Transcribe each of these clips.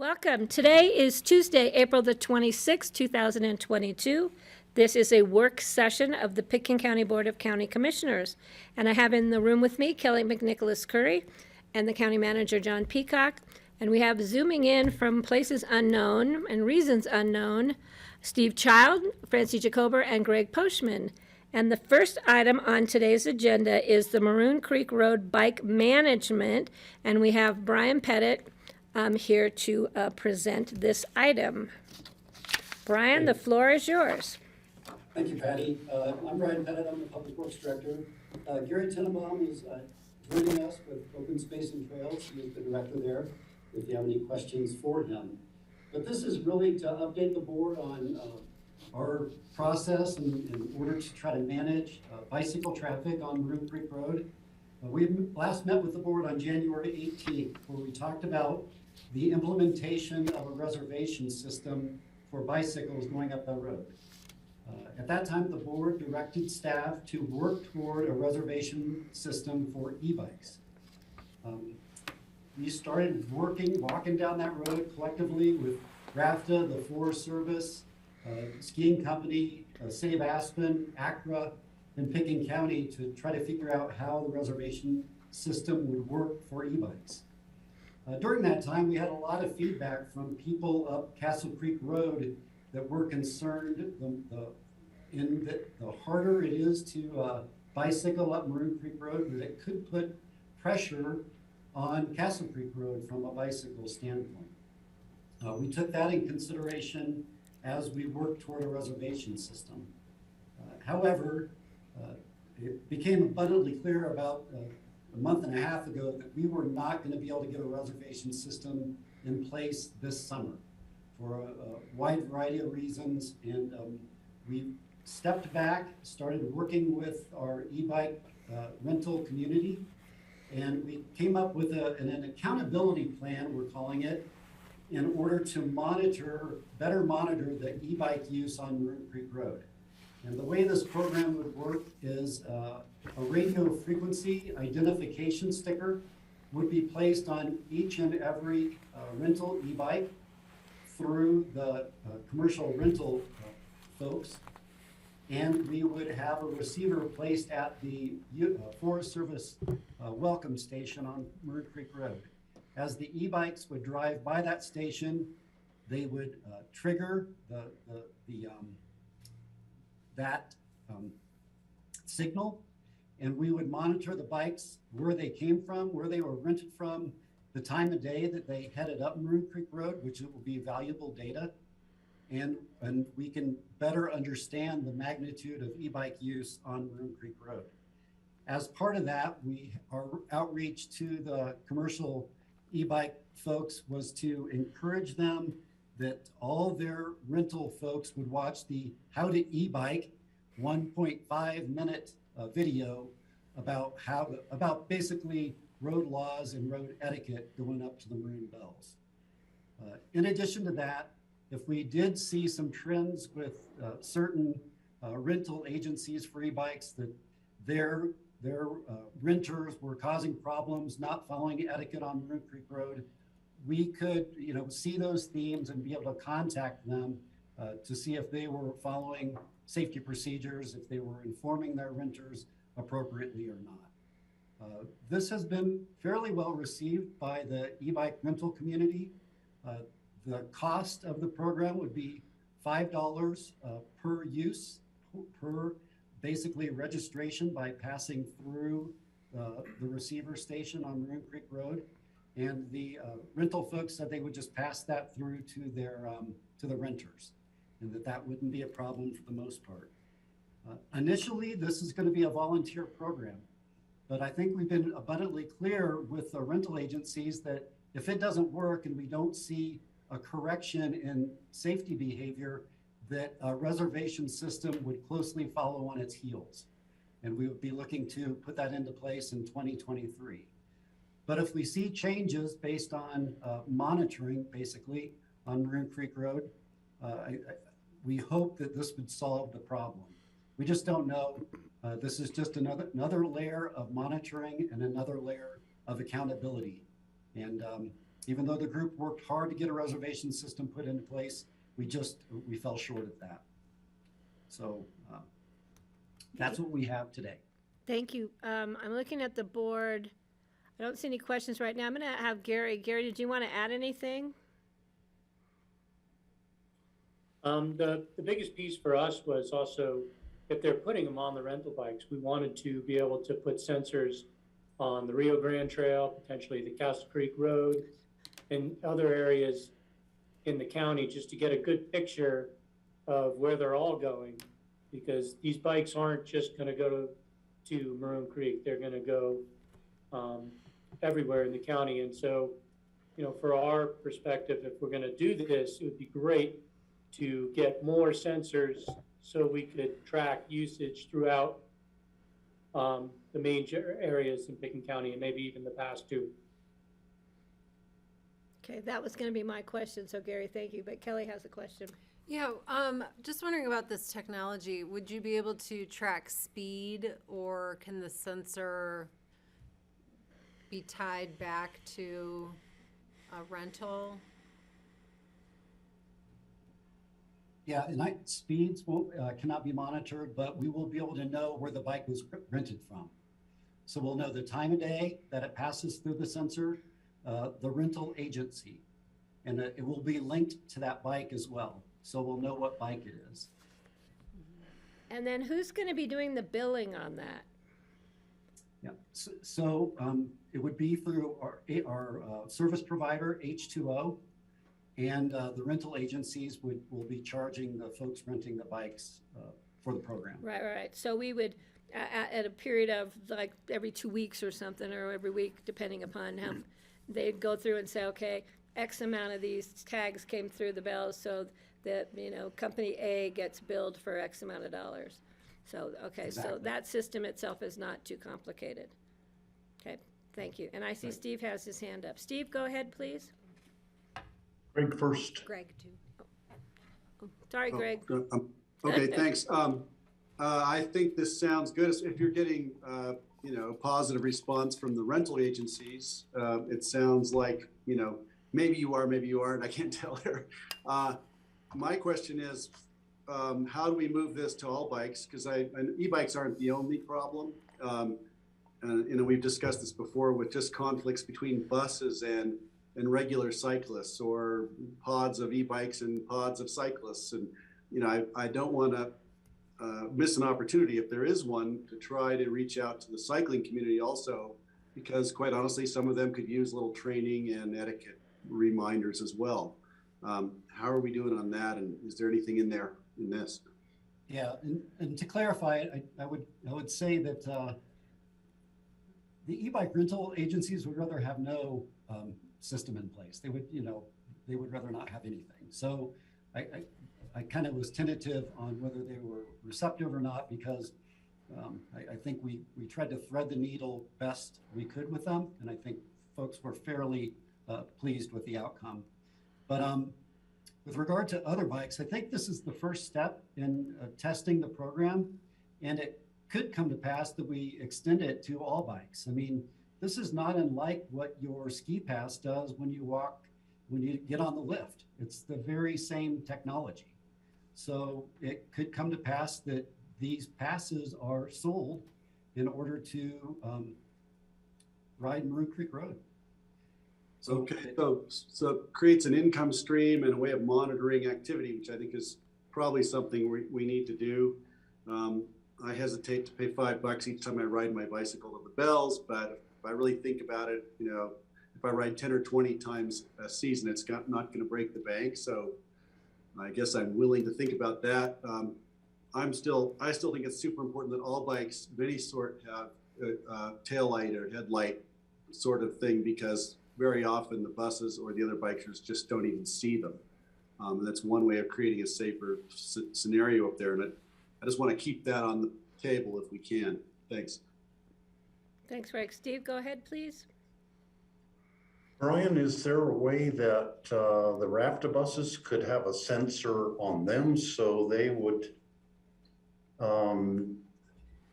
Welcome. Today is Tuesday, April the 26th, 2022. This is a work session of the Pitkin County Board of County Commissioners. And I have in the room with me Kelly McNicholas Curry and the County Manager John Peacock. And we have zooming in from places unknown and reasons unknown, Steve Child, Francie Jacober, and Greg Poshman. And the first item on today's agenda is the Maroon Creek Road Bike Management. And we have Brian Pettit here to present this item. Brian, the floor is yours. Thank you, Patty. I'm Brian Pettit. I'm the Public Works Director. Gary Tenenbaum is joining us with Open Space and Trails. He is the director there, if you have any questions for him. But this is really to update the board on our process in order to try to manage bicycle traffic on Maroon Creek Road. We last met with the board on January 18th, where we talked about the implementation of a reservation system for bicycles going up the road. At that time, the board directed staff to work toward a reservation system for e-bikes. We started walking down that road collectively with RAFTA, the Forest Service, Skiing Company, City of Aspen, ACRA, and Pitkin County to try to figure out how the reservation system would work for e-bikes. During that time, we had a lot of feedback from people up Castle Creek Road that were concerned the harder it is to bicycle up Maroon Creek Road, that it could put pressure on Castle Creek Road from a bicycle standpoint. We took that in consideration as we worked toward a reservation system. However, it became abundantly clear about a month and a half ago that we were not going to be able to get a reservation system in place this summer for a wide variety of reasons, and we stepped back, started working with our e-bike rental community, and we came up with an accountability plan, we're calling it, in order to better monitor the e-bike use on Maroon Creek Road. And the way this program would work is a radio frequency identification sticker would be placed on each and every rental e-bike through the commercial rental folks. And we would have a receiver placed at the Forest Service welcome station on Maroon Creek Road. As the e-bikes would drive by that station, they would trigger that signal, and we would monitor the bikes, where they came from, where they were rented from, the time of day that they headed up Maroon Creek Road, which will be valuable data, and we can better understand the magnitude of e-bike use on Maroon Creek Road. As part of that, our outreach to the commercial e-bike folks was to encourage them that all their rental folks would watch the How to E-Bike 1.5 minute video about basically road laws and road etiquette going up to the Maroon Bells. In addition to that, if we did see some trends with certain rental agencies for e-bikes that their renters were causing problems, not following etiquette on Maroon Creek Road, we could see those themes and be able to contact them to see if they were following safety procedures, if they were informing their renters appropriately or not. This has been fairly well received by the e-bike rental community. The cost of the program would be $5 per use, per basically registration by passing through the receiver station on Maroon Creek Road. And the rental folks said they would just pass that through to the renters, and that wouldn't be a problem for the most part. Initially, this is going to be a volunteer program, but I think we've been abundantly clear with the rental agencies that if it doesn't work and we don't see a correction in safety behavior, that a reservation system would closely follow on its heels. And we would be looking to put that into place in 2023. But if we see changes based on monitoring, basically, on Maroon Creek Road, we hope that this would solve the problem. We just don't know. This is just another layer of monitoring and another layer of accountability. And Even though the group worked hard to get a reservation system put into place, we fell short of that. So that's what we have today. Thank you. I'm looking at the board. I don't see any questions right now. I'm going to have Gary. Gary, did you want to add anything? The biggest piece for us was also, if they're putting them on the rental bikes, we wanted to be able to put sensors on the Rio Grande Trail, potentially the Castle Creek Road, and other areas in the county, just to get a good picture of where they're all going, because these bikes aren't just going to go to Maroon Creek. They're going to go everywhere in the county. And so, you know, for our perspective, if we're going to do this, it would be great to get more sensors so we could track usage throughout the major areas in Pickens County and maybe even the past two. Okay, that was going to be my question, so Gary, thank you. But Kelly has a question. Yeah, just wondering about this technology. Would you be able to track speed, or can the sensor be tied back to a rental? Yeah, and speeds cannot be monitored, but we will be able to know where the bike was rented from. So we'll know the time of day that it passes through the sensor, the rental agency, and it will be linked to that bike as well. So we'll know what bike it is. And then who's going to be doing the billing on that? Yeah, so it would be through our service provider, H2O, and the rental agencies will be charging the folks renting the bikes for the program. Right. So we would, at a period of like every 2 weeks or something, or every week, depending upon how, they'd go through and say, okay, X amount of these tags came through the bells, so that, you know, company A gets billed for X amount of dollars. So, okay, Exactly. So that system itself is not too complicated. Okay, thank you. And I see Steve has his hand up. Steve, go ahead, please. Greg first. Greg, too. Sorry, Greg. Okay, thanks. I think this sounds good. If you're getting, positive response from the rental agencies, it sounds like, maybe you are, maybe you aren't. I can't tell here. My question is, how do we move this to all bikes? Because e-bikes aren't the only problem. We've discussed this before with just conflicts between buses and regular cyclists, or pods of e-bikes and pods of cyclists. And, I don't want to miss an opportunity, if there is one, to try to reach out to the cycling community also, because quite honestly, some of them could use a little training and etiquette reminders as well. How are we doing on that? And is there anything in there in this? Yeah, and to clarify, I would say that the e-bike rental agencies would rather have no system in place. They would rather not have anything. So I kind of was tentative on whether they were receptive or not, because I think we tried to thread the needle best we could with them, and I think folks were fairly pleased with the outcome. But with regard to other bikes, I think this is the first step in testing the program, and it could come to pass that we extend it to all bikes. I mean, this is not unlike what your ski pass does when you get on the lift. It's the very same technology. So it could come to pass that these passes are sold in order to ride Maroon Creek Road. Okay, so it creates an income stream and a way of monitoring activity, which I think is probably something we need to do. I hesitate to pay $5 each time I ride my bicycle to the Bells, but if I really think about it, if I ride 10 or 20 times a season, it's not going to break the bank. So I guess I'm willing to think about that. I still think it's super important that all bikes of any sort have a tail light or headlight sort of thing, because very often the buses or the other bikers just don't even see them. And that's one way of creating a safer scenario up there. And I just want to keep that on the table if we can. Thanks. Thanks, Greg. Steve, go ahead, please. Brian, is there a way that the RAFTA buses could have a sensor on them so they would,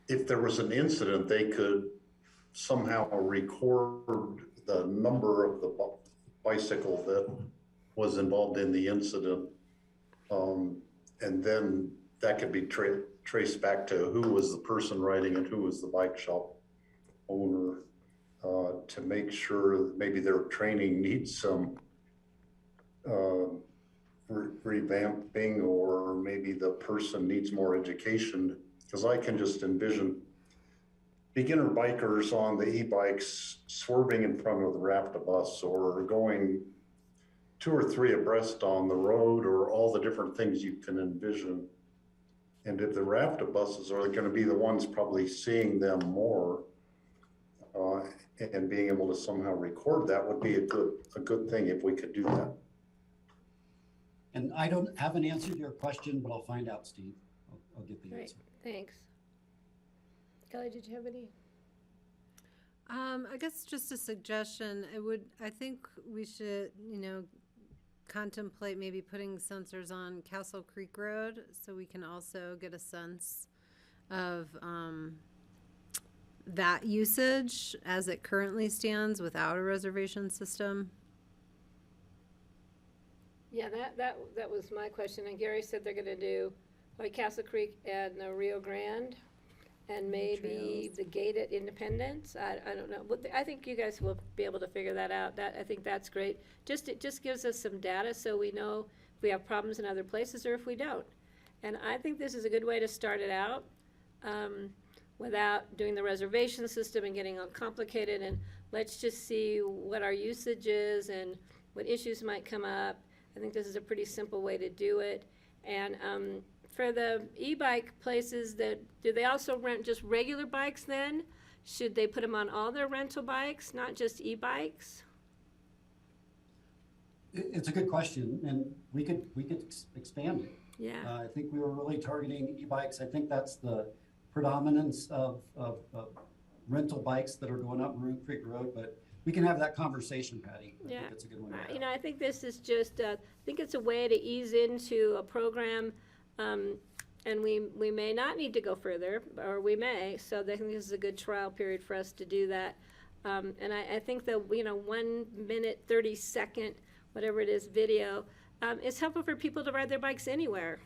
if there was an incident, they could somehow record the number of the bicycle that was involved in the incident. And then that could be traced back to who was the person riding and who was the bike shop owner, to make sure that maybe their training needs some revamping, or maybe the person needs more education. Because I can just envision beginner bikers on the e-bikes swerving in front of the rafta bus, or going 2 or 3 abreast on the road, or all the different things you can envision. And if the rafta buses are going to be the ones probably seeing them more, and being able to somehow record that would be a good thing if we could do that. And I don't have an answer to your question, but I'll find out, Steve. I'll get the Great, answer. thanks. Kelly, did you have any? I guess just a suggestion, I think we should, contemplate maybe putting sensors on Castle Creek Road so we can also get a sense of that usage as it currently stands without a reservation system. Yeah, that was my question, and Gary said they're gonna do like Castle Creek and the Rio Grande, and maybe Trails. the gate at Independence. I don't know. I think you guys will be able to figure that out. I think that's great. It just gives us some data so we know if we have problems in other places or if we don't. And I think this is a good way to start it out, without doing the reservation system and getting all complicated. And let's just see what our usage is and what issues might come up. I think this is a pretty simple way to do it. And for the e-bike places, do they also rent just regular bikes then? Should they put them on all their rental bikes, not just e-bikes? It's a good question, and we could expand it. Yeah, I think we were really targeting e-bikes. I think that's the predominance of rental bikes that are going up Maroon Creek Road, but we can have that conversation, Patty. I Yeah. think it's a good one. to you have. know, I think this is just, I think it's a way to ease into a program, and we may not need to go further, or we may, so I think this is a good trial period for us to do that. And I think the, 1 minute, 30-second, whatever it is, video, is helpful for people to ride their bikes anywhere.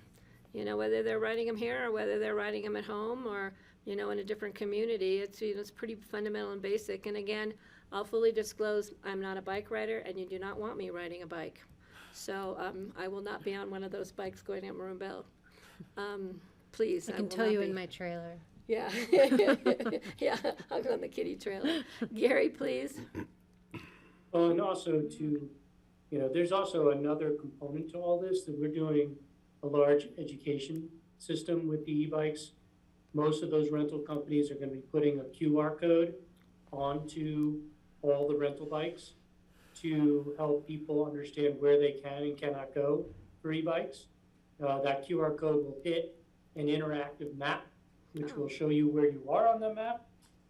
Whether they're riding them here or whether they're riding them at home or, in a different community. It's pretty fundamental and basic. And again, I'll fully disclose, I'm not a bike rider, and you do not want me riding a bike. So I will not be on one of those bikes going up Maroon Belt. Please, I I can will tow not you be. in my trailer. Yeah, yeah, I'll go on the kiddie trailer. Gary, please. Well, and also there's also another component to all this, that we're doing a large education system with the e-bikes. Most of those rental companies are gonna be putting a QR code onto all the rental bikes to help people understand where they can and cannot go for e-bikes. That QR code will hit an interactive map, which will show you where you are on the map.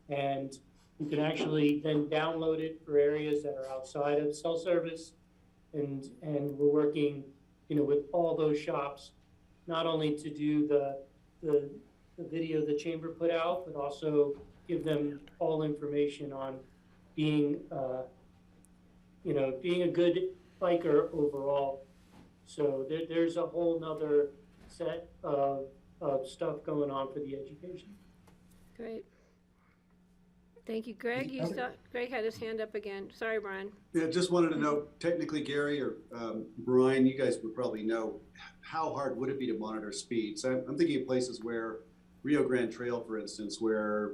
And you can actually then download it for areas that are outside of cell service. And we're working, with all those shops, not only to do the video the chamber put out, but also give them all information on being a good biker overall. So there's a whole nother set of stuff going on for the education. Great. Thank you. Greg, Greg had his hand up again. Sorry, Brian. Yeah, just wanted to know, technically, Gary or Brian, you guys would probably know, how hard would it be to monitor speeds? I'm thinking of places where Rio Grande Trail, for instance, where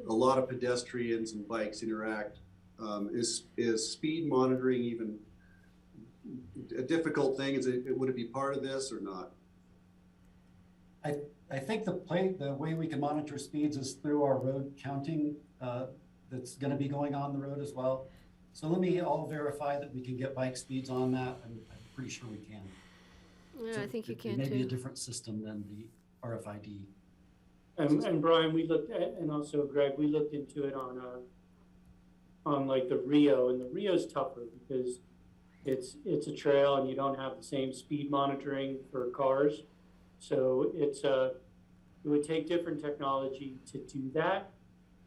a lot of pedestrians and bikes interact. Is speed monitoring even a difficult thing? Would it be part of this or not? I think the way we can monitor speeds is through our road counting that's going to be going on the road as well. So I'll verify that we can get bike speeds on that. I'm pretty sure we can. Yeah, So I think you it can may be a too. different system than the RFID. And Brian, we looked at, and also Greg, we looked into it on like the Rio, and the Rio's tougher because it's a trail and you don't have the same speed monitoring for cars. So it would take different technology to do that.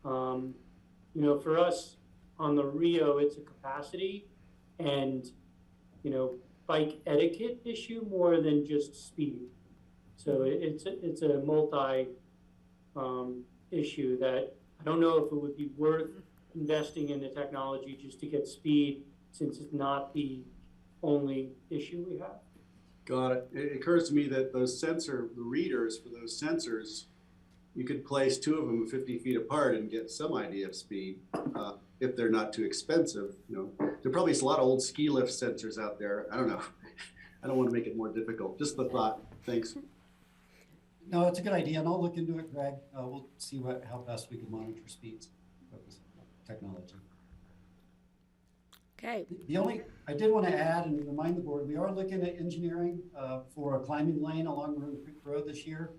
For us on the Rio, it's a capacity, and, bike etiquette issue more than just speed. So it's a multi issue that I don't know if it would be worth investing in the technology just to get speed, since it's not the only issue we have. Got it. It occurs to me that the readers for those sensors, you could place two of them 50 feet apart and get some idea of speed, if they're not too expensive. There probably is a lot of old ski lift sensors out there. I don't know. I don't want to make it more difficult. Just the thought. Thanks. No, it's a good idea, and I'll look into it, Greg. We'll see how best we can monitor speeds of this technology. Okay, I did want to add and remind the board, we are looking at engineering for a climbing lane along Maroon Creek Road this year.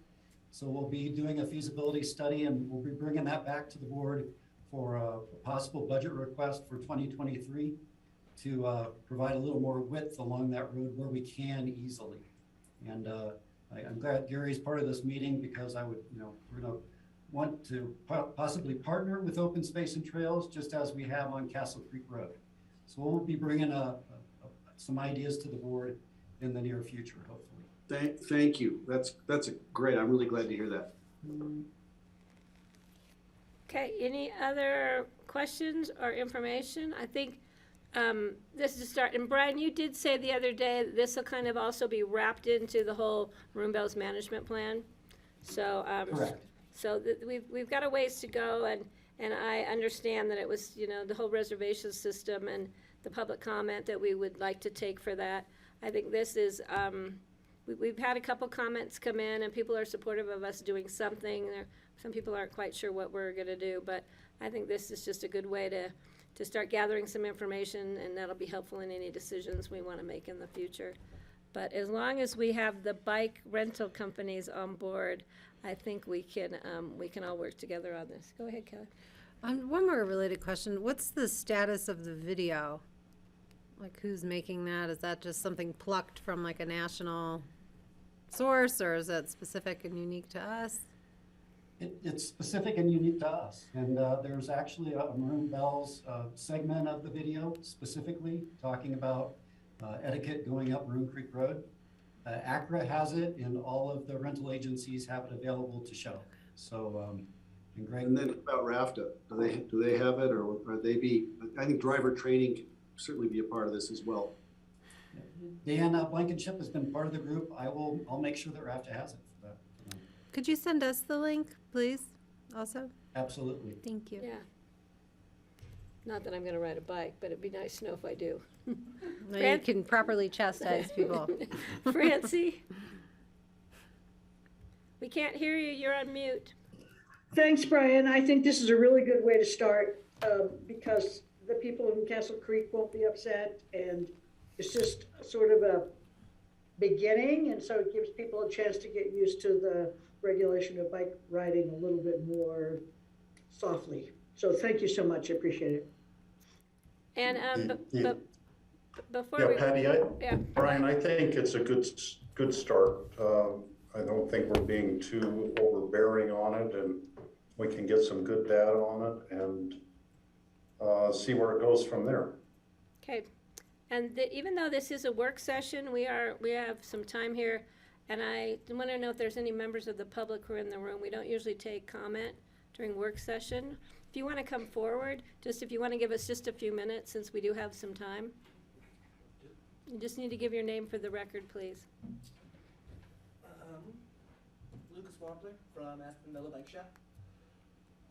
So we'll be doing a feasibility study, and we'll be bringing that back to the board for a possible budget request for 2023 to provide a little more width along that road where we can easily. And I'm glad Gary's part of this meeting, because we're going to want to possibly partner with Open Space and Trails, just as we have on Castle Creek Road. So we'll be bringing some ideas to the board in the near future, hopefully. Thank you. That's great. I'm really glad to hear that. okay, any other questions or information? I think this is a start. And Brian, you did say the other day that this will kind of also be wrapped into the whole Maroon Bells management plan. So, Correct. so we've got a ways to go, and I understand that it was, the whole reservation system and the public comment that we would like to take for that. I think this is, we've had a couple comments come in, and people are supportive of us doing something. Some people aren't quite sure what we're gonna do, but I think this is just a good way to start gathering some information, and that'll be helpful in any decisions we wanna make in the future. But as long as we have the bike rental companies on board, I think we can all work together on this. Go ahead, Kelly. One more related question. What's the status of the video? Like, who's making that? Is that just something plucked from like a national source, or is that specific and unique to us? It's specific and unique to us. And there's actually a Maroon Bells segment of the video specifically talking about etiquette going up Maroon Creek Road. ACRA has it, and all of the rental agencies have it available to show. So, and Greg. And then about RAFTA, do they have it, or I think driver training can certainly be a part of this as well. Dan Blankenship has been part of the group. I'll make sure that RAFTA has it for that. Could you send us the link, please, also? Absolutely. Thank you. Yeah. Not that I'm gonna ride a bike, but it'd be nice to know if I do. Now you can properly chastise people. Francie? We can't hear you, you're on mute. Thanks, Brian. I think this is a really good way to start because the people in Castle Creek won't be upset, and it's just sort of a beginning, and so it gives people a chance to get used to the regulation of bike riding a little bit more softly. So thank you so much. I appreciate it. And Yeah. before Yeah, we, Patty, yeah, Brian, I think it's a good start. I don't think we're being too overbearing on it, and we can get some good data on it and see where it goes from there. okay. And even though this is a work session, we have some time here, and I want to know if there's any members of the public who are in the room. We don't usually take comment during work session. If you want to come forward, if you want to give us just a few minutes, since we do have some time. You just need to give your name for the record, please. Lucas Wampler from Aspen Villa Bike Shop.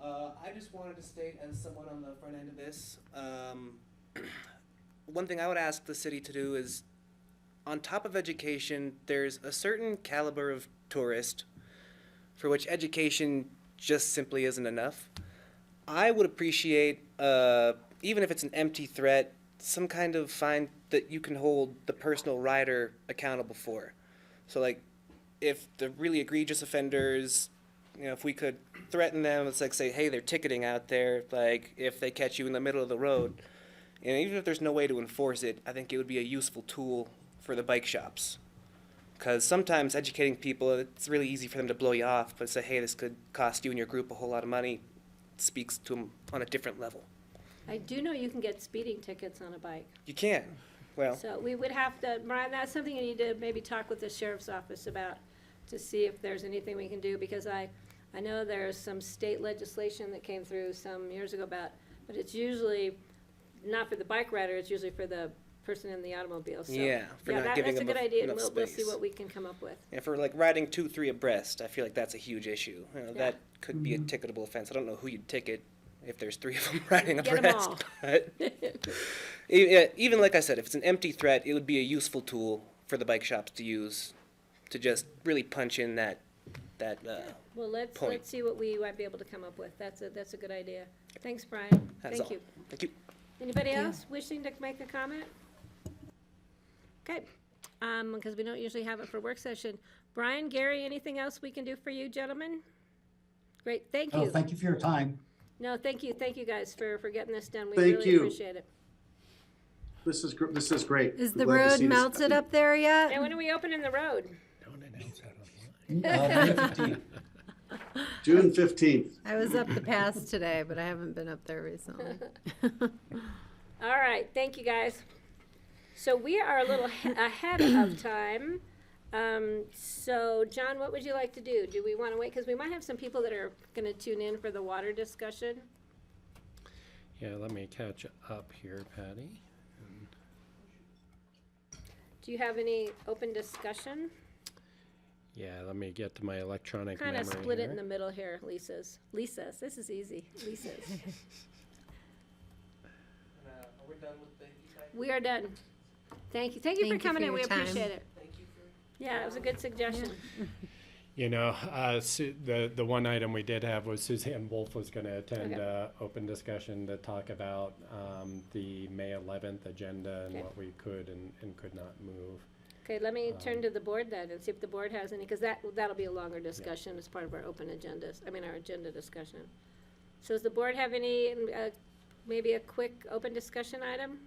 I just wanted to state, as someone on the front end of this, one thing I would ask the city to do is, on top of education, there's a certain caliber of tourist for which education just simply isn't enough. I would appreciate, even if it's an empty threat, some kind of fine that you can hold the personal rider accountable for. So, like, if the really egregious offenders, if we could threaten them, it's like say, hey, they're ticketing out there, like if they catch you in the middle of the road. And even if there's no way to enforce it, I think it would be a useful tool for the bike shops. Because sometimes educating people, it's really easy for them to blow you off, but say, hey, this could cost you and your group a whole lot of money, it speaks to them on a different level. I do know you can get speeding tickets on a bike. You can. Well, So we would have to, Brian, that's something you need to maybe talk with the sheriff's office about, to see if there's anything we can do, because I know there's some state legislation that came through some years ago about, but it's usually not for the bike rider, it's usually for the person in the automobile, so. yeah, for not giving that's a them good idea, and enough we'll see space. what we can come up with. And for like riding 2-3 abreast, I feel like that's a huge issue. You know, Yeah. that could be a ticketable offense. I don't know who you'd ticket if there's 3 of them riding Get 'em abreast. all. But even like I said, if it's an empty threat, it would be a useful tool for the bike shops to use to just really punch in that Well, let's point. see what we might be able to come up with. That's a good idea. Thanks, Brian. That's Thank all. you. Thank you. Anybody else wishing to make a comment? Okay, because we don't usually have it for work session. Brian, Gary, anything else we can do for you, gentlemen? Great, thank Oh, you. thank you for your time. No, thank you guys for getting this done. We Thank really you. appreciate it. This is great. Is We're the glad to road see this melted happen. up there yet? And when are we opening the road? May 15th. June 15th. I was up the pass today, but I haven't been up there recently. All right, thank you, guys. So we are a little ahead of time. So, John, what would you like to do? Do we want to wait? Because we might have some people that are going to tune in for the water discussion. Yeah, let me catch up here, Patty. Do you have any open discussion? Yeah, let me get to my electronic Kind memory of split it here. in the middle here, Lisa's. This is easy. Lisa's. Are we done with the We are done. Thank you. Thank you for Thank you coming for in. We your time. appreciate it. Yeah, it was a good suggestion. You know, the one item we did have was Suzanne Wolf was going to attend Okay. open discussion to talk about the May 11th agenda and Okay. what we could and could not move. Okay, let me turn to the board then and see if the board has any, because that'll be a longer discussion as part of our open agendas, our agenda discussion. So does the board have any, maybe a quick open discussion item?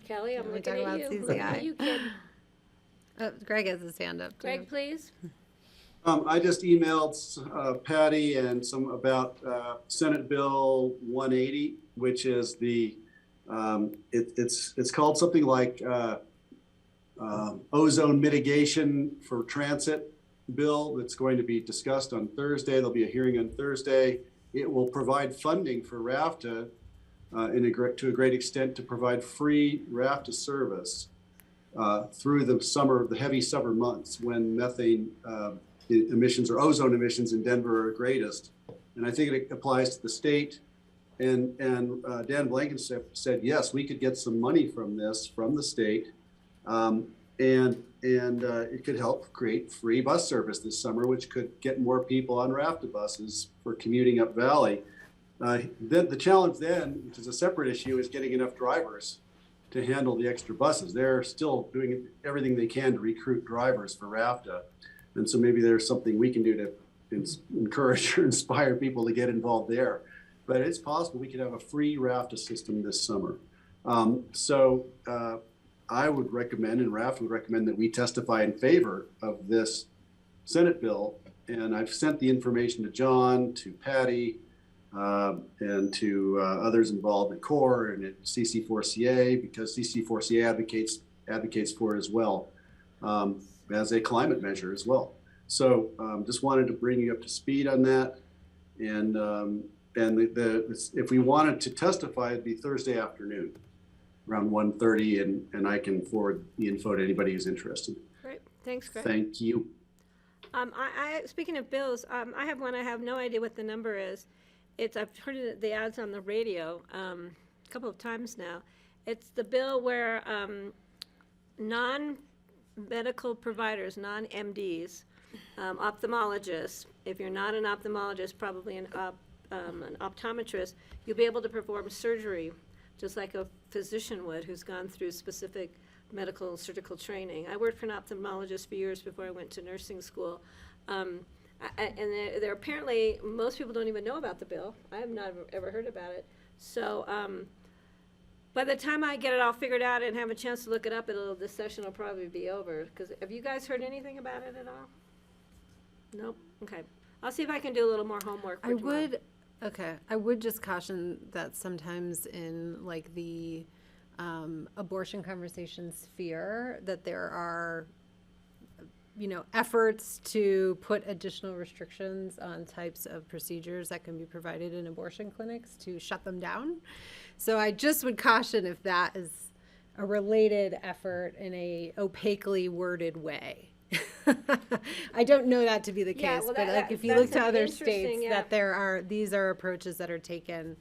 Kelly, I'm Can we looking talk at about you. CCI? Looking at you, kid. Oh, Greg has his hand up too. Greg, please. I just emailed Patty and some about Senate Bill 180, which is it's called something like ozone mitigation for transit bill that's going to be discussed on Thursday. There'll be a hearing on Thursday. It will provide funding for RAFTA to a great extent to provide free RAFTA service through the heavy summer months when methane emissions or ozone emissions in Denver are greatest. And I think it applies to the state. And Dan Blankenship said, yes, we could get some money from this, from the state. And it could help create free bus service this summer, which could get more people on RAFTA buses for commuting up Valley. The challenge then, which is a separate issue, is getting enough drivers to handle the extra buses. They're still doing everything they can to recruit drivers for RAFTA. And so maybe there's something we can do to encourage or inspire people to get involved there. But it's possible we could have a free RAFTA system this summer. I would recommend, and RAFTA would recommend, that we testify in favor of this Senate bill. And I've sent the information to John, to Patty, and to others involved at CORE and at CC4CA, because CC4CA advocates for it as well, as a climate measure as well. So just wanted to bring you up to speed on that. And if we wanted to testify, it'd be Thursday afternoon around 1:30, and I can forward the info to anybody who's interested. Great, thanks, Greg. Thank you. Speaking of bills, I have one. I have no idea what the number is. I've heard the ads on the radio a couple of times now. It's the bill where non-medical providers, non-MDs, ophthalmologists, if you're not an ophthalmologist, probably an optometrist, you'll be able to perform surgery just like a physician would who's gone through specific medical surgical training. I worked for an ophthalmologist for years before I went to nursing school. And they're apparently, most people don't even know about the bill. I have not ever heard about it. So by the time I get it all figured out and have a chance to look it up, this session will probably be over. Because have you guys heard anything about it at all? Nope. Okay. I'll see if I can do a little more homework. for I tomorrow. would Okay, I would just caution that sometimes in like the abortion conversation sphere, that there are, efforts to put additional restrictions on types of procedures that can be provided in abortion clinics to shut them down. So I just would caution if that is a related effort in a opaquely worded way. I don't know that to be the Yeah, case, well, but like if you that's look to an other interesting, states, yeah. that these are approaches that are taken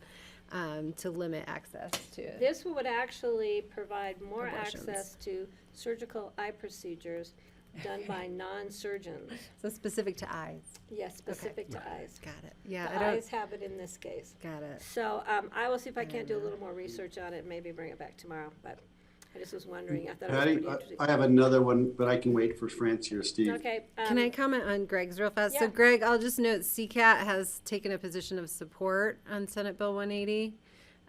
to limit access to. This would actually provide more Abortions. access to surgical eye procedures done by non-surgeons. So specific to eyes. Yes, specific to eyes. Got it. Yeah, The eyes have it in this case. got it. So I will see if I can't do a little more research on it, and maybe bring it back tomorrow, but I just was wondering, I thought it was Patty, pretty interesting. I have another one, but I can wait for Francie or Steve. Okay. Can I comment on Greg's real fast? So Yeah. Greg, I'll just note CCAT has taken a position of support on Senate Bill 180.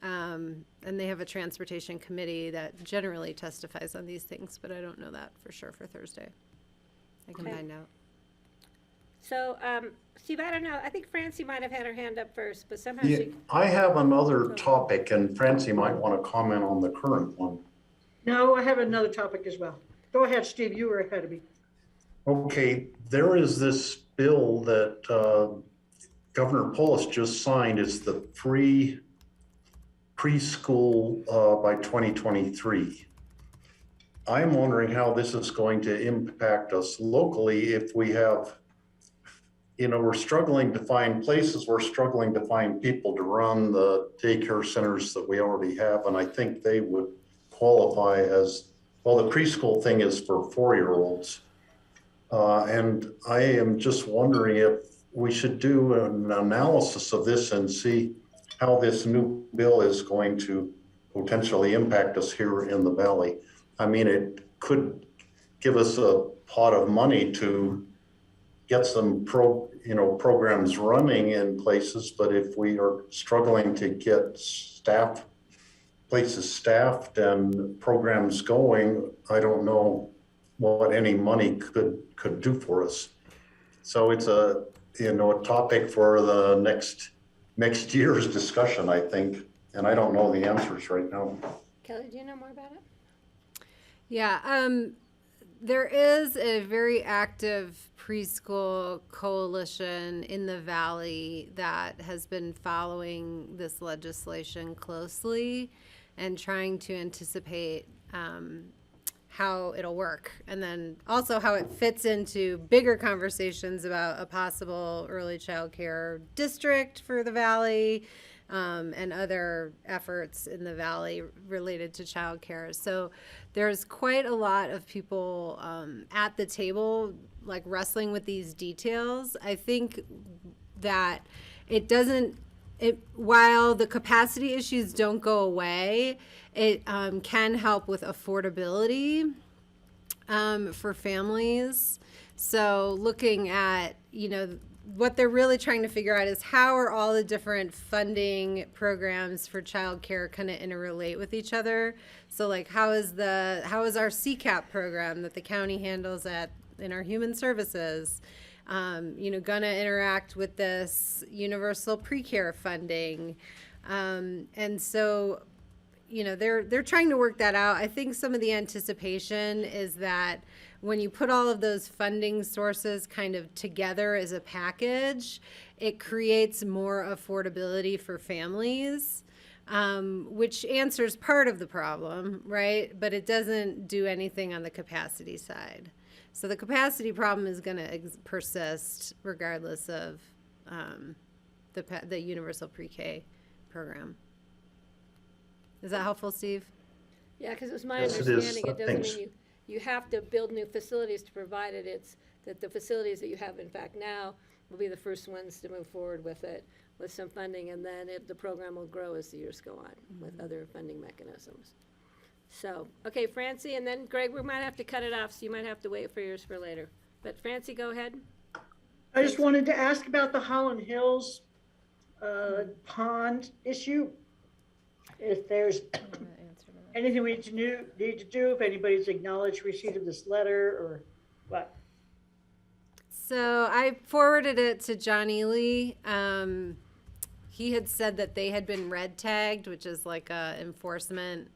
And they have a transportation committee that generally testifies on these things, but I don't know that for sure for Thursday. I can Okay. find out. So, Steve, I don't know, I think Francie might have had her hand up first, but somehow Yeah, she, I have another topic, and Francie might want to comment on the current one. No, I have another topic as well. Go ahead, Steve, you were ahead of me. Okay, there is this bill that Governor Polis just signed. It's the free preschool by 2023. I'm wondering how this is going to impact us locally if we have, we're struggling to find places, we're struggling to find people to run the daycare centers that we already have, and I think they would qualify as, well, the preschool thing is for 4-year-olds. And I am just wondering if we should do an analysis of this and see how this new bill is going to potentially impact us here in the valley. I mean, it could give us a pot of money to get some programs running in places, but if we are struggling to get places staffed and programs going, I don't know what any money could do for us. So it's a topic for the next year's discussion, I think, and I don't know the answers right now. Kelly, do you know more about it? Yeah, there is a very active preschool coalition in the valley that has been following this legislation closely and trying to anticipate how it'll work, and then also how it fits into bigger conversations about a possible early child care district for the valley, and other efforts in the valley related to child care. So there's quite a lot of people at the table, like wrestling with these details. I think that while the capacity issues don't go away, it can help with affordability for families. So looking at, what they're really trying to figure out is how are all the different funding programs for childcare kind of interrelate with each other. So like how is our CCAP program that the county handles in our human services, gonna interact with this universal pre-care funding. And so, they're trying to work that out. I think some of the anticipation is that when you put all of those funding sources kind of together as a package, it creates more affordability for families, which answers part of the problem, right? But it doesn't do anything on the capacity side. So the capacity problem is going to persist regardless of the universal pre-K program. Is that helpful, Steve? Yeah, because it was my Yes, it is. understanding, it doesn't Thanks. mean you have to build new facilities to provide it. It's that the facilities that you have, in fact, now will be the first ones to move forward with it, with some funding, and then the program will grow as the years go on with other funding mechanisms. So, okay, Francie, and then Greg, we might have to cut it off, so you might have to wait for yours for later. But Francie, go ahead. I just wanted to ask about the Holland Hills pond issue. If there's anything we need to do, if anybody's acknowledged receipt of this letter or what? So I forwarded it to John Ely. he had said that they had been red tagged, which is like a enforcement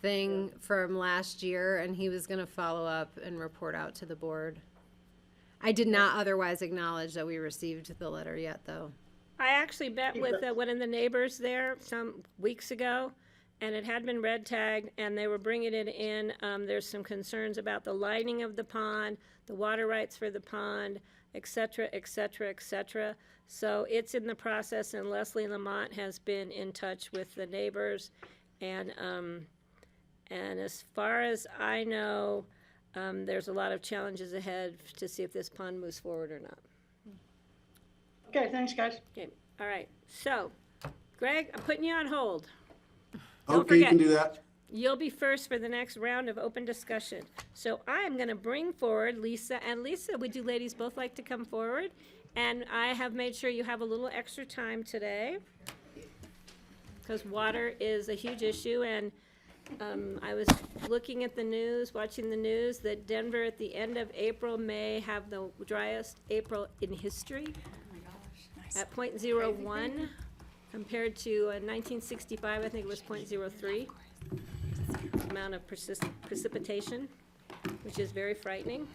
thing from last year, and he was gonna follow up and report out to the board. I did not otherwise acknowledge that we received the letter yet, though. I actually met with one of the neighbors there some weeks ago, and it had been red tagged, and they were bringing it in. There's some concerns about the lining of the pond, the water rights for the pond, et cetera, et cetera, et cetera. So it's in the process, and Leslie Lamont has been in touch with the neighbors. And as far as I know, there's a lot of challenges ahead to see if this pond moves forward or not. Okay, thanks, guys. Okay, all right. So, Greg, I'm putting you on hold. Don't Okay, you can forget. do that. You'll be first for the next round of open discussion. So I am going to bring forward Lisa. And Lisa, would you ladies both like to come forward? And I have made sure you have a little extra time today, because water is a huge issue. And I was looking at the news, watching the news, that Denver at the end of April may have the driest April in history at 0.01, compared to 1965, I think it was 0.03 amount of precipitation, which is very frightening.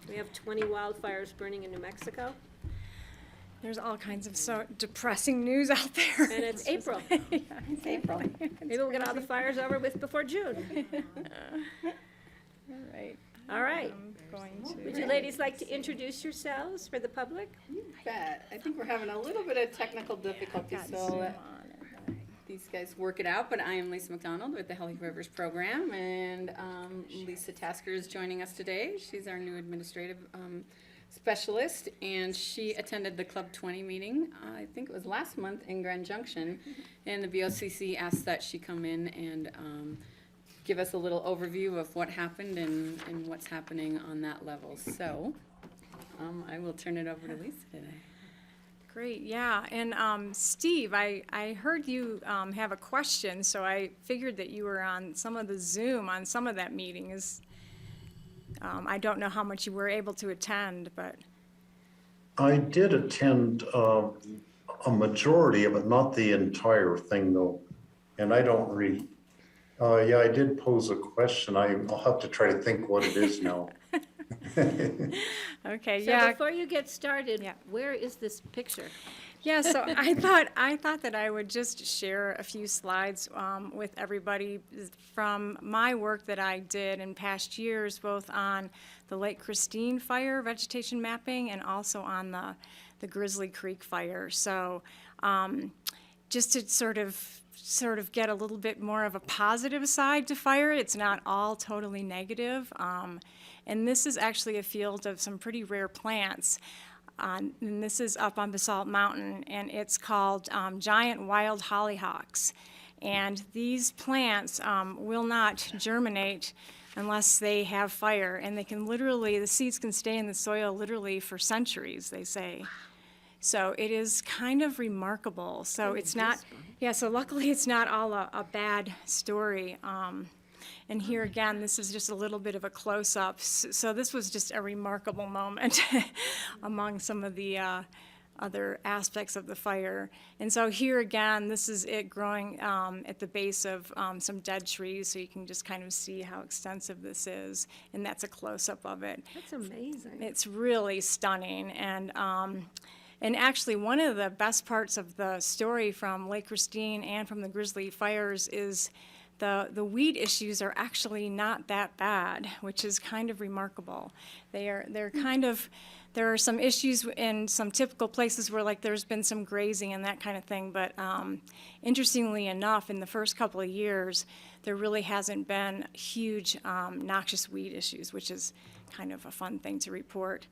We have 20 wildfires burning in New Mexico, There's all kinds of so depressing news out there. and it's April. Yeah, it's April. Maybe we'll get all the fires over with before June. All right. All right. I'm going Would to. you ladies like to introduce yourselves for the public? Bet. I think we're having a little bit of technical difficulty, Got so Zoom let on. these guys work it out. But I am Lisa McDonald with the Healthy Rivers Program, and Lisa Tasker is joining us today. She's our new administrative specialist, and she attended the Club 20 meeting, I think it was last month in Grand Junction, and the BOCC asked that she come in and give us a little overview of what happened and what's happening on that level. So I will turn it over to Lisa today. Great, yeah. And Steve, I heard you have a question, so I figured that you were on some of the Zoom on some of that meeting. I don't know how much you were able to attend, but. I did attend a majority of it, not the entire thing though. And I don't read. Yeah, I did pose a question. I'll have to try to think what it is now. Okay, So yeah. before you get started, Yeah. where is this picture? Yeah, so I thought that I would just share a few slides with everybody from my work that I did in past years, both on the Lake Christine fire vegetation mapping and also on the Grizzly Creek fire. So just to sort of get a little bit more of a positive side to fire, it's not all totally negative. And this is actually a field of some pretty rare plants. And this is up on Basalt Mountain, and it's called giant wild hollyhocks. And these plants will not germinate unless they have fire, and they can literally, the seeds can stay in the soil literally for centuries, they say. So it is kind of remarkable. So it's not, yeah, so luckily it's not all a bad story. And here again, this is just a little bit of a close-up. So this was just a remarkable moment among some of the other aspects of the fire. And so here again, this is it growing at the base of some dead trees, so you can just kind of see how extensive this is. And that's a close-up of it. That's amazing. It's really stunning. And actually, one of the best parts of the story from Lake Christine and from the Grizzly fires is the weed issues are actually not that bad, which is kind of remarkable. They're kind of, there are some issues in some typical places where like there's been some grazing and that kind of thing, but interestingly enough, in the first couple of years, there really hasn't been huge noxious weed issues, which is kind of a fun thing to report.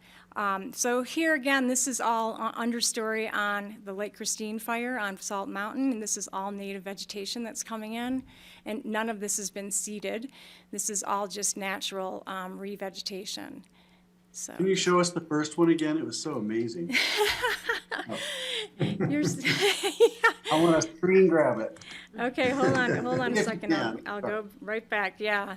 So here again, this is all understory on the Lake Christine fire on Basalt Mountain, and this is all native vegetation that's coming in, and none of this has been seeded. This is all just natural revegetation. So Can you show us the first one again? It was so amazing. here's I want to screen grab it. okay, hold on If a you second. can. I'll go right back. Yeah,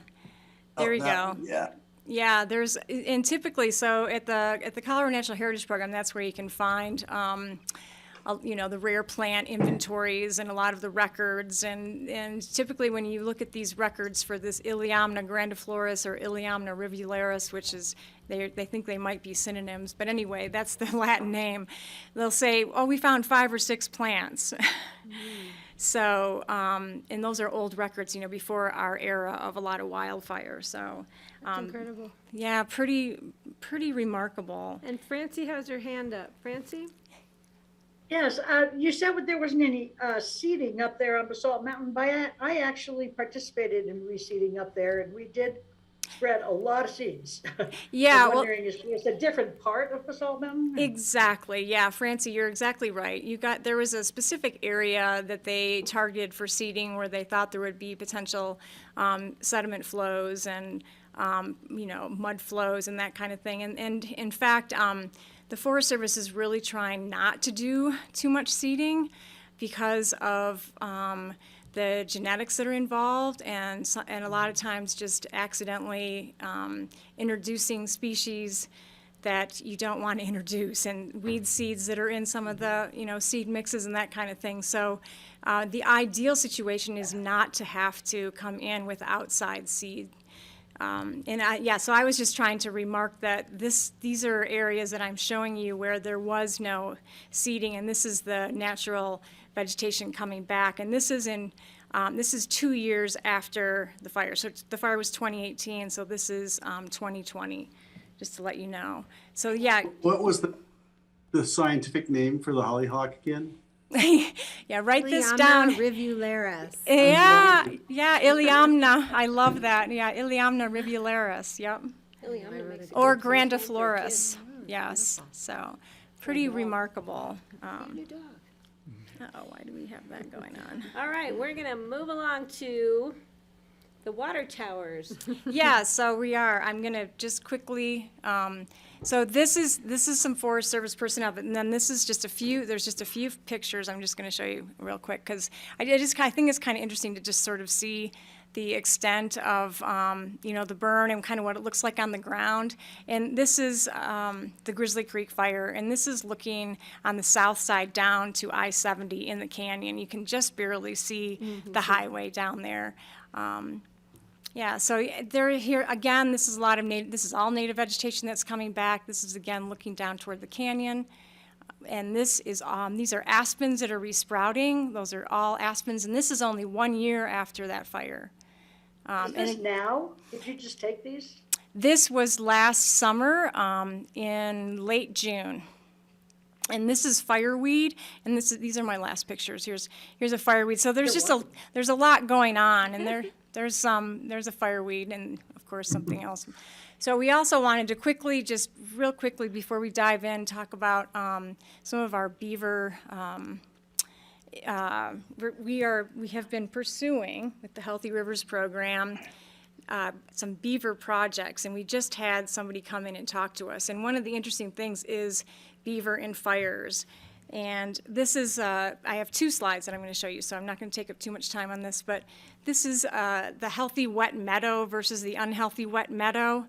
there you that go. one, Yeah. Yeah, and typically, so at the Colorado Natural Heritage Program, that's where you can find the rare plant inventories and a lot of the records. And typically when you look at these records for this Iliamna grandiflorus or Iliamna rivularis, which is, they think they might be synonyms, but anyway, that's the Latin name. They'll say, oh, we found 5 or 6 plants. So, and those are old records, before our era of a lot of wildfire, so. Incredible. Yeah, pretty remarkable. And Francie has her hand up. Francie? Yes, you said there wasn't any seeding up there on Basalt Mountain, but I actually participated in reseeding up there, and we did spread a lot of seeds. Yeah, I'm well, wondering, is a different part of Basalt Mountain? exactly. Yeah, Francie, you're exactly right. There was a specific area that they targeted for seeding where they thought there would be potential sediment flows and mud flows and that kind of thing. And in fact, the Forest Service is really trying not to do too much seeding because of the genetics that are involved, and a lot of times just accidentally introducing species that you don't want to introduce, and weed seeds that are in some of the seed mixes and that kind of thing. So the ideal situation is not to have to come in with outside seed. So I was just trying to remark that these are areas that I'm showing you where there was no seeding, and this is the natural vegetation coming back. And this is 2 years after the fire. So the fire was 2018, so this is 2020, just to let you know. So yeah. What was the scientific name for the hollyhock again? Yeah, write this Iliamna down. rivularis. Yeah, Iliamna. I love that. Yeah, Iliamna rivularis. Yep. Or grandiflorus. Yes. So, pretty remarkable. Why do we have that going on? All right, we're going to move along to the water towers. Yeah, so we are. I'm going to just quickly. So this is some Forest Service personnel, and then this is just a few. There's just a few pictures. I'm just going to show you real quick because I think it's kind of interesting to just sort of see the extent of the burn and kind of what it looks like on the ground. And this is the Grizzly Creek fire, and this is looking on the south side down to I-70 in the canyon. You can just barely see the highway down there. So they're here again. This is this is all native vegetation that's coming back. This is again looking down toward the canyon, and this is these are aspens that are resprouting. Those are all aspens, and this is only 1 year after that fire. Is this now? Did you just take these? This was last summer in late June. And this is fireweed, and these are my last pictures. Here's a fireweed. So there's there's a lot going on, and there's a fireweed and of course something else. So we also wanted to just real quickly before we dive in, talk about some of our beaver. We have been pursuing with the Healthy Rivers program some beaver projects, and we just had somebody come in and talk to us. And one of the interesting things is beaver and fires. And this is, I have 2 slides that I'm going to show you, so I'm not going to take up too much time on this, but this is the healthy wet meadow versus the unhealthy wet meadow,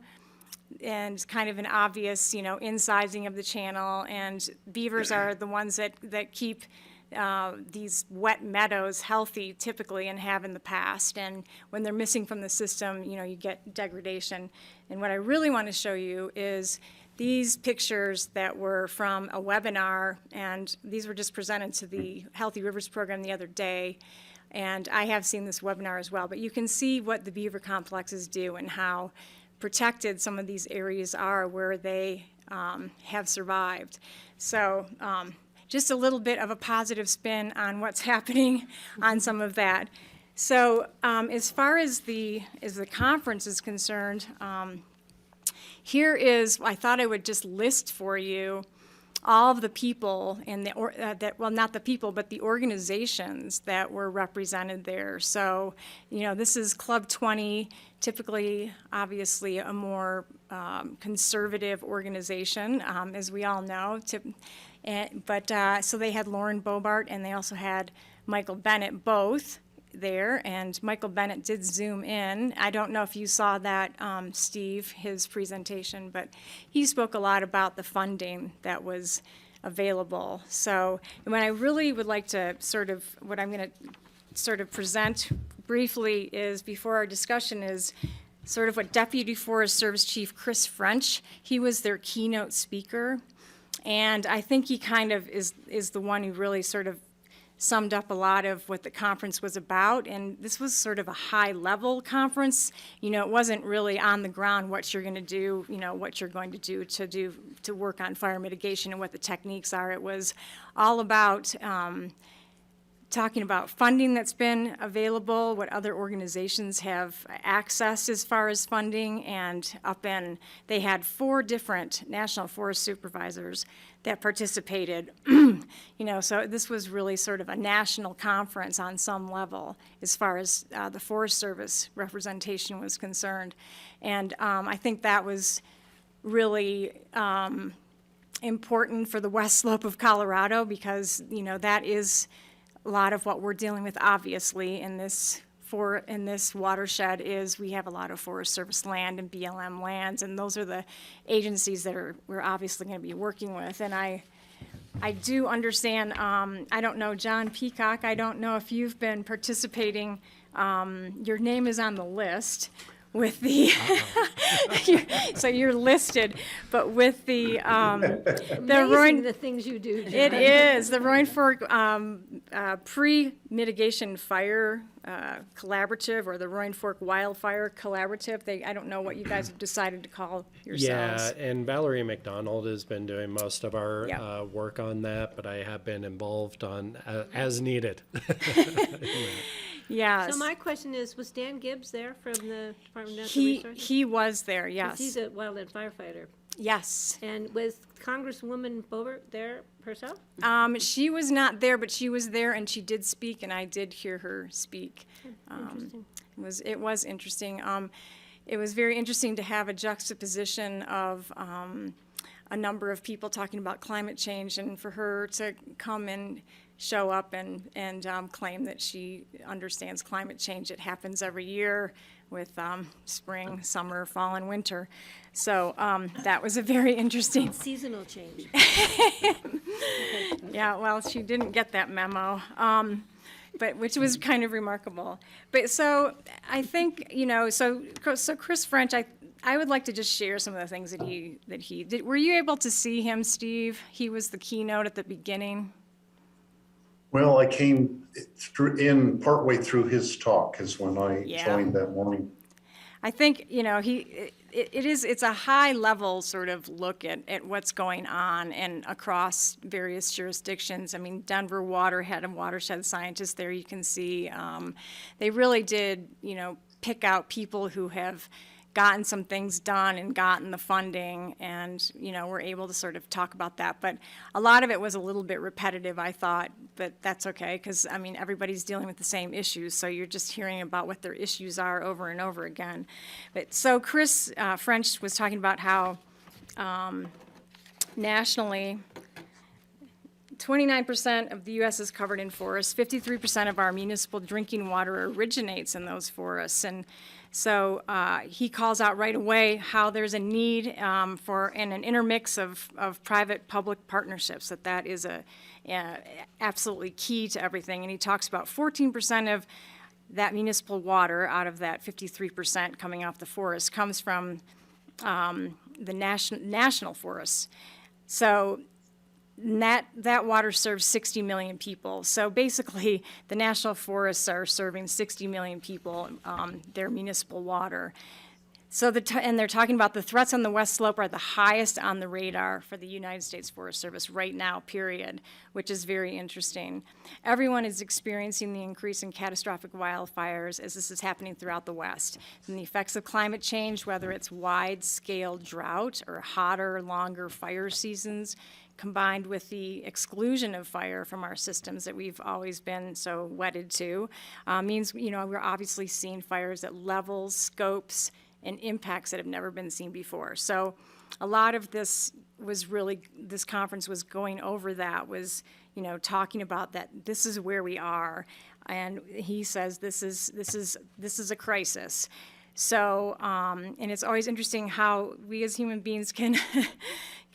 and kind of an obvious, incising of the channel. And beavers are the ones that keep these wet meadows healthy typically and have in the past. And when they're missing from the system, you get degradation. And what I really want to show you is these pictures that were from a webinar, and these were just presented to the Healthy Rivers program the other day. And I have seen this webinar as well, but you can see what the beaver complexes do and how protected some of these areas are where they have survived. So just a little bit of a positive spin on what's happening on some of that. So as far as the conference is concerned, here is, I thought I would just list for you all of the people and not the people, but the organizations that were represented there. So, this is Club 20, typically, obviously, a more conservative organization, as we all know. So they had Lauren Bobart, and they also had Michael Bennett, both there, and Michael Bennett did zoom in. I don't know if you saw that, Steve, his presentation, but he spoke a lot about the funding that was available. So what I really would like to what I'm going to sort of present briefly is, before our discussion, is sort of what Deputy Forest Service Chief Chris French, he was their keynote speaker. And I think he kind of is the one who really sort of summed up a lot of what the conference was about. And this was sort of a high-level conference. You know, it wasn't really on the ground what you're going to do, you know, what you're going to do to work on fire mitigation and what the techniques are. It was all about talking about funding that's been available, what other organizations have accessed as far as funding, and they had 4 different national forest supervisors that participated. You know, so this was really sort of a national conference on some level as far as the Forest Service representation was concerned. And I think that was really important for the west slope of Colorado, because, you know, that is a lot of what we're dealing with, obviously, in this watershed. Is we have a lot of Forest Service land and BLM lands, and those are the agencies that we're obviously going to be working with. And I do understand, I don't know, John Peacock, I don't know if you've been participating. Your name is on the list with the, so you're listed, but with the Amazing the things you do, Jen. it is the Roaring Fork Pre-Mitigation Fire Collaborative, or the Roaring Fork Wildfire Collaborative. I don't know what you guys have decided to call yourselves. Yeah, and Valerie McDonald has been doing most of our Yeah. work on that, but I have been involved on as needed. Yeah. So my question is, was Dan Gibbs there from the Department of Natural Resources? He was there, 'Cause yes. he's a wildland firefighter. Yes. And was Congresswoman Boebert there herself? She was not there, but she was there, and she did speak, and I did hear her speak. Interesting. It was interesting. It was very interesting to have a juxtaposition of a number of people talking about climate change, and for her to come and show up and claim that she understands climate change. It happens every year with spring, summer, fall, and winter. So that was a very interesting. Seasonal change. Yeah, well, she didn't get that memo, but which was kind of remarkable. But so I think, you know, so Chris French, I would like to just share some of the things that he did. Were you able to see him, Steve? He was the keynote at the beginning. Well, I came partway through his talk is when I joined that morning. I think, you know, it's a high level sort of look at what's going on and across various jurisdictions. I mean, Denver Water had a watershed scientist there, you can see. They really did, you know, pick out people who have gotten some things done and gotten the funding, and, you know, we're able to sort of talk about that. But a lot of it was a little bit repetitive, I thought, but that's okay, because, I mean, everybody's dealing with the same issues, so you're just hearing about what their issues are over and over again. But so Chris French was talking about how nationally, 29% of the U.S. is covered in forests. 53% of our municipal drinking water originates in those forests. And so he calls out right away how there's a need for an intermix of private-public partnerships, that is absolutely key to everything. And he talks about 14% of that municipal water out of that 53% coming off the forest comes from the national forests. So that water serves 60 million people. So basically, the national forests are serving 60 million people their municipal water. So and they're talking about the threats on the West Slope are the highest on the radar for the United States Forest Service right now, period, which is very interesting. Everyone is experiencing the increase in catastrophic wildfires as this is happening throughout the West. And the effects of climate change, whether it's wide-scale drought or hotter, longer fire seasons, combined with the exclusion of fire from our systems that we've always been so wedded to, means, you know, we're obviously seeing fires at levels, scopes, and impacts that have never been seen before. So a lot of this conference was going over that, was, you know, talking about that this is where we are. And he says this is a crisis. So, and it's always interesting how we as human beings can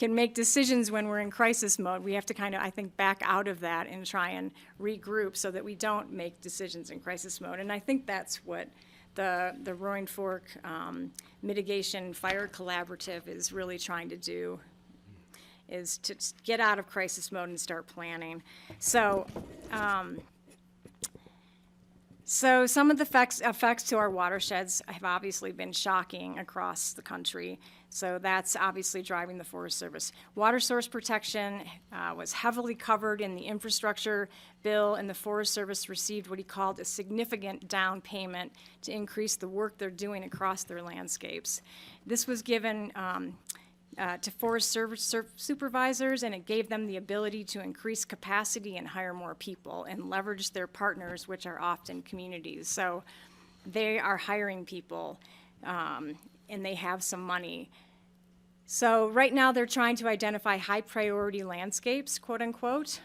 can make decisions when we're in crisis mode. We have to kind of, I think, back out of that and try and regroup so that we don't make decisions in crisis mode. And I think that's what the Roaring Fork Mitigation Fire Collaborative is really trying to do, is to get out of crisis mode and start planning. So, so some of the effects to our watersheds have obviously been shocking across the country. So that's obviously driving the Forest Service. Water source protection was heavily covered in the infrastructure bill, and the Forest Service received what he called a significant down payment to increase the work they're doing across their landscapes. This was given to Forest Service supervisors, and it gave them the ability to increase capacity and hire more people and leverage their partners, which are often communities. So they are hiring people, and they have some money. So right now they're trying to identify high priority landscapes, quote unquote,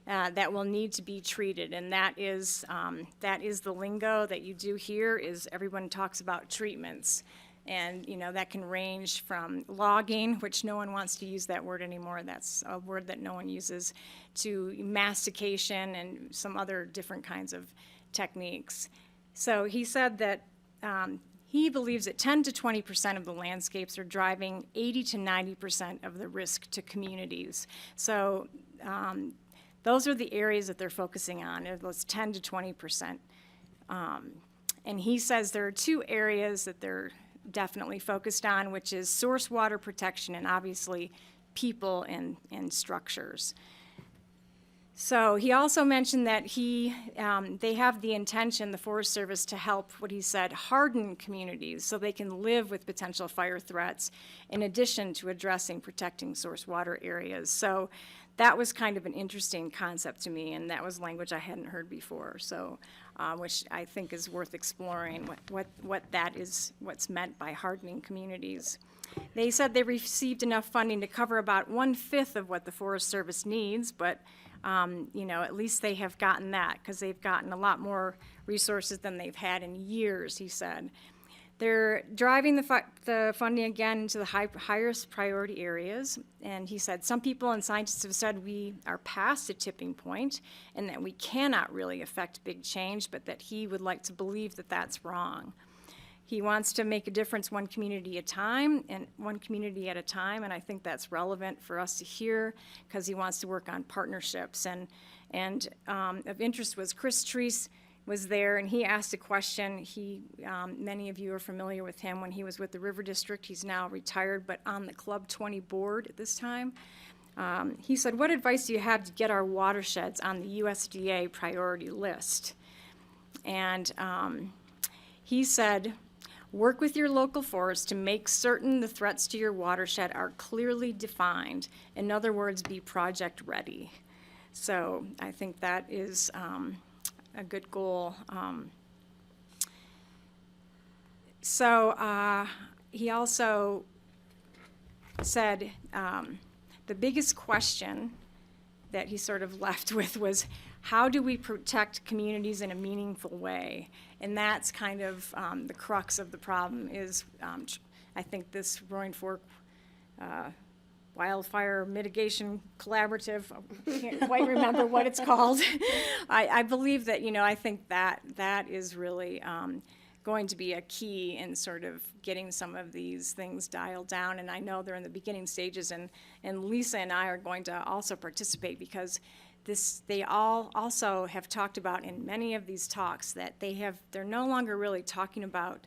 that will need to be treated. And that is the lingo that you do here, is everyone talks about treatments. And, you know, that can range from logging, which no one wants to use that word anymore. That's a word that no one uses, to mastication and some other different kinds of techniques. So he said that he believes that 10 to 20% of the landscapes are driving 80 to 90% of the risk to communities. So those are the areas that they're focusing on, are those 10 to 20%. And he says there are two areas that they're definitely focused on, which is source water protection and obviously people and structures. So he also mentioned that they have the intention, the Forest Service, to help, what he said, harden communities so they can live with potential fire threats in addition to addressing protecting source water areas. So that was kind of an interesting concept to me, and that was language I hadn't heard before. So, which I think is worth exploring, what that is, what's meant by hardening communities. They said they received enough funding to cover about 1/5 of what the Forest Service needs, but you know, at least they have gotten that, because they've gotten a lot more resources than they've had in years, he said. They're driving the funding again into the highest priority areas, and he said some people and scientists have said we are past a tipping point and that we cannot really affect big change, but that he would like to believe that that's wrong. He wants to make a difference one community at a time, and I think that's relevant for us to hear, because he wants to work on partnerships. And of interest was Chris Treese was there, and he asked a question. Many of you are familiar with him when he was with the River District. He's now retired, but on the Club 20 board at this time. He said, "What advice do you have to get our watersheds on the USDA priority list?" And he said, "Work with your local forest to make certain the threats to your watershed are clearly defined. In other words, be project ready." So I think that is a good goal. He also said the biggest question that he sort of left with was, how do we protect communities in a meaningful way? And that's kind of the crux of the problem is, I think this Roaring Fork Wildfire Mitigation Collaborative, I can't quite remember what it's called. I believe that, you know, I think that is really going to be a key in sort of getting some of these things dialed down. And I know they're in the beginning stages, and Lisa and I are going to also participate, because they all also have talked about in many of these talks that they're no longer really talking about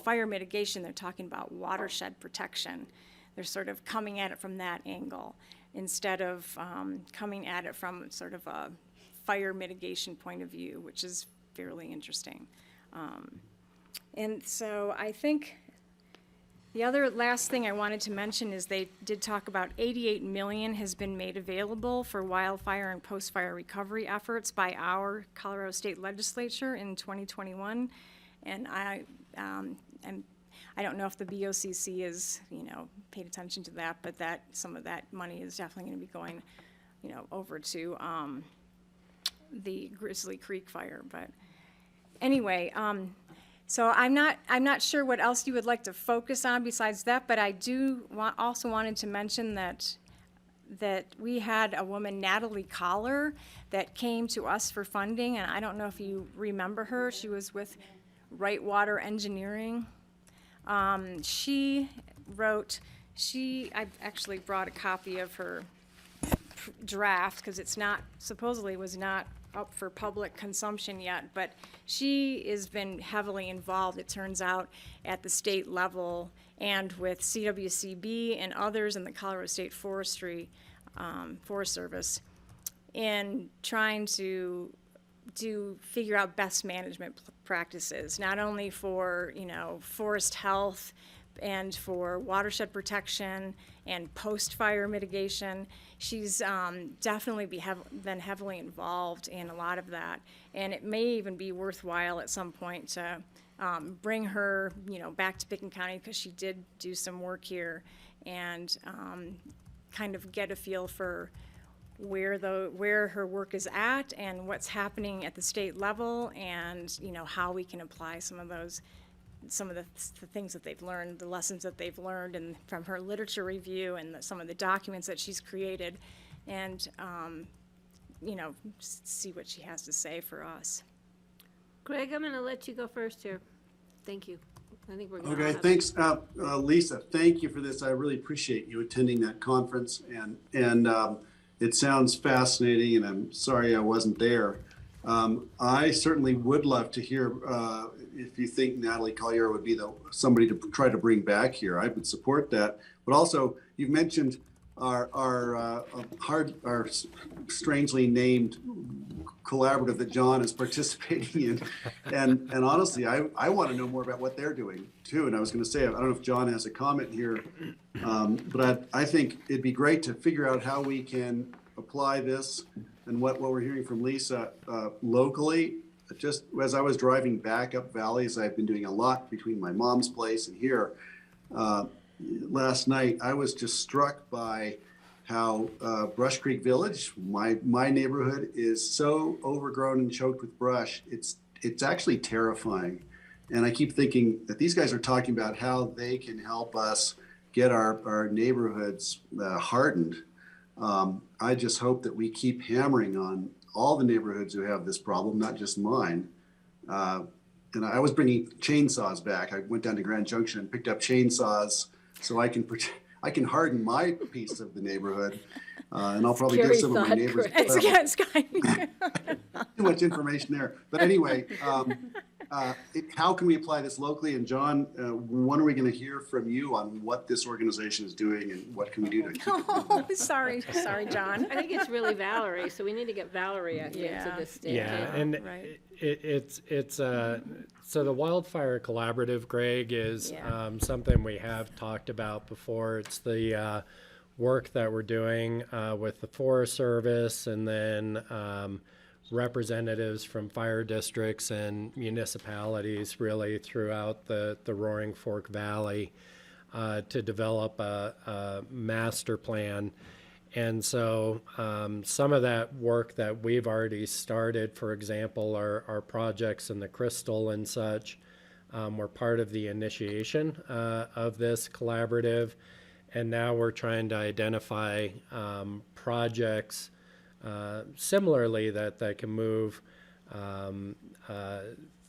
fire mitigation, they're talking about watershed protection. They're sort of coming at it from that angle instead of coming at it from sort of a fire mitigation point of view, which is fairly interesting. And so I think the other last thing I wanted to mention is they did talk about $88 million has been made available for wildfire and post-fire recovery efforts by our Colorado State Legislature in 2021. And I don't know if the BOCC is, you know, paid attention to that, but that some of that money is definitely going to be going, you know, over to the Grizzly Creek fire. But anyway, So I'm not sure what else you would like to focus on besides that, but I do also wanted to mention that we had a woman, Natalie Collard, that came to us for funding, and I don't know if you remember her. She was with Right Water Engineering. I've actually brought a copy of her draft, because it's not, supposedly was not up for public consumption yet, but she has been heavily involved, it turns out, at the state level and with CWCB and others in the Colorado State Forest Service in trying to figure out best management practices, not only for, forest health and for watershed protection and post-fire mitigation. She's definitely been heavily involved in a lot of that. And it may even be worthwhile at some point to bring her, back to Pickens County, because she did do some work here, and kind of get a feel for where her work is at and what's happening at the state level, and how we can apply some of the things that they've learned, the lessons that they've learned, and from her literature review and some of the documents that she's created, and see what she has to say for us. Greg, I'm going to let you go first here. Thank you. I think we're going to. Okay, thanks, Lisa. Thank you for this. I really appreciate you attending that conference, and it sounds fascinating. And I'm sorry I wasn't there. I certainly would love to hear if you think Natalie Collard would be somebody to try to bring back here. I would support that. But also, you've mentioned our strangely named collaborative that John is participating in, and honestly, I want to know more about what they're doing too. And I was going to say, I don't know if John has a comment here, but I think it'd be great to figure out how we can apply this and what we're hearing from Lisa locally. Just as I was driving back up valleys, I've been doing a lot between my mom's place and here. Last night, I was just struck by how Brush Creek Village, my neighborhood, is so overgrown and choked with brush. It's actually terrifying. And I keep thinking that these guys are talking about how they can help us get our neighborhoods hardened. I just hope that we keep hammering on all the neighborhoods who have this problem, not just mine. And I was bringing chainsaws back. I went down to Grand Junction and picked up chainsaws so I can harden my piece of the neighborhood. And I'll probably give some of my neighbors. It's Too much information there. But anyway, how can we apply this locally? And John, when are we going to hear from you on what this organization is doing and what can we do to keep it? Sorry, John. I think it's really Valerie, so we need to get Valerie into Yeah. this stage. Yeah, and Right. it's so the Wildfire Collaborative, Greg, is Yeah. something we have talked about before. It's the work that we're doing with the Forest Service, and then representatives from fire districts and municipalities really throughout the Roaring Fork Valley to develop a master plan. And so some of that work that we've already started, for example, are projects in the Crystal and such. We're part of the initiation of this collaborative. And now we're trying to identify projects similarly that can move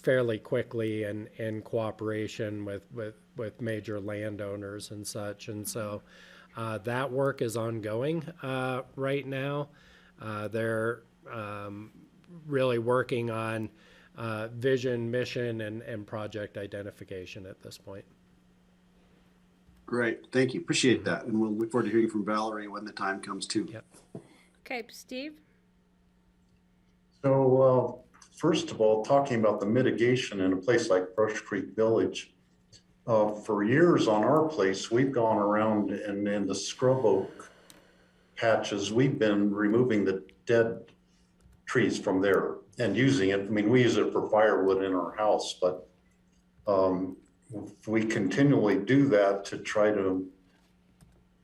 fairly quickly and in cooperation with major landowners and such. And so that work is ongoing right now. They're really working on vision, mission, and project identification at this point. Great, thank you, appreciate that. And we'll look forward to hearing from Valerie when the time comes too. Yep. Okay, Steve? So, first of all, talking about the mitigation in a place like Brush Creek Village, for years on our place, we've gone around and in the scrub oak patches, we've been removing the dead trees from there and using it. I mean, we use it for firewood in our house, but we continually do that to try to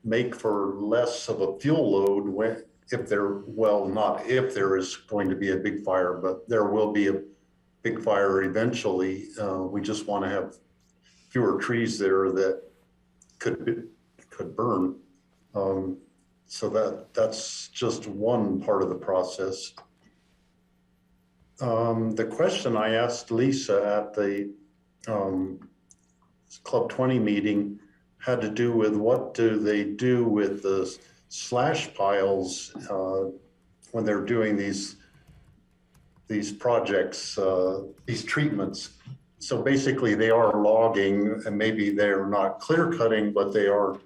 make for less of a fuel load if there is going to be a big fire, but there will be big fire eventually. We just want to have fewer trees there that could burn. So that's just one part of the process. The question I asked Lisa at the Club 20 meeting had to do with what do they do with the slash piles when they're doing these projects, these treatments. So basically they are logging, and maybe they're not clear cutting, but they are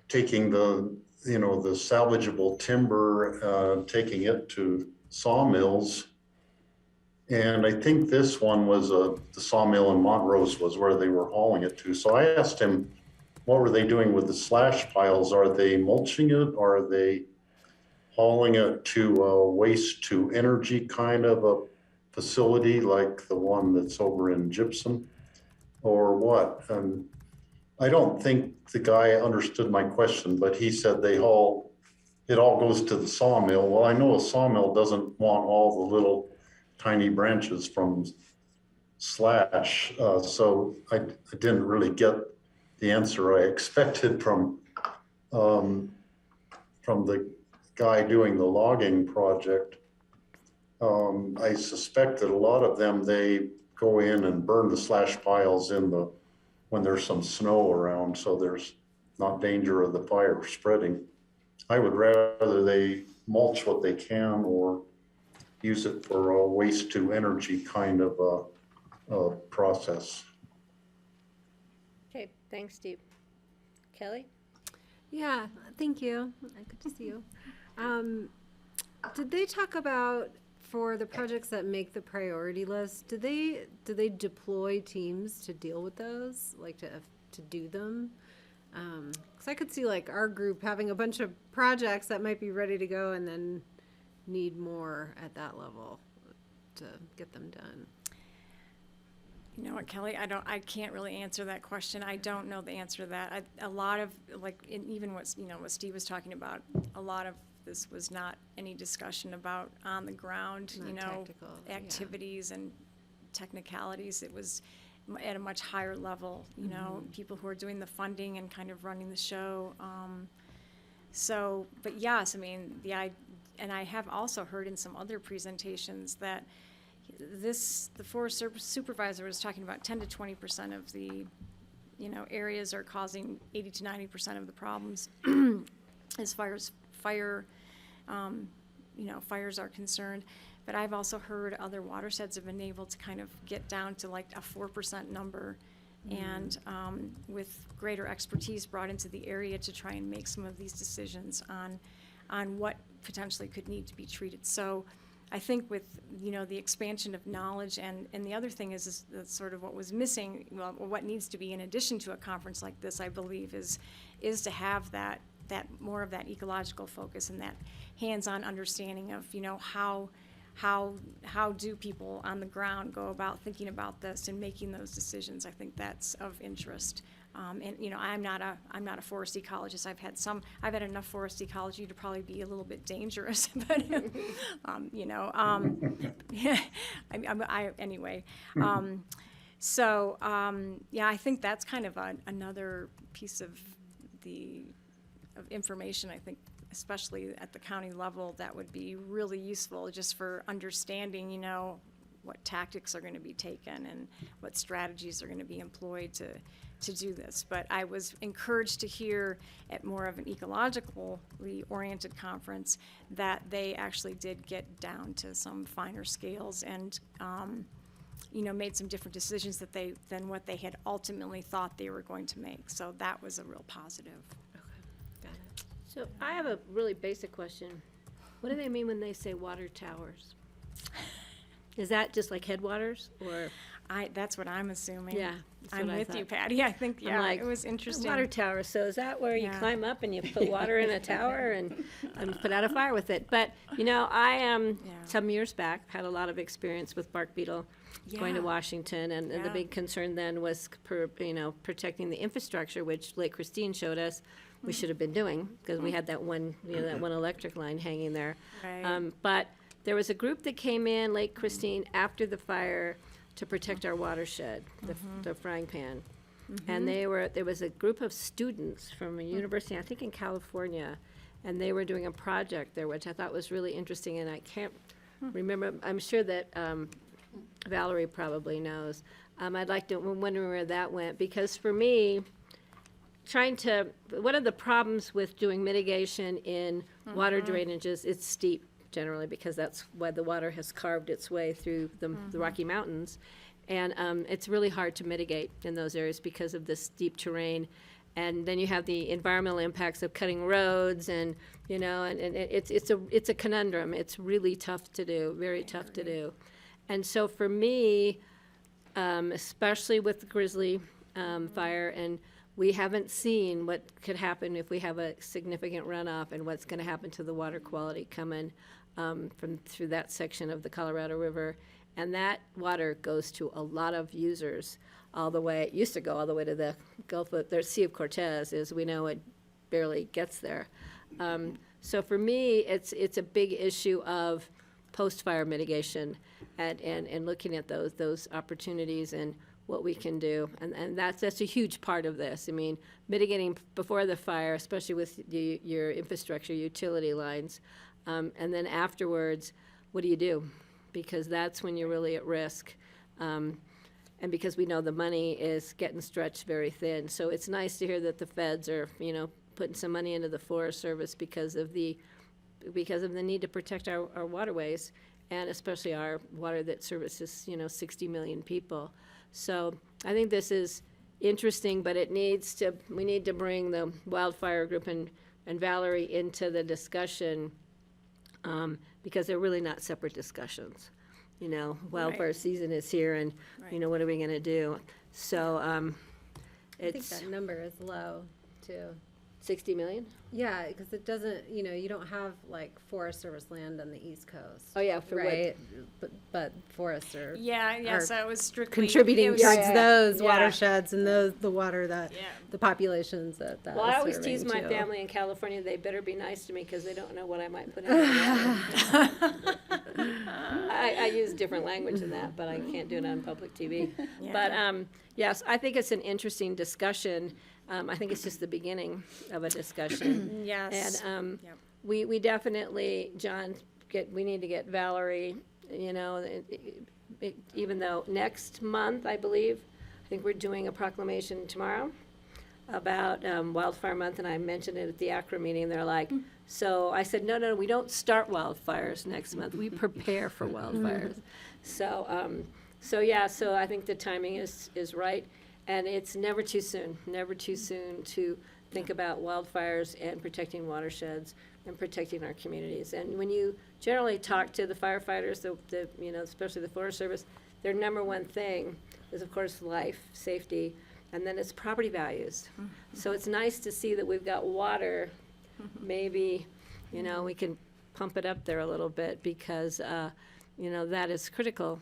taking the salvageable timber, taking it to sawmills. And I think this one was the sawmill in Montrose was where they were hauling it to. So I asked him, what were they doing with the slash piles? Are they mulching it? Are they hauling it to a waste to energy kind of a facility like the one that's over in Gypsum, or what? And I don't think the guy understood my question, but he said it all goes to the sawmill. Well, I know a sawmill doesn't want all the little tiny branches from slash, so I didn't really get the answer I expected from the guy doing the logging project. I suspect that a lot of them, they go in and burn the slash piles when there's some snow around, so there's not danger of the fire spreading. I would rather they mulch what they can or use it for a waste to energy kind of a process. Okay, thanks, Steve. Kelly? Yeah, thank you. Good to see you. Did they talk about, for the projects that make the priority list, do they deploy teams to deal with those, like to do them? Because I could see like our group having a bunch of projects that might be ready to go and then need more at that level to get them done. You know what, Kelly, I can't really answer that question. I don't know the answer to that. A lot of, like, even what Steve was talking about, a lot of this was not any discussion about on the ground, Not tactical, yeah. activities and technicalities. It was at a much higher level, people who are doing the funding and kind of running the show. But yes, I mean, and I have also heard in some other presentations that the forest supervisor was talking about 10 to 20% of the, areas are causing 80 to 90% of the problems as fires are concerned. But I've also heard other watersheds have been able to kind of get down to like a 4% number, and with greater expertise brought into the area to try and make some of these decisions on what potentially could need to be treated. So I think with, the expansion of knowledge, and the other thing is that's sort of what was missing, well, what needs to be in addition to a conference like this, I believe, is to have that more of that ecological focus and that hands-on understanding of, how do people on the ground go about thinking about this and making those decisions. I think that's of interest. And I'm not a forest ecologist. I've had enough forest ecology to probably be a little bit dangerous, but yeah. Anyway. I think that's kind of another piece of information. I think, especially at the county level, that would be really useful just for understanding, what tactics are going to be taken and what strategies are going to be employed to do this. But I was encouraged to hear at more of an ecologically oriented conference that they actually did get down to some finer scales and made some different decisions than what they had ultimately thought they were going to make. So that was a real positive. Got it. So I have a really basic question. What do they mean when they say water towers? Is that just like headwaters, or? That's what I'm assuming. Yeah, that's I'm what I with you, thought. Patty. I think, I'm like, it was interesting. Water tower, so is that where you Yeah. climb up and you put water in a tower and put out a fire with it? But, I Yeah. some years back, had a lot of experience with bark beetle going to Yeah. Washington, and the Yeah. big concern then was, protecting the infrastructure, which Lake Christine showed us we should have been doing, because we had that one electric line hanging there. Right. But there was a group that came in Lake Christine after the fire to protect our watershed, the frying pan. And there was a group of students from a university, I think in California, and they were doing a project there, which I thought was really interesting, and I can't remember, I'm sure that Valerie probably knows. I'd like to wonder where that went, because for me, one of the problems with doing mitigation in water drainages, it's steep generally, because that's why the water has carved its way through the Rocky Mountains. And it's really hard to mitigate in those areas because of the steep terrain. And then you have the environmental impacts of cutting roads and, you know, and it's a conundrum. It's really tough to do, very tough to do. And so for me, especially with the Grizzly fire, and we haven't seen what could happen if we have a significant runoff and what's going to happen to the water quality coming through that section of the Colorado River. And that water goes to a lot of users all the way, it used to go all the way to the Gulf of, the Sea of Cortez, as we know it barely gets there. So for me, it's a big issue of post-fire mitigation and looking at those opportunities and what we can do. And that's a huge part of this. I mean, mitigating before the fire, especially with your infrastructure, utility lines, and then afterwards, what do you do? Because that's when you're really at risk. And because we know the money is getting stretched very thin. So it's nice to hear that the feds are, you know, putting some money into the Forest Service because of the need to protect our waterways, and especially our water that services, you know, 60 million people. So I think this is interesting, but we need to bring the Wildfire group and Valerie into the discussion, because they're really not separate discussions. You know, wildfire season is here, and, you know, what are we gonna do? So, I think it's that number is low, too. 60 million? Yeah, because it doesn't, you know, you don't have like Forest Service land on the East Coast. Oh, yeah, for what? right? But forests are Yeah, are so it was strictly. contributing it was- towards Yeah. those Yeah. watersheds and the water that Yeah. the populations that. Well, I always serving tease my too. family in California, they better be nice to me, because they don't know what I might put in their water. I use different language than that, but I can't do it on public TV. But, yes, I think it's an interesting discussion. I think it's just the beginning of a discussion. Yes. And Yep. we definitely, John, we need to get Valerie, you know, even though next month, I believe, I think we're doing a proclamation tomorrow about Wildfire Month, and I mentioned it at the ACRA meeting. They're like, so I said, no, we don't start wildfires next month. We prepare for wildfires. So I think the timing is right. And it's never too soon to think about wildfires and protecting watersheds and protecting our communities. And when you generally talk to the firefighters, the you know, especially the Forest Service, their number one thing is, of course, life, safety, and then it's property values. So it's nice to see that we've got water. Maybe, you know, we can pump it up there a little bit, because you know, that is critical.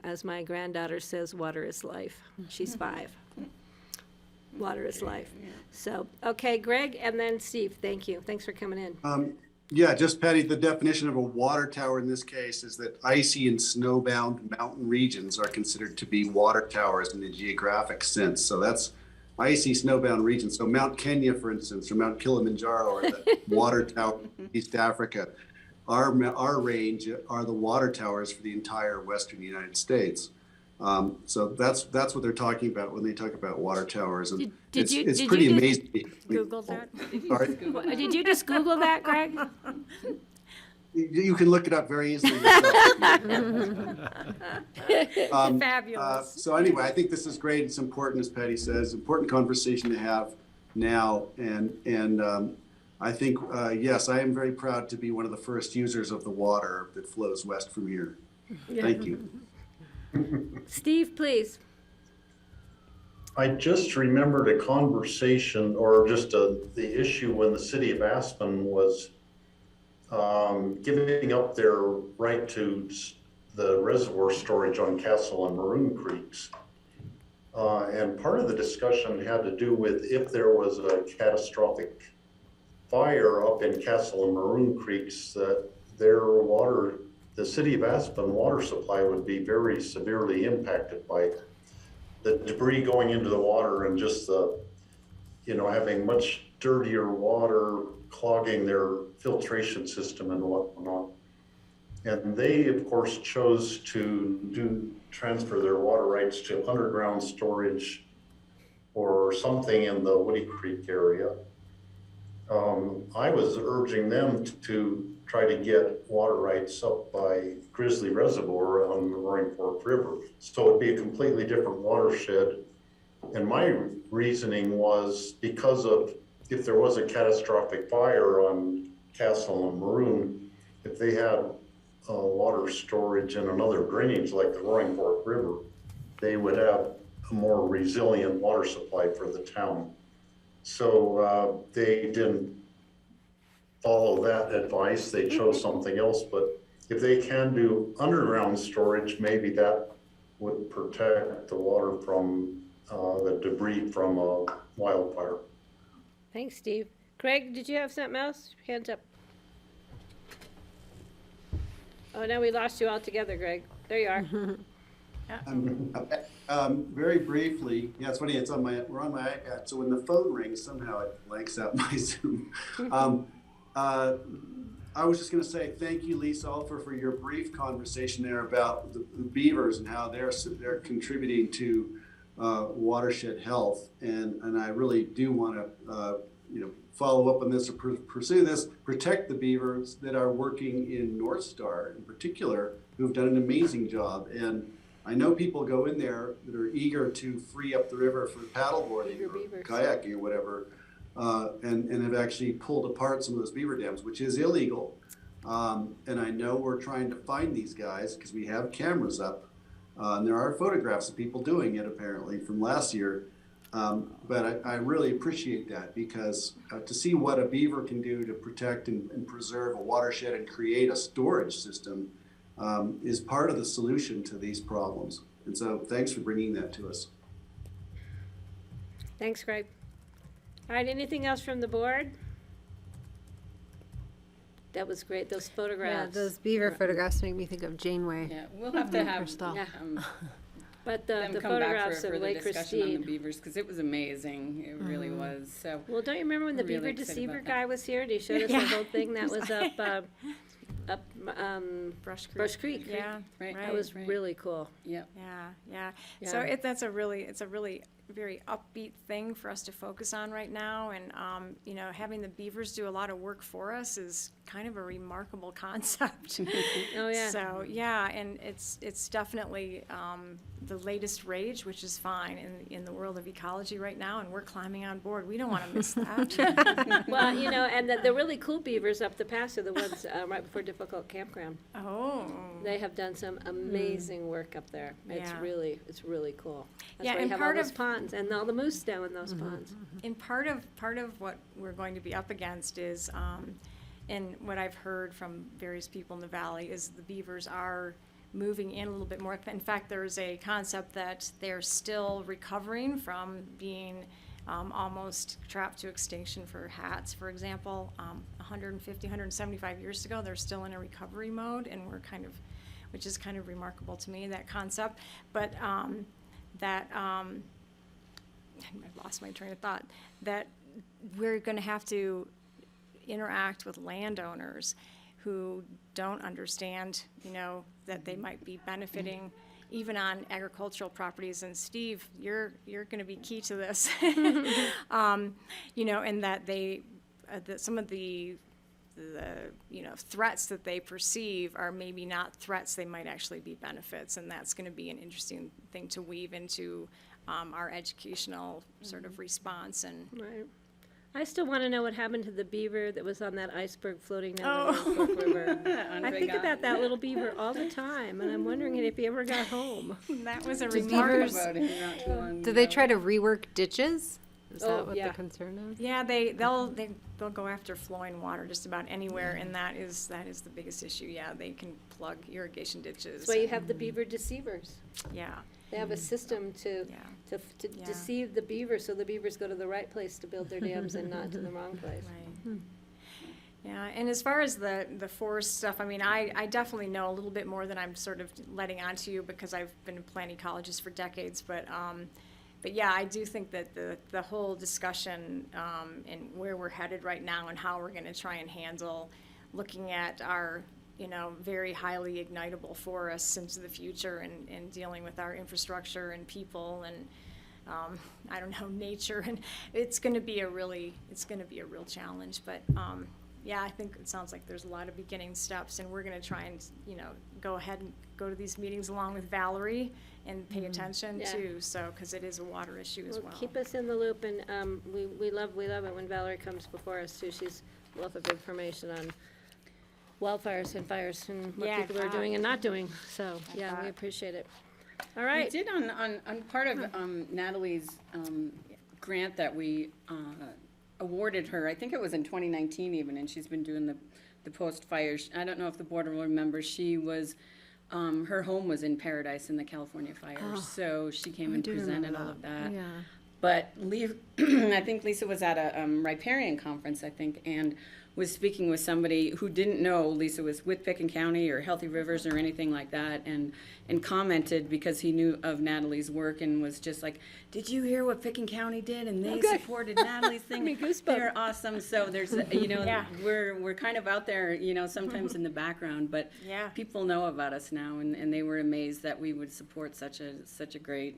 As my granddaughter says, water is life. She's 5. Water is life. So, okay, Greg, and then Steve, thank you. Thanks for coming in. Yeah, just Patty, the definition of a water tower in this case is that icy and snowbound mountain regions are considered to be water towers in the geographic sense. So that's icy snowbound regions. So Mount Kenya, for instance, or Mount Kilimanjaro are the water tower in East Africa. Our range are the water towers for the entire Western United States. So that's what they're talking about when they talk about water towers. And it's pretty amazing. Google that? Sorry? Did you just Google that, Greg? You can look it up very easily. Fabulous. So anyway, I think this is great. It's important, as Patty says, important conversation to have now. And I think, yes, I am very proud to be one of the first users of the water that flows west from here. Thank you. Steve, please. I just remembered a conversation, or just the issue when the city of Aspen was giving up their right to the reservoir storage on Castle and Maroon Creeks. And part of the discussion had to do with if there was a catastrophic fire up in Castle and Maroon Creeks, that their water the city of Aspen water supply would be very severely impacted by the debris going into the water and just the, having much dirtier water clogging their filtration system and whatnot. And they, of course, chose to transfer their water rights to underground storage or something in the Woody Creek area. I was urging them to try to get water rights up by Grizzly Reservoir on the Roaring Fork River. So it'd be a completely different watershed. And my reasoning was because of if there was a catastrophic fire on Castle and Maroon, if they had water storage in another drainage like the Roaring Fork River, they would have a more resilient water supply for the town. So they didn't follow that advice. They chose something else. But if they can do underground storage, maybe that would protect the water from the debris from a wildfire. Thanks, Steve. Craig, did you have something else? Hands up. Oh, now we lost you altogether, Greg. There you are. Very briefly, yeah, it's funny, we're on my iPad, so when the phone rings, somehow it blanks out my Zoom. I was just gonna say, thank you, Lisa Alfer, for your brief conversation there about the beavers and how they're contributing to watershed health. And I really do wanna, follow up on this or pursue this, protect the beavers that are working in North Star in particular, who've done an amazing job. And I know people go in there that are eager to free up the river for paddleboarding or kayaking or whatever, and have actually pulled apart some of those beaver dams, which is illegal. And I know we're trying to find these guys because we have cameras up. And there are photographs of people doing it apparently from last year. But I really appreciate that because to see what a beaver can do to protect and preserve a watershed and create a storage system is part of the solution to these problems. And so thanks for bringing that to us. Thanks, Craig. All right, anything else from the board? That was great, those Yeah, photographs. those beaver photographs make me think of Janeway. Yeah, we'll have to have Crystal. But them the come back photographs for of further Lake discussion on the Christine. beavers, because it was amazing. It really was, so. Well, don't you remember when the Really beaver excited deceiver about that. guy was here and he showed us the whole thing that was up Brush Creek. Brush Creek? Yeah, Right. That was Right. really cool. Yep. yeah. So Yeah. it's a really very upbeat thing for us to focus on right now. And, having the beavers do a lot of work for us is kind of a remarkable concept. Oh, yeah. So, yeah, and it's definitely the latest rage, which is fine in the world of ecology right now, and we're climbing on board. We don't want to miss that. Well, and the really cool beavers up the pass are the ones right before Difficult Campground. Oh. They have done some amazing work up there. It's Yeah. really cool. That's Yeah, why you and have all part those of- ponds and all the moose down in those ponds. And part of what we're going to be up against is, and what I've heard from various people in the valley, is the beavers are moving in a little bit more. In fact, there's a concept that they're still recovering from being almost trapped to extinction for hats, for example. 150, 175 years ago, they're still in a recovery mode, and which is kind of remarkable to me, that concept. But I've lost my train of thought, that we're going to have to interact with landowners who don't understand, that they might be benefiting even on agricultural properties. And Steve, you're going to be key to this. And that that some of the threats that they perceive are maybe not threats, they might actually be benefits. And that's going to be an interesting thing to weave into our educational sort of response. And Right. I still want to know what happened to the beaver that was on that iceberg floating down the Roaring Fork River. I think about that little beaver all the time, and I'm wondering if he ever got home. that was a Did remarkable. beavers- About it not too long Do they ago. try to rework ditches? Is Oh, that what yeah. the concern is? Yeah, they'll go after flowing water just about anywhere, and that is the biggest issue. Yeah, they can plug irrigation ditches. That's why you have the beaver deceivers. Yeah, They have a system to yeah, Yeah. deceive the beavers so the beavers go to the right place to build their dams and not to the wrong place. right. Yeah, and as far as the forest stuff, I mean, I definitely know a little bit more than I'm sort of letting on to you because I've been planning colleges for decades, but yeah, I do think that the whole discussion and where we're headed right now and how we're gonna try and handle looking at our, very highly ignitable forests into the future and dealing with our infrastructure and people and, I don't know, nature, and it's gonna be a real challenge, but, yeah, I think it sounds like there's a lot of beginning steps, and we're gonna try and, go ahead and go to these meetings along with Valerie and pay attention Yeah. too, so, because it is a water issue as well. Keep us in the loop, and we love it when Valerie comes before us too. She's a wealth of information on wildfires and fires and what Yeah, I people are bet. doing and not doing. So, I yeah, we bet. appreciate it. All We right. did on part of Natalie's grant that we awarded her, I think it was in 2019 even, and she's been doing the post-fires. I don't know if the board will remember, she was, her home was in Paradise in the California fires, so she came and presented all of that. Yeah. But I think Lisa was at a riparian conference, I think, and was speaking with somebody who didn't know Lisa was with Picken County or Healthy Rivers or anything like that, and commented because he knew of Natalie's work and was just like, "Did you hear what Picken County did? And they supported Natalie's thing. Me goosebumps. They're awesome." So there's, Yeah. we're kind of out there, sometimes in the background, but Yeah. people know about us now, and they were amazed that we would support such a great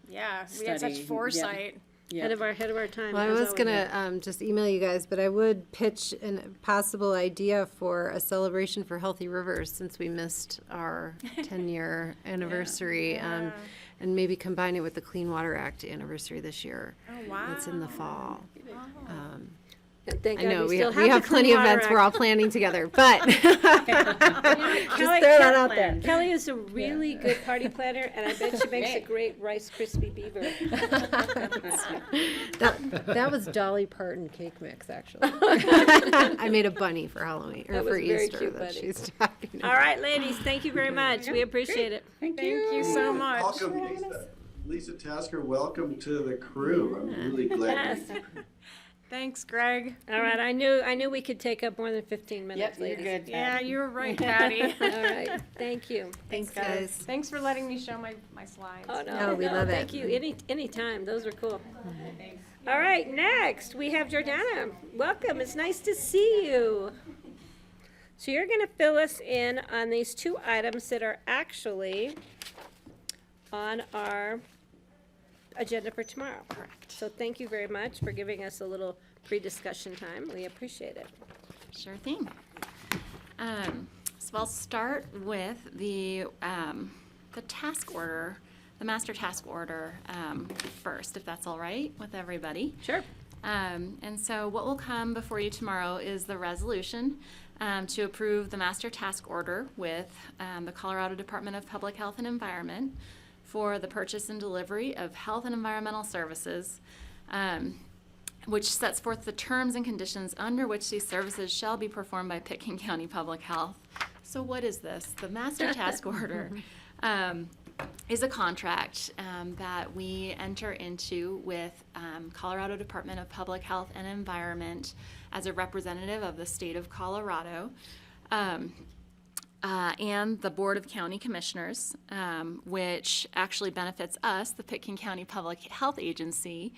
Yeah, we had such study. foresight. yeah. Head of our time. Well, I as was always. gonna just email you guys, but I would pitch a possible idea for a celebration for Healthy Rivers since we missed our 10-year anniversary, Yeah. and maybe combine it with the Clean Water Act anniversary this year. Oh, wow. It's in the fall. And thank I God know we we still have the plenty Clean of Water events we're Act. all planning together, but Kelly, throw that out there. Kelly is a really good party planner, and I bet she makes a great Rice Krispie beaver. that was Dolly Parton cake mix, actually. I made a bunny for Halloween or That was for a very Easter cute that bunny. she's talking about. All right, ladies, thank you very much. We appreciate it. Thank Thank you so much. Welcome, Lisa. Lisa Tasker, welcome to the crew. I'm really glad. Yes. Thanks, Greg. All right, I knew we could take up more than 15 minutes, Yep, you're ladies. good. Yeah, you were right, Patty. All right, thank you. Thanks, guys. Thanks for letting me show my slides. Oh, no, Oh, we love it. Thank you, anytime, those are cool. All right, next, we have Jordana. Welcome, it's nice to see you. So you're gonna fill us in on these two items that are actually on our agenda for tomorrow. Correct. So thank you very much for giving us a little pre-discussion time, we appreciate it. Sure thing. So I'll start with the task order, the master task order first, if that's all right with everybody. Sure. And so what will come before you tomorrow is the resolution to approve the master task order with the Colorado Department of Public Health and Environment for the purchase and delivery of health and environmental services, which sets forth the terms and conditions under which these services shall be performed by Pickens County Public Health. So what is this? The master task order is a contract that we enter into with Colorado Department of Public Health and Environment as a representative of the state of Colorado. And the Board of County Commissioners, which actually benefits us, the Pickens County Public Health Agency,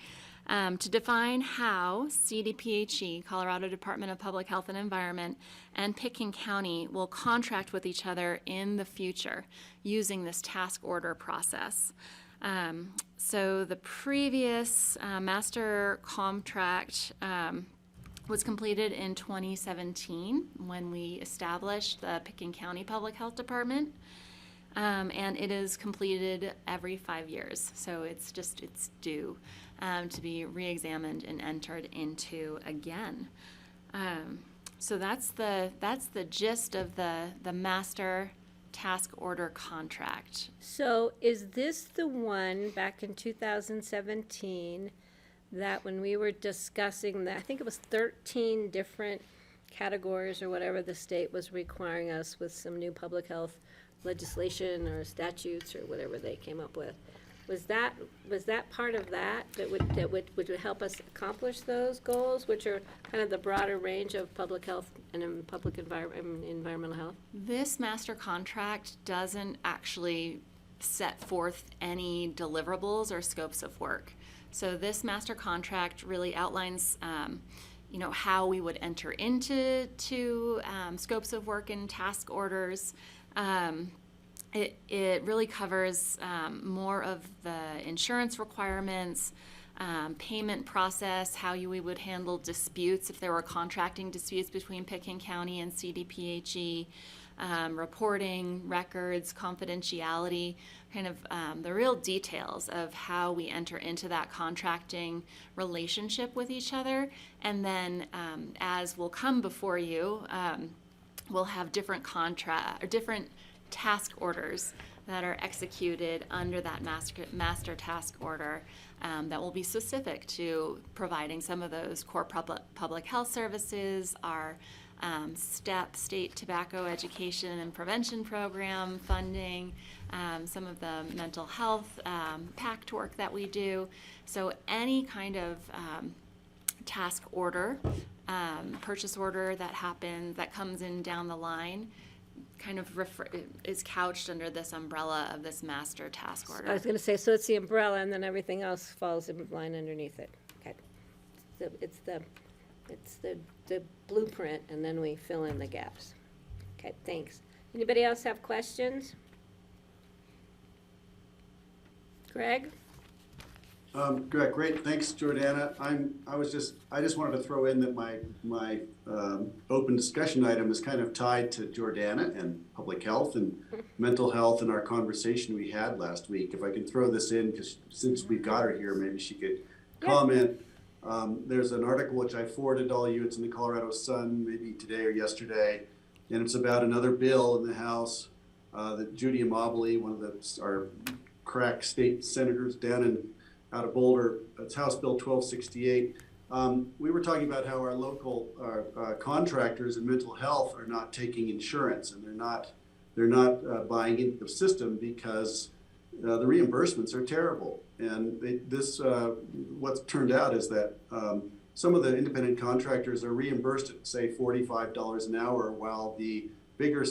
to define how CDPHE, Colorado Department of Public Health and Environment, and Pickens County will contract with each other in the future using this task order process. So the previous master contract was completed in 2017 when we established the Pickens County Public Health Department. And it is completed every 5 years. So it's due to be reexamined and entered into again. So that's the gist of the master task order contract. So is this the one back in 2017 that when we were discussing that, I think it was 13 different categories or whatever the state was requiring us with some new public health legislation or statutes or whatever they came up with. Was that part of that would help us accomplish those goals, which are kind of the broader range of public health and public environmental health? This master contract doesn't actually set forth any deliverables or scopes of work. So this master contract really outlines, how we would enter into scopes of work and task orders. It really covers more of the insurance requirements, payment process, how we would handle disputes if there were contracting disputes between Pitkin County and CDPHE, reporting, records, confidentiality, kind of the real details of how we enter into that contracting relationship with each other. And then as will come before you, we'll have different different task orders that are executed under that master task order that will be specific to providing some of those core public health services, our STEP, State Tobacco Education and Prevention Program funding, some of the mental health PACT work that we do. So any kind of task order, purchase order that comes in down the line, kind of is couched under this umbrella of this master task order. I was gonna say, so it's the umbrella and then everything else falls in line underneath it. Okay. It's the blueprint and then we fill in the gaps. Okay, thanks. Anybody else have questions? Greg? Great, thanks, Jordana. I just wanted to throw in that my open discussion item is kind of tied to Jordana and public health and mental health and our conversation we had last week. If I can throw this in, because since we've got her here, maybe she could comment. There's an article which I forwarded all you. It's in the Colorado Sun, maybe today or yesterday, and it's about another bill in the House that Judy Amabile, one of our crack state senators down out of Boulder, it's House Bill 1268. We were talking about how our local contractors in mental health are not taking insurance, and they're not buying into the system because the reimbursements are terrible. And what's turned out is that some of the independent contractors are reimbursed at, say, $45 an hour, while the bigger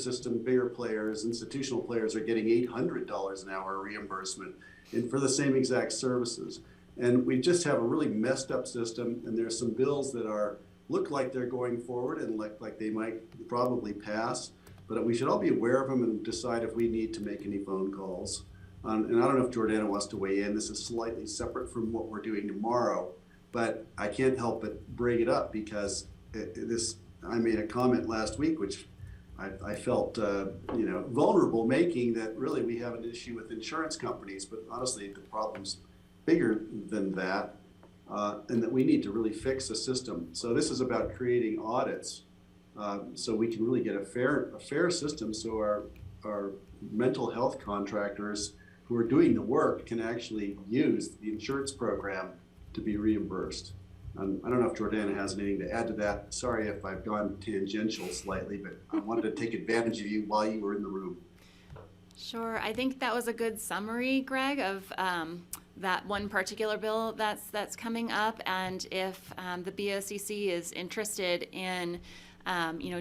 players, institutional players, are getting $800 an hour reimbursement and for the same exact services. And we just have a really messed up system, and there's some bills that look like they're going forward and like they might probably pass, but we should all be aware of them and decide if we need to make any phone calls. And I don't know if Jordana wants to weigh in. This is slightly separate from what we're doing tomorrow, but I can't help but bring it up because I made a comment last week, which I felt vulnerable making, that really we have an issue with insurance companies, but honestly the problem's bigger than that, and that we need to really fix the system. So this is about creating audits so we can really get a fair system, so our mental health contractors who are doing the work can actually use the insurance program to be reimbursed. I don't know if Jordana has anything to add to that. Sorry if I've gone tangential slightly, but I wanted to take advantage of you while you were in the room. Sure, I think that was a good summary, Greg, of that one particular bill that's coming up. And if the BOCC is interested in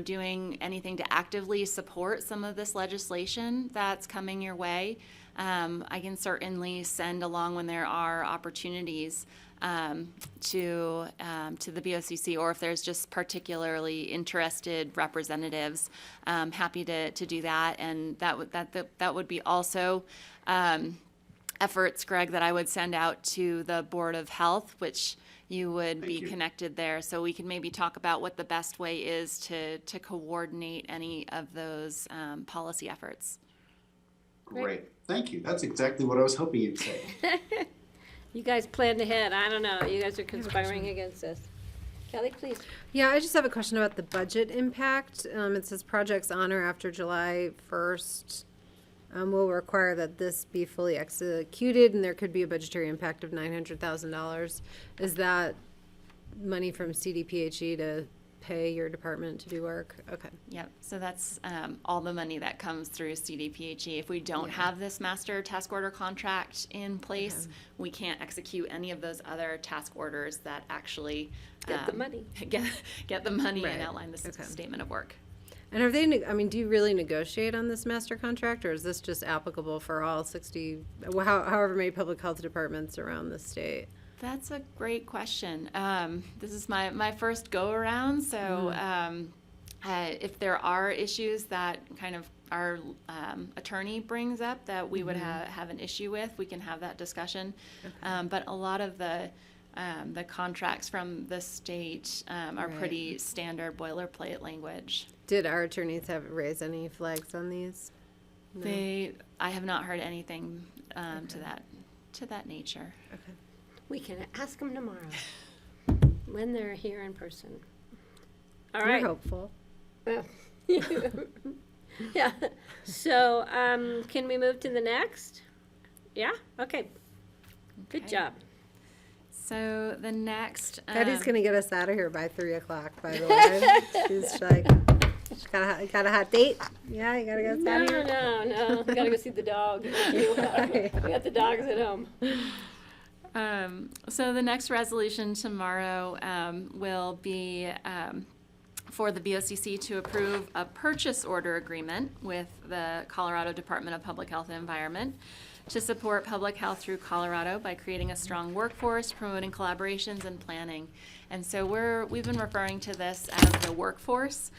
doing anything to actively support some of this legislation that's coming your way, I can certainly send along when there are opportunities to the BOCC, or if there's just particularly interested representatives, happy to do that. And that would be also efforts, Greg, that I would send out to the Board of Health, which you would be connected there. So we can maybe talk about what the best way is to coordinate any of those policy efforts. Great, thank you. That's exactly what I was hoping you'd say. You guys planned ahead. I don't know. You guys are conspiring against us. Kelly, please. Yeah, I just have a question about the budget impact. It says projects on or after July 1st will require that this be fully executed, and there could be a budgetary impact of $900,000. Is that money from CDPHE to pay your department to do work? Okay. Yep, so that's all the money that comes through CDPHE. If we don't have this master task order contract in place, we can't execute any of those other task orders that actually Get the money. Get the money Right. and outline the Okay. statement of work. And are they, do you really negotiate on this master contract, or is this just applicable for all 60, however many public health departments around the state? That's a great question. This is my first go around, so if there are issues that kind of our attorney brings up that we would have an issue with, we can have that discussion. But a lot of the contracts from the state are Right. pretty standard boilerplate language. Did our attorneys have raised any flags on these? No. I have not heard anything to that nature. Okay. We can ask them tomorrow when they're here in person. All We're right. hopeful. Yeah. So, can we move to the next? Yeah? Okay. Good Okay. job. So the next. Betty's gonna get us out of here by 3:00, by the way. She's like, got a hot date? Yeah, you gotta get us out of here. No. We gotta go see the dog. We got the dogs at home. So the next resolution tomorrow will be for the BOCC to approve a purchase order agreement with the Colorado Department of Public Health and Environment to support public health through Colorado by creating a strong workforce, promoting collaborations and planning. And so we've been referring to this as the workforce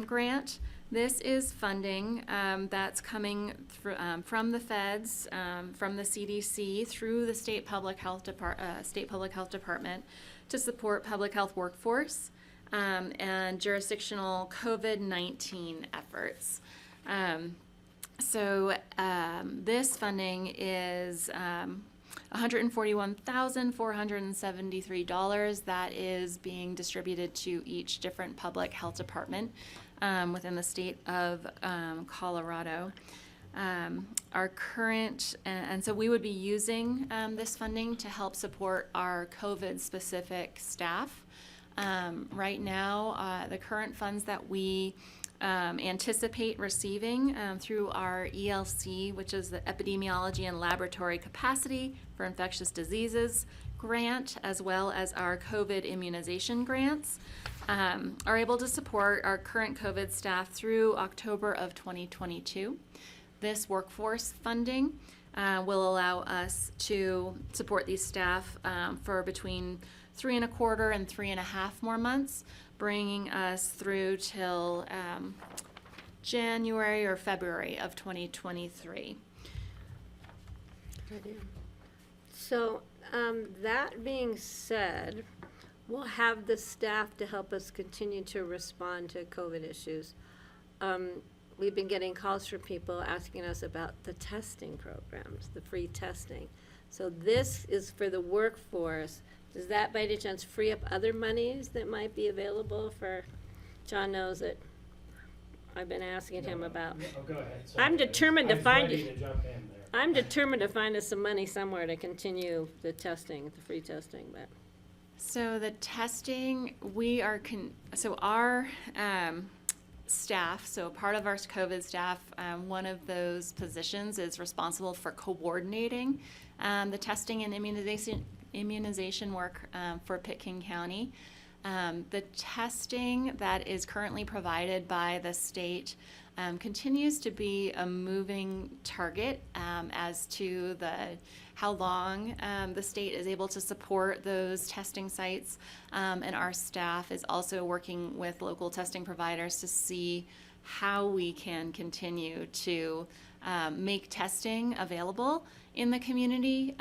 grant. This is funding that's coming from the feds, from the CDC through the state public health department to support public health workforce and jurisdictional COVID-19 efforts. So this funding is $141,473 that is being distributed to each different public health department within the state of Colorado. Our current, and so we would be using this funding to help support our COVID-specific staff. Right now, the current funds that we anticipate receiving through our ELC, which is the Epidemiology and Laboratory Capacity for Infectious Diseases grant, as well as our COVID immunization grants, are able to support our current COVID staff through October of 2022. This workforce funding will allow us to support these staff for between 3.25 and 3.5 more months, bringing us through till January or February of 2023. So, that being said, we'll have the staff to help us continue to respond to COVID issues. We've been getting calls from people asking us about the testing programs, the free testing. So this is for the workforce. Does that by any chance free up other monies that might be available for, John knows it. I've been asking him about. Oh, go ahead. I'm determined to find ready you. to jump in there. I'm determined to find us some money somewhere to continue the testing, the free testing, but. So the testing, we are, so our staff, so part of our COVID staff, one of those positions is responsible for coordinating the testing and immunization work for Pitkin County. The testing that is currently provided by the state continues to be a moving target as to how long the state is able to support those testing sites. And our staff is also working with local testing providers to see how we can continue to make testing available in the community.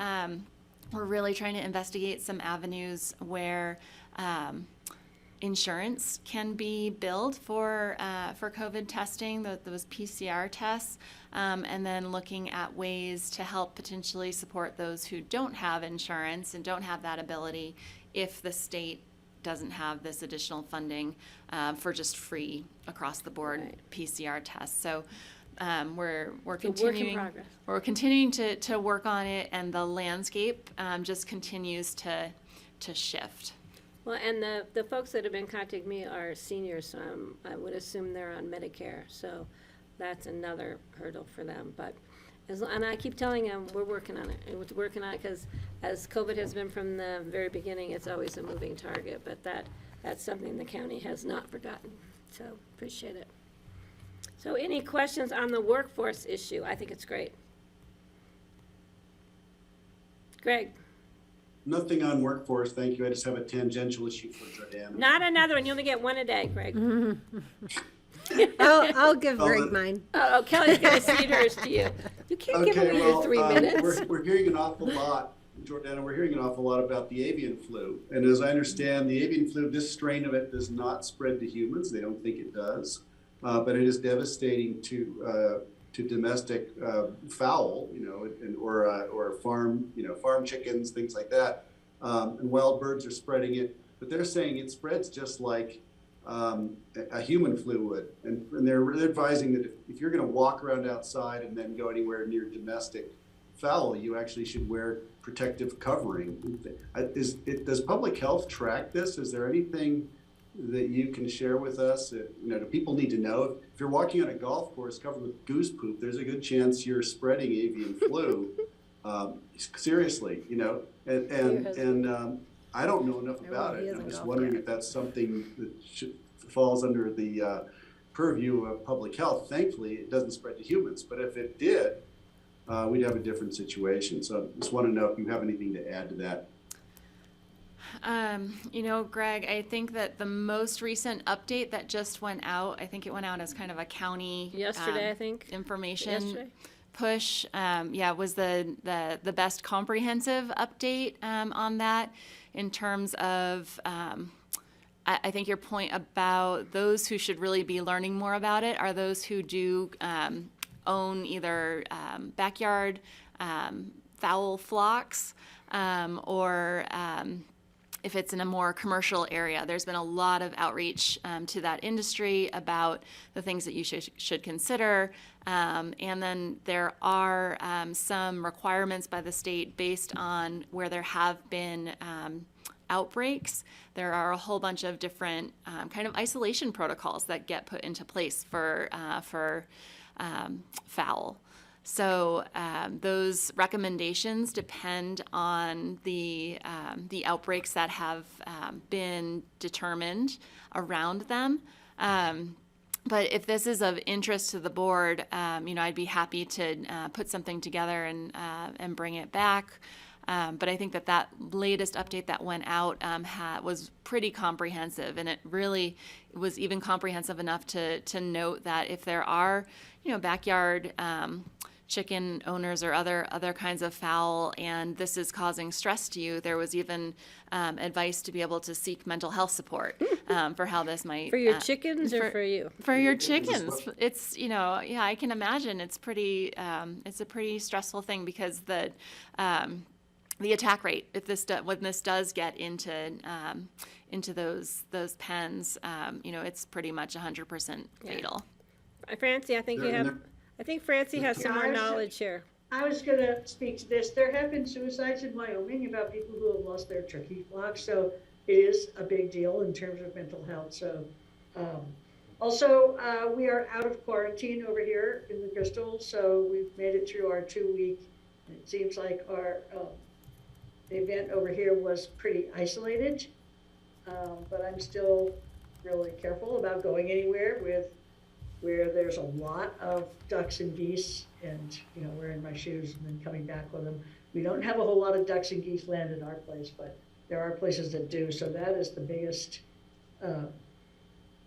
We're really trying to investigate some avenues where insurance can be billed for COVID testing, those PCR tests, and then looking at ways to help potentially support those who don't have insurance and don't have that ability if the state doesn't have this additional funding for just free across the board Right. PCR tests. So we're It's a work in continuing. progress. We're continuing to work on it, and the landscape just continues to shift. Well, and the folks that have been contacting me are seniors, so I would assume they're on Medicare, so that's another hurdle for them, but, and I keep telling them, we're working on it, and we're working on it, because as COVID has been from the very beginning, it's always a moving target, but that's something the county has not forgotten, so appreciate it. So any questions on the workforce issue? I think it's great. Greg? Nothing on workforce, thank you. I just have a tangential issue for Jordan. Not another one, you only get one a day, Greg. I'll give Oh, Greg the- mine. Oh, Kelly's gonna cede hers to you. You can't give Okay, away your well, 3 minutes. we're hearing an awful lot, Jordana, we're hearing an awful lot about the avian flu. And as I understand, the avian flu, this strain of it does not spread to humans. They don't think it does. But it is devastating to domestic fowl, or farm, farm chickens, things like that. And wild birds are spreading it. But they're saying it spreads just like a human flu would. And they're advising that if you're going to walk around outside and then go anywhere near domestic fowl, you actually should wear protective covering. Does public health track this? Is there anything that you can share with us? Do people need to know? If you're walking on a golf course covered with goose poop, there's a good chance you're spreading avian flu. Seriously, and I don't know enough about it. I'm just wondering if that's something that falls under the purview of public health. Thankfully, it doesn't spread to humans, but if it did, we'd have a different situation. So I just want to know if you have anything to add to that. Greg, I think that the most recent update that just went out, I think it went out as kind of a county Yesterday, I think. information Yesterday. push. Was the best comprehensive update on that in terms of. I think your point about those who should really be learning more about it are those who do own either backyard fowl flocks or if it's in a more commercial area. There's been a lot of outreach to that industry about the things that you should consider. And then there are some requirements by the state based on where there have been outbreaks. There are a whole bunch of different kind of isolation protocols that get put into place for fowl. So those recommendations depend on the outbreaks that have been determined around them. But if this is of interest to the board, I'd be happy to put something together and bring it back. But I think that latest update that went out was pretty comprehensive, and it really was even comprehensive enough to note that if there are, backyard chicken owners or other kinds of fowl, and this is causing stress to you, there was even advice to be able to seek mental health support for how this might. For your chickens or for you? For your chickens. It's, I can imagine it's a pretty stressful thing because the attack rate, when this does get into those pens, it's pretty much 100% fatal. Francie, I think Francie has some more knowledge here. I was going to speak to this. There have been suicides in Wyoming about people who have lost their turkey flocks, so it is a big deal in terms of mental health. So, also, we are out of quarantine over here in the Crystal, so we've made it through our 2-week. It seems like our the event over here was pretty isolated, but I'm still really careful about going anywhere where there's a lot of ducks and geese and, wearing my shoes and then coming back with them. We don't have a whole lot of ducks and geese land in our place, but there are places that do. So that is the biggest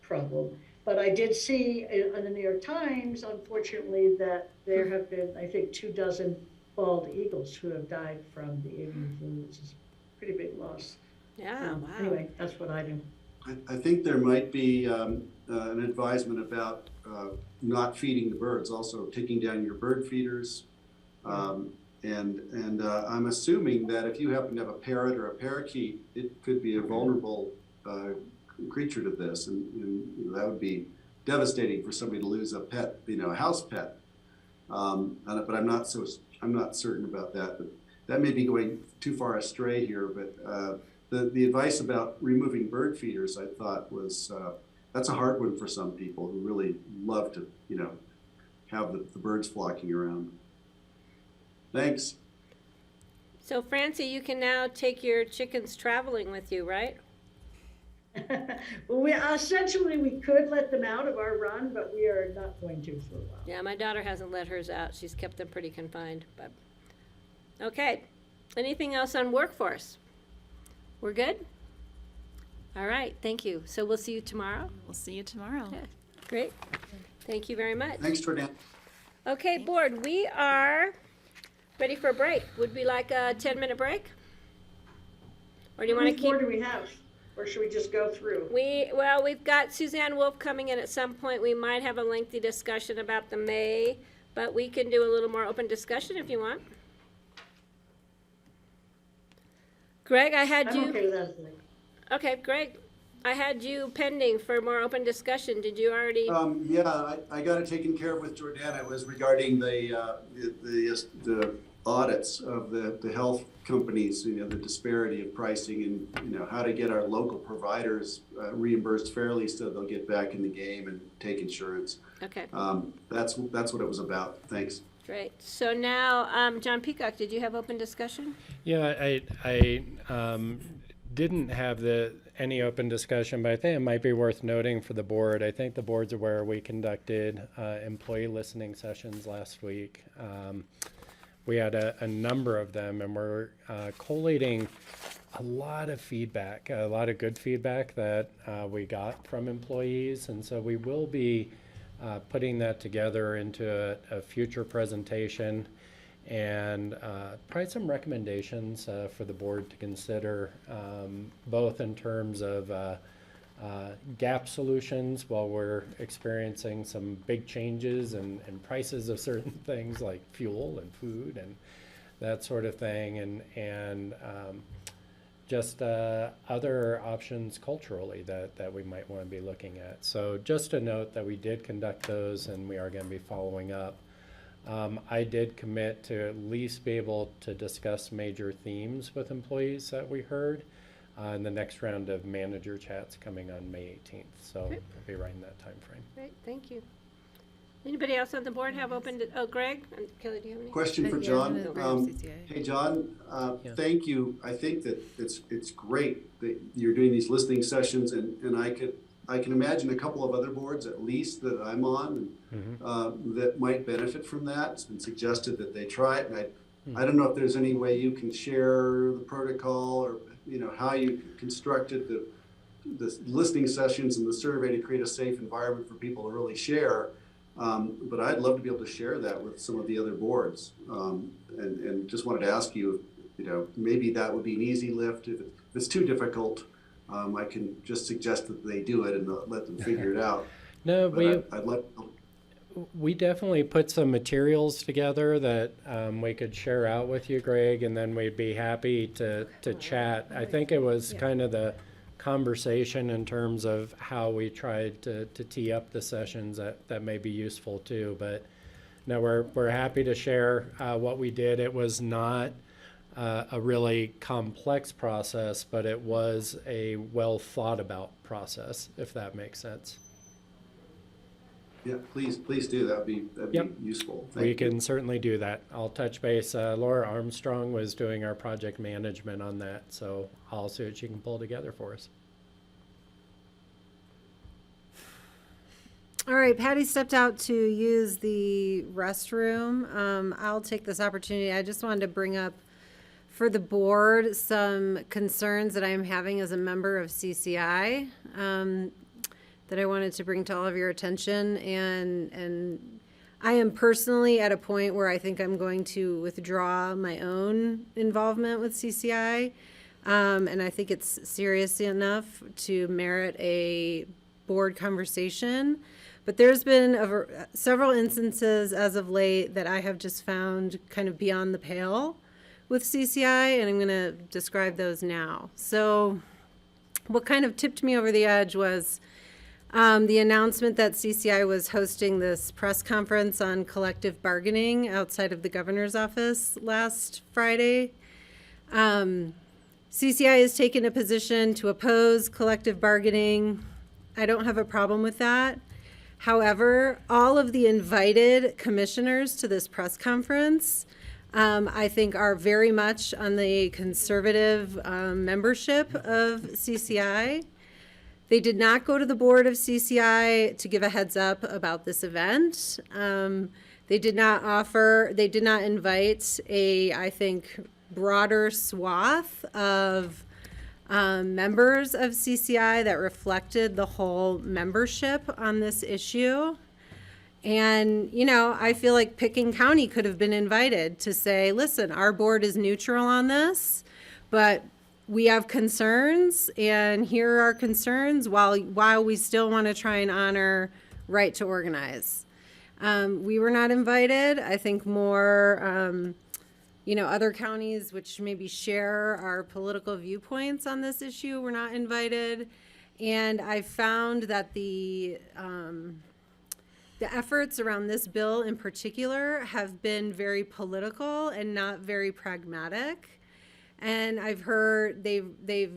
problem. But I did see in the New York Times, unfortunately, that there have been, I think, 24 bald eagles who have died from the avian flu, which is a pretty big loss. Yeah, wow. Anyway, that's what I do. I think there might be an advisement about not feeding the birds, also taking down your bird feeders. And I'm assuming that if you happen to have a parrot or a parakeet, it could be a vulnerable creature to this, and that would be devastating for somebody to lose a pet, a house pet. But I'm not certain about that. But that may be going too far astray here. But the advice about removing bird feeders, I thought was, that's a hard one for some people who really love to, have the birds flocking around. Thanks. So Francie, you can now take your chickens traveling with you, right? Well, essentially, we could let them out of our run, but we are not going to for a while. Yeah, my daughter hasn't let hers out. She's kept them pretty confined, but, okay. Anything else on workforce? We're good? All right, thank you. So we'll see you tomorrow. We'll see you tomorrow. Yeah, great. Thank you very much. Thanks, Jordan. Okay, board, we are ready for a break. Would we like a 10-minute break? Or do you want to How much more keep? do we have? Or should we just go through? Well, we've got Suzanne Wolf coming in at some point. We might have a lengthy discussion about the May, but we can do a little more open discussion if you want. Greg, I had I'm you. okay with that. Okay, Greg, I had you pending for more open discussion. Did you already? Yeah, I got it taken care of with Jordana. It was regarding the audits of the health companies, the disparity of pricing and, how to get our local providers reimbursed fairly so they'll get back in the game and take insurance. Okay, That's what it was about. Thanks. great. So now, John Peacock, did you have open discussion? Yeah, I didn't have any open discussion, but I think it might be worth noting for the board. I think the board's aware we conducted employee listening sessions last week. We had a number of them, and we're collating a lot of feedback, a lot of good feedback that we got from employees, and so we will be putting that together into a future presentation and probably some recommendations for the board to consider, both in terms of gap solutions while we're experiencing some big changes and prices of certain things like fuel and food and that sort of thing, and just other options culturally that we might want to be looking at. So just a note that we did conduct those and we are going to be following up. I did commit to at least be able to discuss major themes with employees that we heard in the next round of manager chats coming on May 18th. So Okay. I'll be right in that time frame. Great, thank you. Anybody else on the board have Greg? And Kelly, do you have any? Question for Yeah, John. I'm gonna bring up CCA. Hey, John, Yeah. thank you. I think that it's great that you're doing these listening sessions, and I can imagine a couple of other boards, at least that I'm on, that might benefit from that. It's been suggested that they try it, and I don't know if there's any way you can share the protocol or how you constructed the listening sessions and the survey to create a safe environment for people to really share. But I'd love to be able to share that with some of the other boards, and just wanted to ask you, maybe that would be an easy lift. If it's too difficult, I can just suggest that they do it and let them figure it out. No, But I'd love. we definitely put some materials together that we could share out with you, Greg, and then we'd be happy to chat. I think it was kind of the conversation in terms of how we tried to tee up the sessions that may be useful too. But no, we're happy to share what we did. It was not a really complex process, but it was a well thought about process, if that makes sense. Yeah, please do. That'd be Yep. useful. We Thank you. can certainly do that. I'll touch base. Laura Armstrong was doing our project management on that, so I'll see what she can pull together for us. All right, Patty stepped out to use the restroom. I'll take this opportunity. I just wanted to bring up for the board some concerns that I am having as a member of CCI that I wanted to bring to all of your attention. And I am personally at a point where I think I'm going to withdraw my own involvement with CCI. And I think it's serious enough to merit a board conversation. But there's been several instances as of late that I have just found kind of beyond the pale with CCI, and I'm going to describe those now. So what kind of tipped me over the edge was the announcement that CCI was hosting this press conference on collective bargaining outside of the governor's office last Friday. CCI has taken a position to oppose collective bargaining. I don't have a problem with that. However, all of the invited commissioners to this press conference, I think, are very much on the conservative membership of CCI. They did not go to the board of CCI to give a heads up about this event. They did not invite a, I think, broader swath of members of CCI that reflected the whole membership on this issue. And, you know, I feel like Pickens County could have been invited to say, listen, our board is neutral on this, but we have concerns, and here are our concerns while we still want to try and honor right to organize. We were not invited. I think more, you know, other counties which maybe share our political viewpoints on this issue were not invited. And I found that the efforts around this bill in particular have been very political and not very pragmatic. And I've heard they've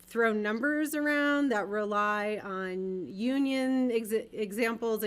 thrown numbers around that rely on union examples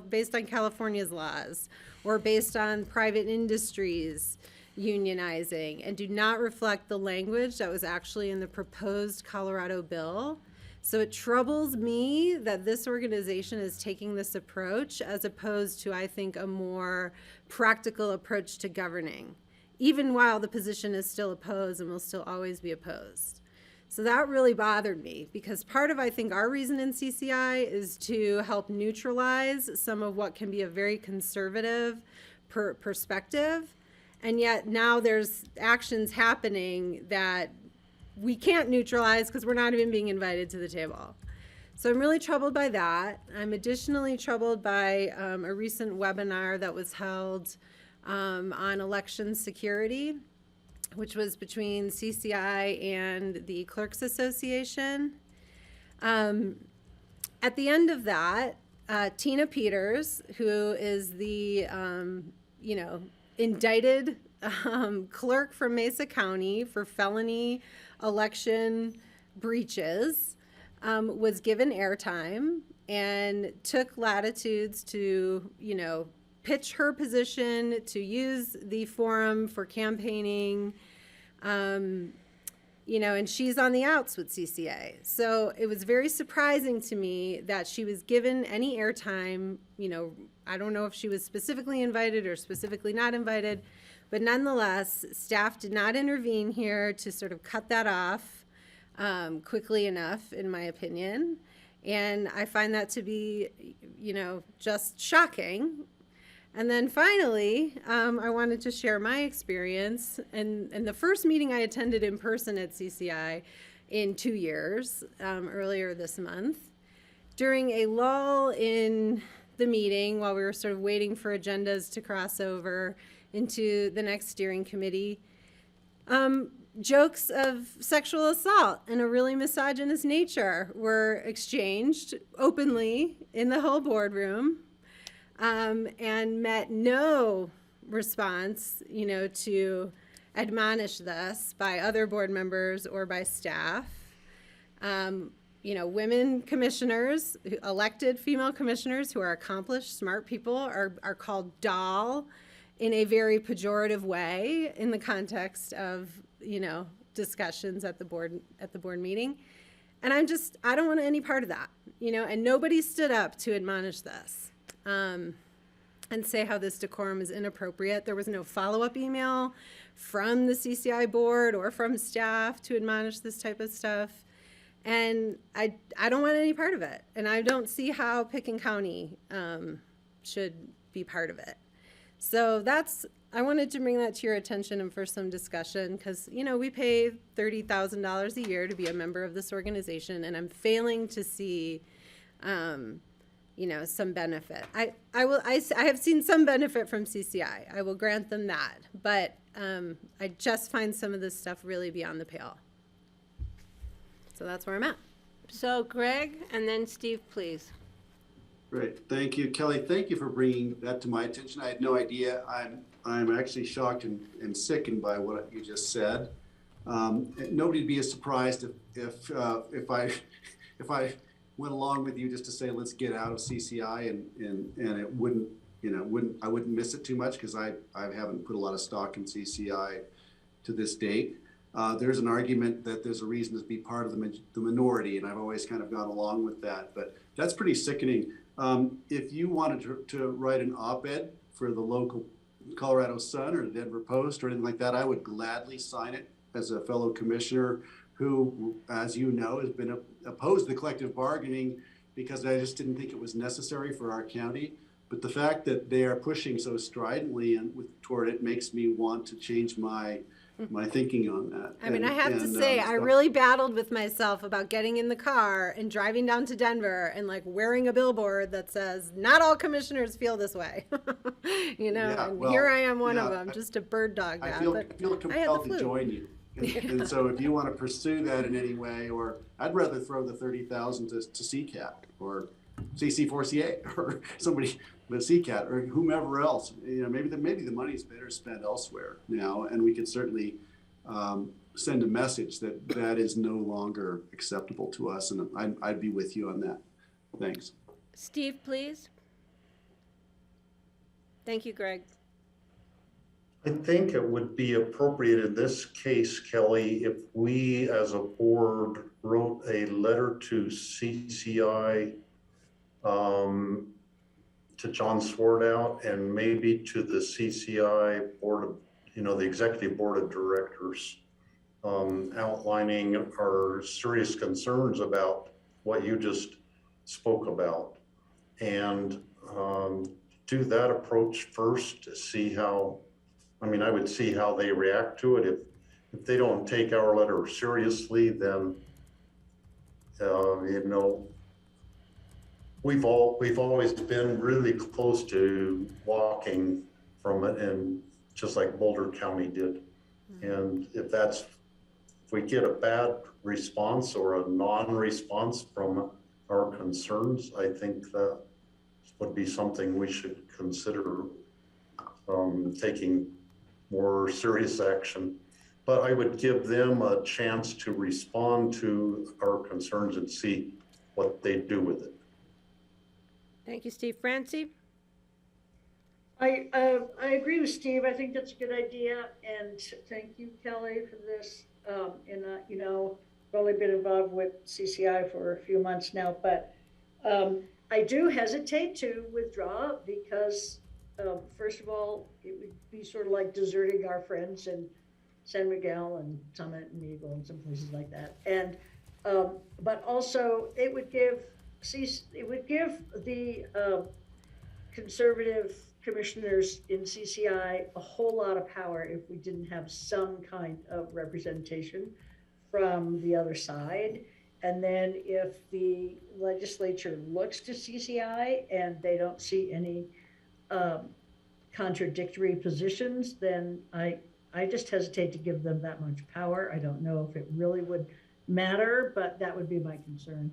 based on California's laws or based on private industries unionizing, and do not reflect the language that was actually in the proposed Colorado bill. So it troubles me that this organization is taking this approach as opposed to, I think, a more practical approach to governing, even while the position is still opposed and will still always be opposed. So that really bothered me, because part of, I think, our reason in CCI is to help neutralize some of what can be a very conservative perspective. And yet now there's actions happening that we can't neutralize because we're not even being invited to the table. So I'm really troubled by that. I'm additionally troubled by a recent webinar that was held on election security, which was between CCI and the Clerks Association. At the end of that, Tina Peters, who is the, you know, indicted clerk from Mesa County for felony election breaches, was given airtime and took latitudes to, you know, pitch her position, to use the forum for campaigning, you know, and she's on the outs with CCA. So it was very surprising to me that she was given any airtime. You know, I don't know if she was specifically invited or specifically not invited, but nonetheless, staff did not intervene here to sort of cut that off quickly enough, in my opinion. And I find that to be, you know, just shocking. And then finally, I wanted to share my experience. And the first meeting I attended in person at CCI in 2 years, earlier this month, during a lull in the meeting while we were sort of waiting for agendas to cross over into the next steering committee, jokes of sexual assault and a really misogynist nature were exchanged openly in the whole boardroom. And met no response, you know, to admonish this by other board members or by staff. You know, women commissioners, elected female commissioners who are accomplished, smart people, are called doll in a very pejorative way in the context of, you know, discussions at the board meeting. And I don't want any part of that, you know, and nobody stood up to admonish this. And say how this decorum is inappropriate. There was no follow-up email from the CCI board or from staff to admonish this type of stuff. And I don't want any part of it. And I don't see how Pickens County should be part of it. So I wanted to bring that to your attention and for some discussion, because, you know, we pay $30,000 a year to be a member of this organization, and I'm failing to see you know, some benefit. I have seen some benefit from CCI. I will grant them that, but I just find some of this stuff really beyond the pale. So that's where I'm at. So Greg, and then Steve, please. Great, thank you, Kelly. Thank you for bringing that to my attention. I had no idea. I'm actually shocked and sickened by what you just said. Nobody'd be as surprised if I went along with you just to say, let's get out of CCI, and it wouldn't, I wouldn't miss it too much, because I haven't put a lot of stock in CCI to this date. There's an argument that there's a reason to be part of the minority, and I've always kind of gone along with that, but that's pretty sickening. If you wanted to write an op-ed for the local Colorado Sun or the Denver Post or anything like that, I would gladly sign it as a fellow commissioner who, as you know, has been opposed to collective bargaining because I just didn't think it was necessary for our county. But the fact that they are pushing so stridently toward it makes me want to change my thinking on that. I mean, I have to say, I really battled with myself about getting in the car and driving down to Denver and like wearing a billboard that says, not all commissioners feel this way. Yeah, and well, here I am, one of yeah, them, just a bird dog I that. feel but I had compelled the to flu. join you. And so if you want to pursue that in any way, or I'd rather throw the 30,000 to CCAT or CC4CA or somebody with CCAT or whomever else. Maybe the money's better spent elsewhere now, and we could certainly send a message that that is no longer acceptable to us, and I'd be with you on that. Thanks. Steve, please. Thank you, Greg. I think it would be appropriate in this case, Kelly, if we as a board wrote a letter to CCI, to John Swartout, and maybe to the CCI board of, the executive board of directors, outlining our serious concerns about what you just spoke about, and do that approach first to see how, I would see how they react to it. If they don't take our letter seriously, then, we've always been really close to walking from it, and just like Boulder County did. And if we get a bad response or a non-response from our concerns, I think that would be something we should consider taking more serious action. But I would give them a chance to respond to our concerns and see what they do with it. Thank you, Steve. Francie? I agree with Steve. I think that's a good idea, and thank you, Kelly, for this. I've only been involved with CCI for a few months now, but I do hesitate to withdraw because, first of all, it would be sort of like deserting our friends in San Miguel and Summit and Eagle and some places like that. And but also it would give the conservative commissioners in CCI a whole lot of power if we didn't have some kind of representation from the other side. And then if the legislature looks to CCI and they don't see any contradictory positions, then I just hesitate to give them that much power. I don't know if it really would matter, but that would be my concern.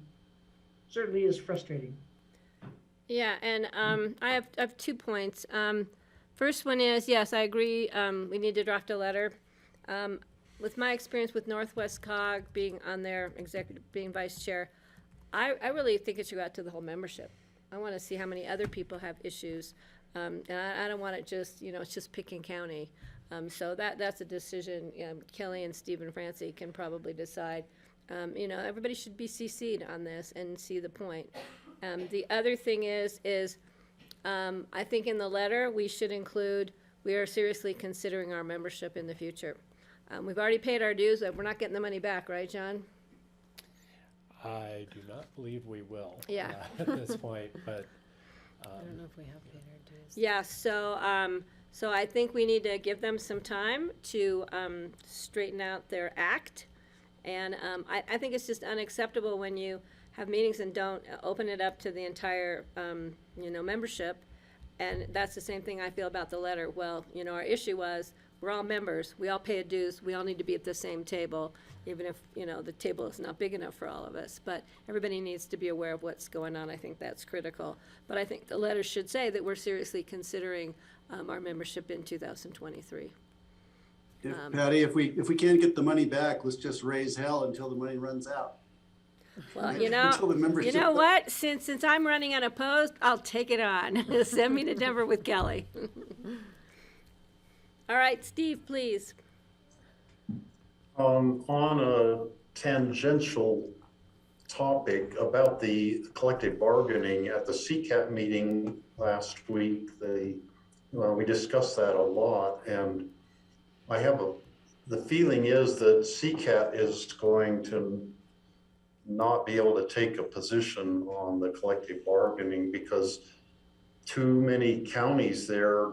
Certainly is frustrating. Yeah, and I have 2 points. First one is, yes, I agree, we need to draft a letter. With my experience with Northwest COG, being on their being vice chair, I really think it should go out to the whole membership. I want to see how many other people have issues, and I don't want it just, it's just Pickens County. So that's a decision Kelly and Steve and Francie can probably decide. Everybody should be CC'd on this and see the point. The other thing is I think in the letter we should include, we are seriously considering our membership in the future. We've already paid our dues, but we're not getting the money back, right, John? I do not believe we will. Yeah. At this point, but. I don't know if we have paid our dues. Yeah, so I think we need to give them some time to straighten out their act. And I think it's just unacceptable when you have meetings and don't open it up to the entire, membership. And that's the same thing I feel about the letter. Well, our issue was, we're all members, we all pay a dues, we all need to be at the same table, even if, the table is not big enough for all of us. But everybody needs to be aware of what's going on. I think that's critical. But I think the letter should say that we're seriously considering our membership in 2023. Patty, if we can't get the money back, let's just raise hell until the money runs out. Well, Until the membership- you know what? Since I'm running unopposed, I'll take it on. Send me to Denver with Kelly. All right, Steve, please. On a tangential topic about the collective bargaining at the CCAT meeting last week, we discussed that a lot, and I have the feeling is that CCAT is going to not be able to take a position on the collective bargaining because too many counties there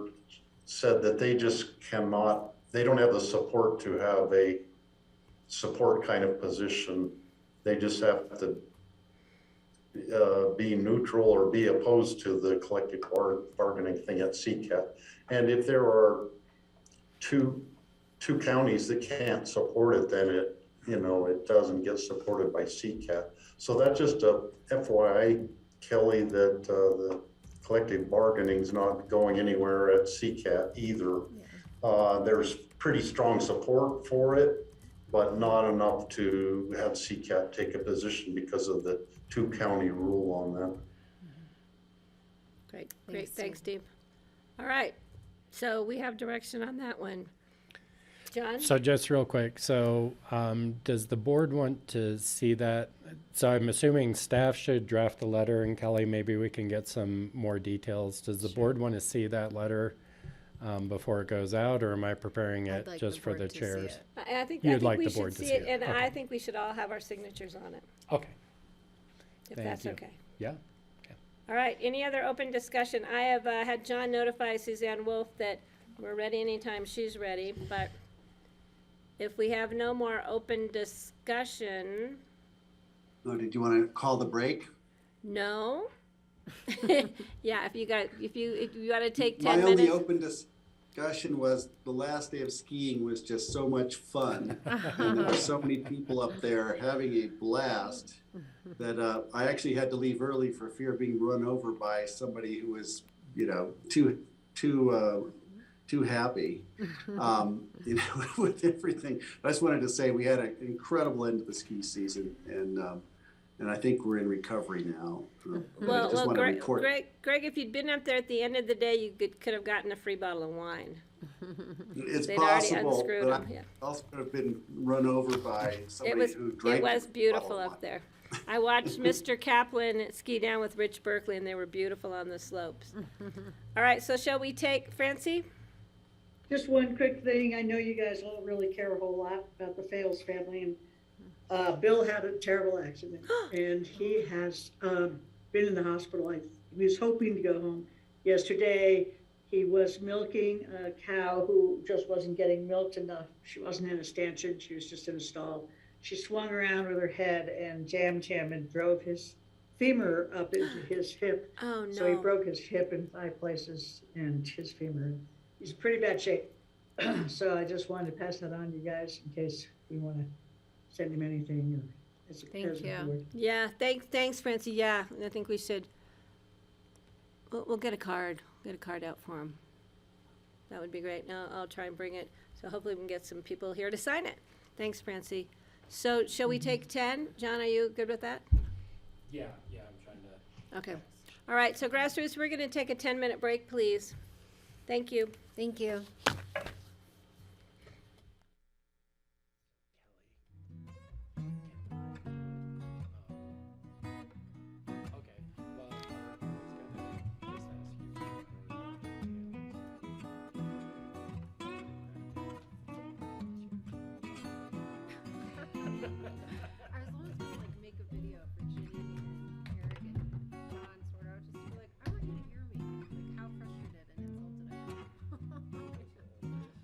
said that they just cannot, they don't have the support to have a support kind of position. They just have to be neutral or be opposed to the collective bargaining thing at CCAT. And if there are two counties that can't support it, then it doesn't get supported by CCAT. So that's just a FYI, Kelly, that the collective bargaining is not going anywhere at CCAT either. There's pretty strong support for it, but not enough to have CCAT take a position because of the 2-county rule on that. Great, thanks, Steve. All right, so we have direction on that one. John? So just real quick, so does the board want to see that? So I'm assuming staff should draft the letter, and Kelly, maybe we can get some more details. Does the board want to see that letter before it goes out, or am I preparing it like just the for board the to see chairs? it. I think You'd like we the should board to see see it, it. and Okay. I think we should all have our signatures on it, Okay, if Thank that's you. okay. yeah. All right, any other open discussion? I have had John notify Suzanne Wolf that we're ready anytime she's ready, but if we have no more open discussion, Oh, did you want to call the break? no? Yeah, if you want to take My 10 only minutes. open discussion was the last day of skiing was just so much fun. And there were so many people up there having a blast that I actually had to leave early for fear of being run over by somebody who was, too happy, with everything. I just wanted to say we had an incredible end to the ski season, and I think we're in recovery now. But I just want to report. Greg, if you'd been up there at the end of the day, you could have gotten a free bottle of wine. It's They'd already possible, unscrewed but them, yeah. I also could have been run over by somebody who drank. It was a beautiful bottle of up wine. there. I watched Mr. Kaplan ski down with Rich Berkeley, and they were beautiful on the slopes. All right, so shall we take Francie? Just one quick thing. I know you guys don't really care a whole lot about the Fales family, and Bill had a terrible accident, and he has been in the hospital. He was hoping to go home. Yesterday, he was milking a cow who just wasn't getting milked enough. She wasn't in a stanchion. She was just in a stall. She swung around with her head and jammed him and drove his femur up into his hip. Oh, no. So he broke his hip in 5 places and his femur. He's in pretty bad shape. So I just wanted to pass that on to you guys in case you want to send him anything. Or Thank you. board. Yeah, thanks, Francie. Yeah, I think we should, we'll get a card, out for him. That would be great. Now, I'll try and bring it, so hopefully we can get some people here to sign it. Thanks, Francie. So shall we take 10? John, are you good with that? Yeah, I'm trying to. Okay. All right, so Grassroots, we're going to take a 10-minute break, please. Thank you. Thank you. Okay, well, I was gonna just I was almost gonna make a video for Ginny and Eric and John, sort of, just to be like, I want you to hear me, like how frustrated and insulted I am.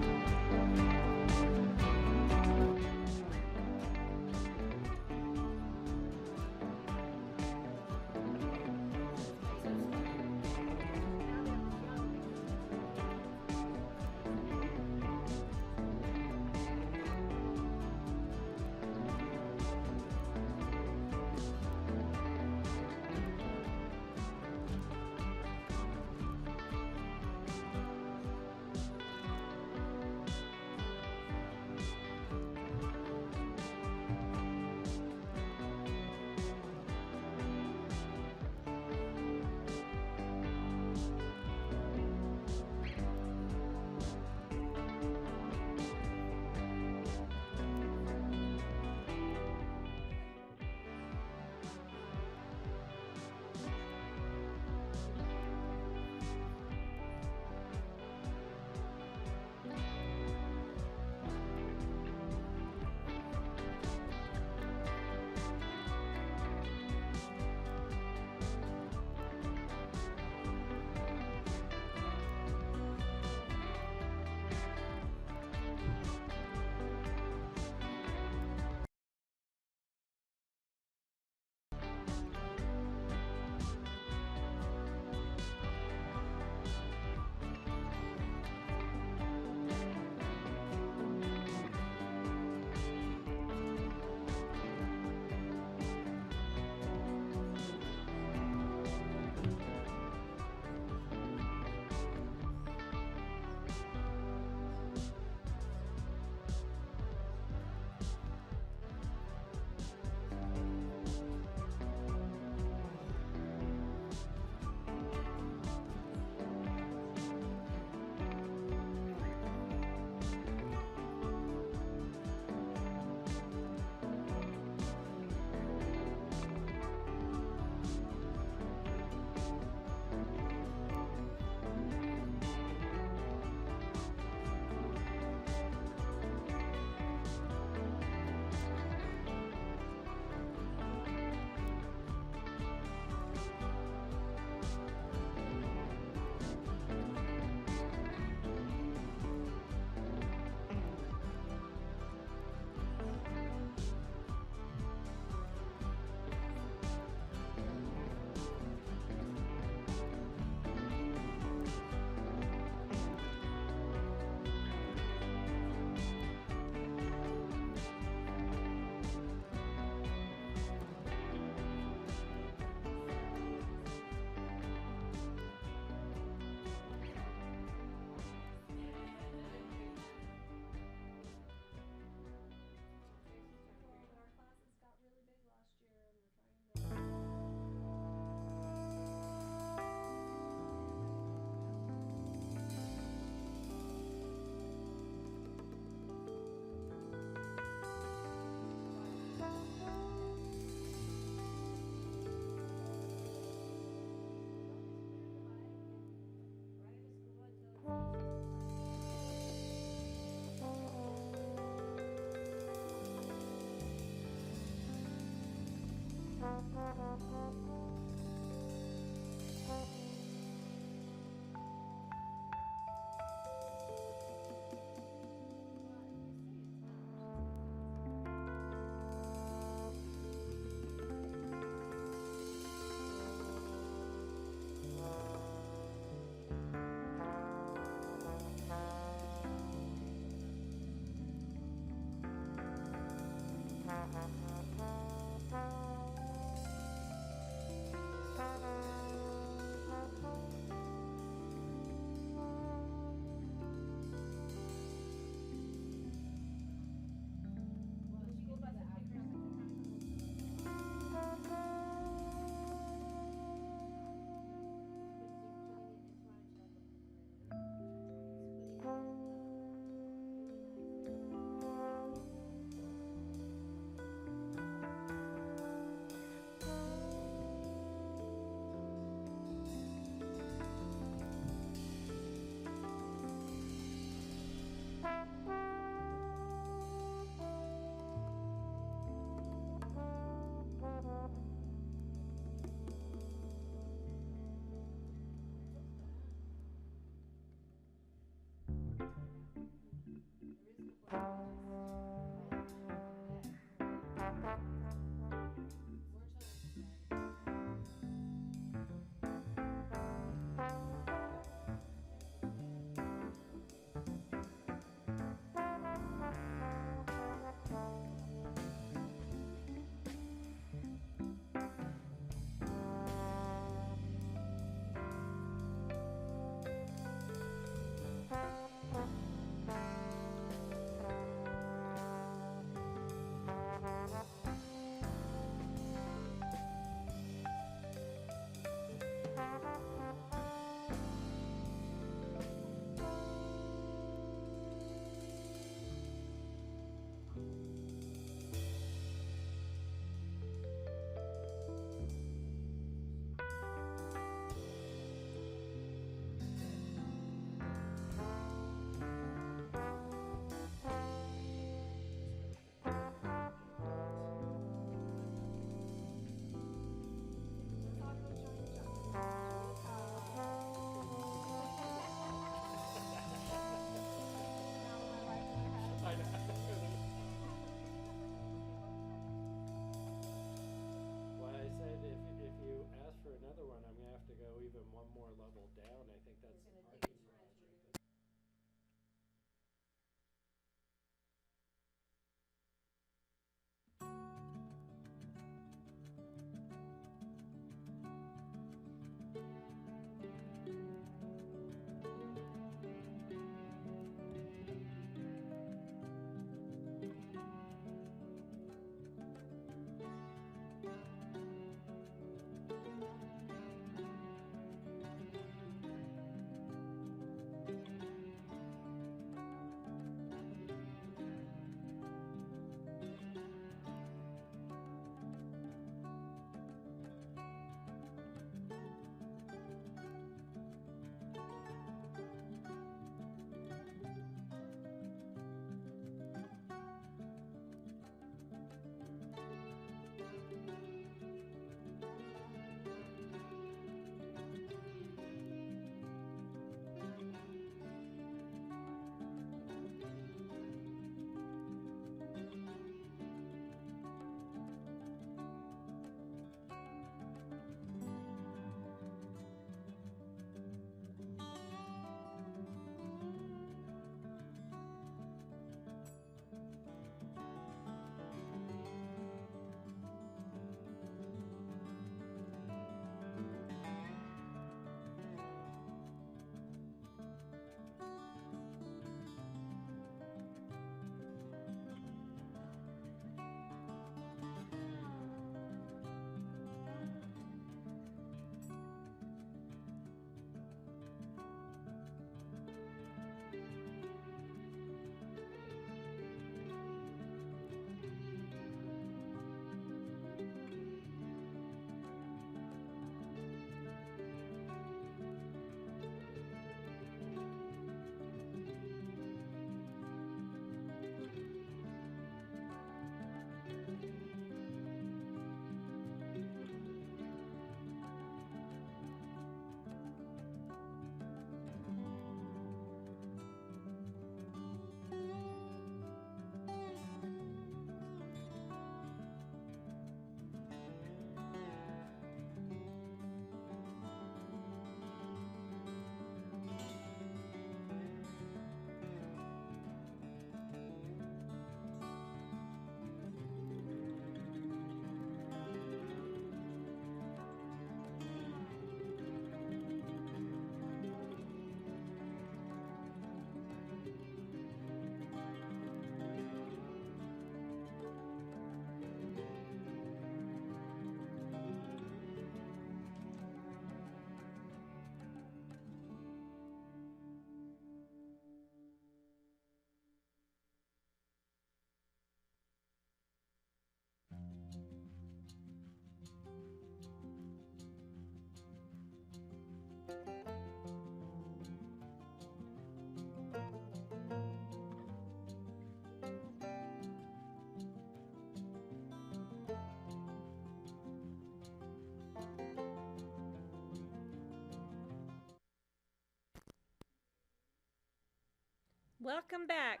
Welcome back.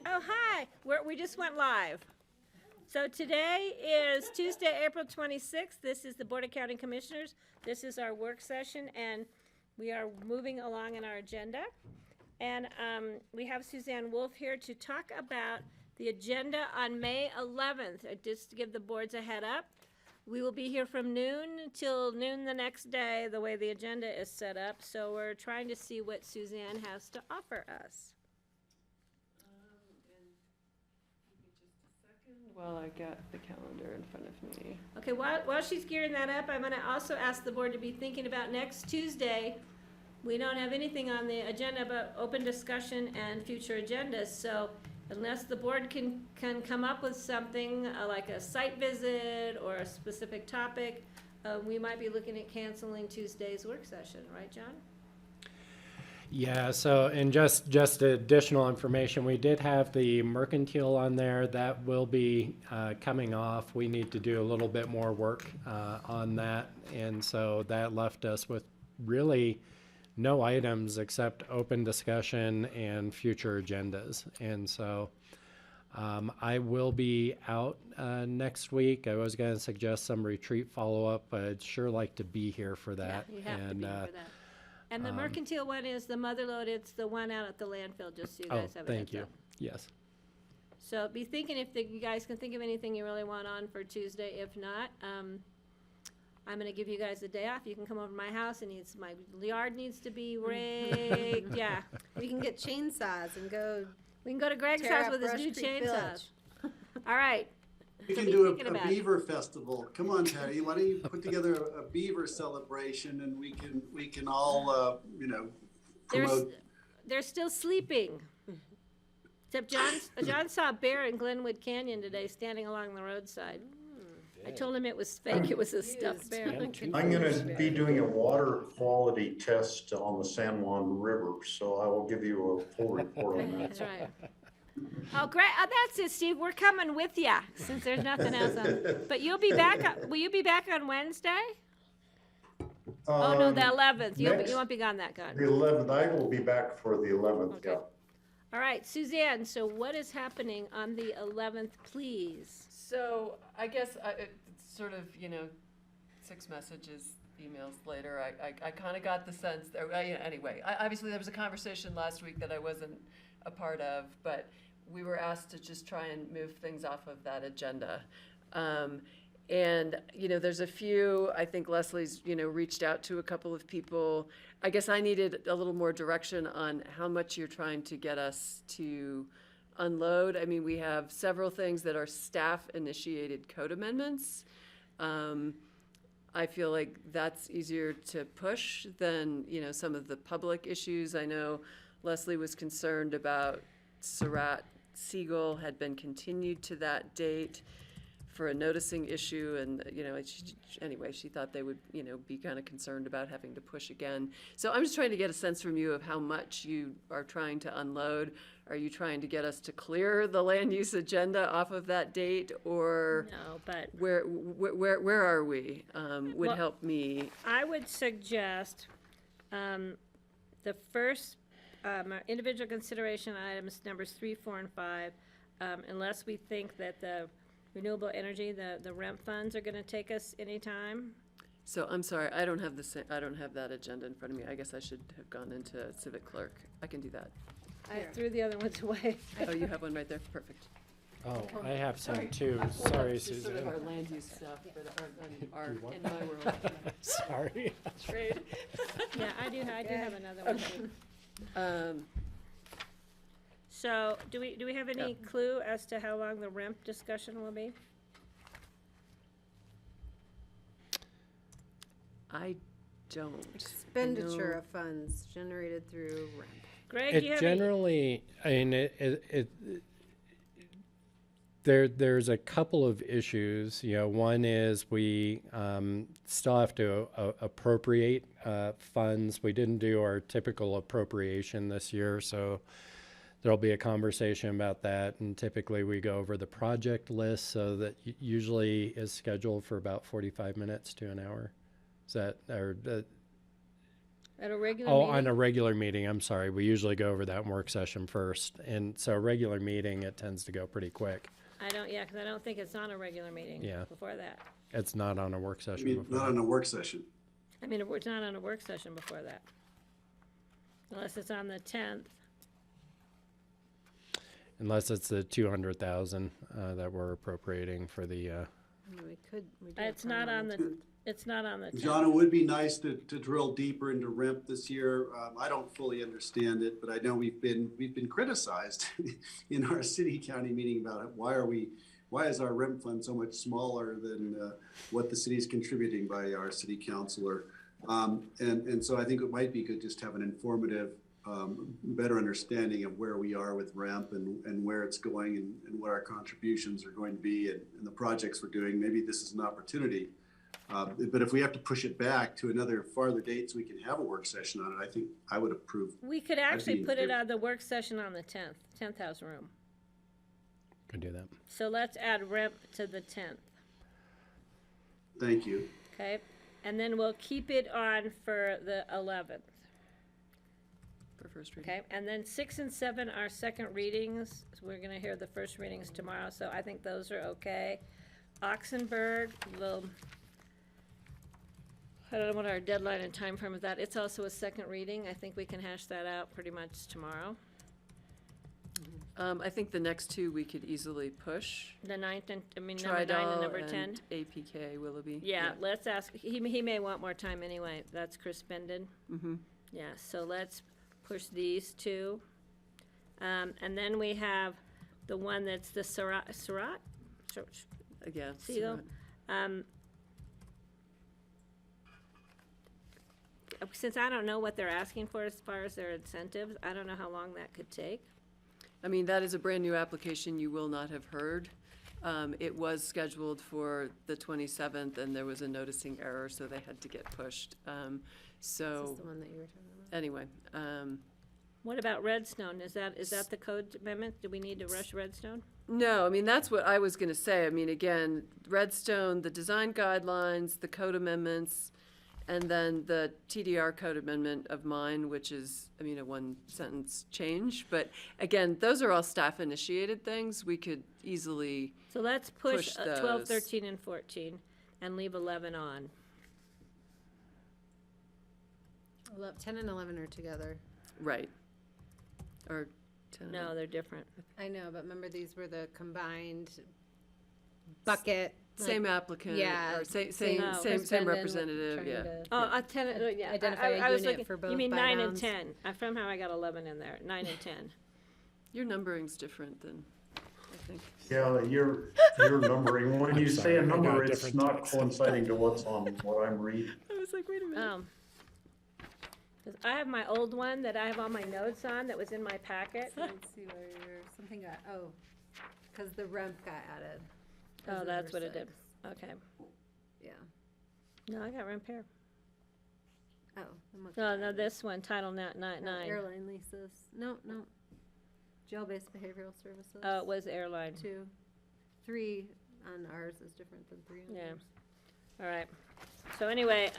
Oh, hi. We just went live. So today is Tuesday, April 26th. This is the Board of County Commissioners. This is our work session, and we are moving along in our agenda. And we have Suzanne Wolf here to talk about the agenda on May 11th. Just to give the boards a head up, we will be here from noon till noon the next day, the way the agenda is set up. So we're trying to see what Suzanne has to offer us. While I got the calendar in front of me. Okay, while she's gearing that up, I'm gonna also ask the board to be thinking about next Tuesday. We don't have anything on the agenda but open discussion and future agendas, so unless the board can come up with something like a site visit or a specific topic, we might be looking at canceling Tuesday's work session, right, John? Yeah, so, and just additional information, we did have the mercantile on there. That will be coming off. We need to do a little bit more work on that. And so that left us with really no items except open discussion and future agendas. And so I will be out next week. I was going to suggest some retreat follow-up, but I'd sure like to be here for that. Yeah, you have to be here for that. And the mercantile one is the Motherlode. It's the one out at the landfill, just so you guys have a thank heads you. up. Yes. So be thinking if you guys can think of anything you really want on for Tuesday. If not, I'm gonna give you guys a day off. You can come over to my house and my yard needs to be raked. Yeah, We can get chainsaws and go. we can go to Greg's Tear house up with his Brush new Creek chainsaws. All right. We So can be do thinking a about it. beaver festival. Come on, Patty, why don't you put together a beaver celebration and we can all, promote. They're still sleeping. Except John saw a bear in Glenwood Canyon today standing along the roadside. I told him it was fake. It was a stuffed bear. I'm gonna be doing a water quality test on the San Juan River, so I will give you a full report on that. That's right. Oh, great. Oh, that's it, Steve. We're coming with you since there's nothing else on. But you'll be back. Will you be back on Wednesday? Oh, no, the 11th. You won't be gone that gone. The 11th, I will be back for the 11th, Okay. yeah. All right, Suzanne, so what is happening on the 11th, please? So I guess it's sort of, 6 messages, emails later, I kind of got the sense that, anyway, obviously there was a conversation last week that I wasn't a part of, but we were asked to just try and move things off of that agenda. And, there's a few, I think Leslie's, reached out to a couple of people. I guess I needed a little more direction on how much you're trying to get us to unload. I mean, we have several things that are staff-initiated code amendments. I feel like that's easier to push than, some of the public issues. I know Leslie was concerned about Surratt Siegel had been continued to that date for a noticing issue, and anyway, she thought they would be kind of concerned about having to push again. So I'm just trying to get a sense from you of how much you are trying to unload. Are you trying to get us to clear the land use agenda off of that date, or No, but where are we? Would Well, help me. I would suggest the first individual consideration items, numbers 3, 4, and 5, unless we think that the renewable energy, the REMP funds are going to take us anytime. So I'm sorry, I don't have that agenda in front of me. I guess I should have gone into Civic Clerk. I can do that. I threw the other ones away. Oh, you have one right there? Perfect. Oh, I have some too. Sorry, It's just sort of our Suzanne. land use stuff, but our in my world, Sorry. trade. Yeah, I do have another one too. So, do we have any clue as to how long the REMP discussion will be? I don't. Expenditure I know- of funds generated through rent. Greg, do you It have any? generally, I mean, there's a couple of issues. One is we still have to appropriate funds. We didn't do our typical appropriation this year, so there'll be a conversation about that. And typically we go over the project list, so that usually is scheduled for about 45 minutes to an hour. Is that, or At a regular Oh, meeting? on a regular meeting, I'm sorry. We usually go over that in work session first. And so a regular meeting, it tends to go pretty quick. Yeah, because I don't think it's on a regular meeting Yeah. before that. It's not on a work I session mean, before not that. on a work session. I mean, it's not on a work session before that. Unless it's on the 10th. Unless it's the 200,000 that we're appropriating for the, I mean, we do have It's time not on the, 10th. it's not on the 10th. John, it would be nice to drill deeper into REMP this year. I don't fully understand it, but I know we've been criticized in our city county meeting about why is our REMP fund so much smaller than what the city's contributing by our city councilor? And so I think it might be good just to have an informative, better understanding of where we are with REMP and where it's going and what our contributions are going to be and the projects we're doing. Maybe this is an opportunity. But if we have to push it back to another farther date so we can have a work session on it, I think I would approve. We could actually put it on the work session on the 10th House room. could do that. So let's add REMP to the 10th, Thank you. okay? And then we'll keep it on for the 11th, For first reading. okay? And then 6 and 7 are second readings. We're gonna hear the first readings tomorrow, so I think those are okay. Oxenberg, I don't know what our deadline and time frame of that. It's also a second reading. I think we can hash that out pretty much tomorrow. I think the next two we could easily push. The 9th and, number 9 and Tridel number 10. and APK Willoughby. Yeah, let's ask, he may want more time anyway. That's Chris Benden. Mm-hmm. Yeah, so let's push these two. And then we have the one that's the Surratt? Again. Siegel? Since I don't know what they're asking for as far as their incentives, I don't know how long that could take. I mean, that is a brand-new application you will not have heard. It was scheduled for the 27th, and there was a noticing error, so they had to get pushed. Is So, this the one that you were talking about? anyway, What about Redstone? Is that the code amendment? Do we need to rush Redstone? no, I mean, that's what I was gonna say. I mean, again, Redstone, the design guidelines, the code amendments, and then the TDR code amendment of mine, which is, I mean, a one-sentence change. But again, those are all staff-initiated things. We could easily, So let's push Push 12, those. 13, and 14 and leave 11 on. 10 and 11 are together. right. Or 10. No, they're different. I know, but remember these were the combined bucket. Same applicant, Yeah, or same- same Chris Benden representative, trying yeah. to- Oh, 10, yeah. Identify I a was unit looking- for You both mean 9 and buy-downs. 10. Somehow I got 11 in there, 9 and 10. Your numbering's different than, I think. Yeah, your numbering, when you say a sorry, I got number, it's different not text. coinciding to what's on what I'm reading. I was like, wait a minute. 'Cause I have my old one that I have all my notes on that was in my packet. Let's see where something got, because the REMP got added. as Oh, that's what number it did. 6. Okay. Yeah. No, I got repair. Oh. I'm looking No, at no, it. this one, Title 9. Airline leases. No. Jail-based behavioral services. Oh, it was airline. 2. 3 on ours is different than 3 on Yeah. yours. All right. So anyway,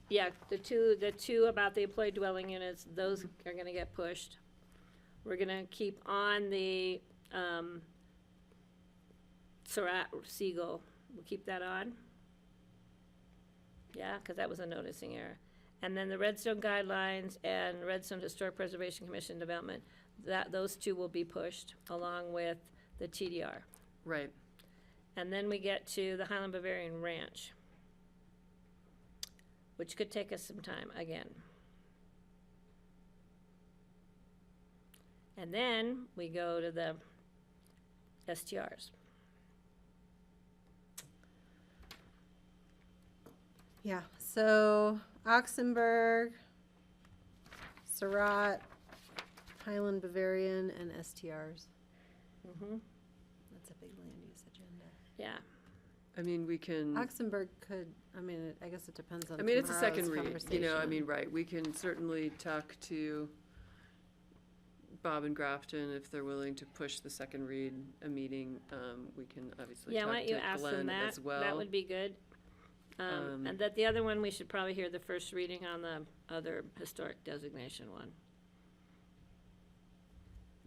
yeah, the two about the employee dwelling units, those are gonna get pushed. We're gonna keep on the, Surratt Siegel, we'll keep that on. Yeah, cause that was a noticing error. And then the Redstone guidelines and Redstone Historic Preservation Commission development, those two will be pushed along with the TDR. Right. And then we get to the Highland Bavarian Ranch, which could take us some time again. And then we go to the STRs. Yeah, so Oxenberg, Surratt, Highland Bavarian, and STRs. Mm-hmm. That's a big land use agenda. Yeah, I mean, we can, Oxenberg could, I guess it depends on I mean, it's a second tomorrow's read, you know, I conversation. mean, right, we can certainly talk to Bob and Grafton if they're willing to push the second read a meeting. We can obviously yeah, talk why don't you to ask them Glenn that? as well. That would be good. And that the other one, we should probably hear the first reading on the other historic designation one.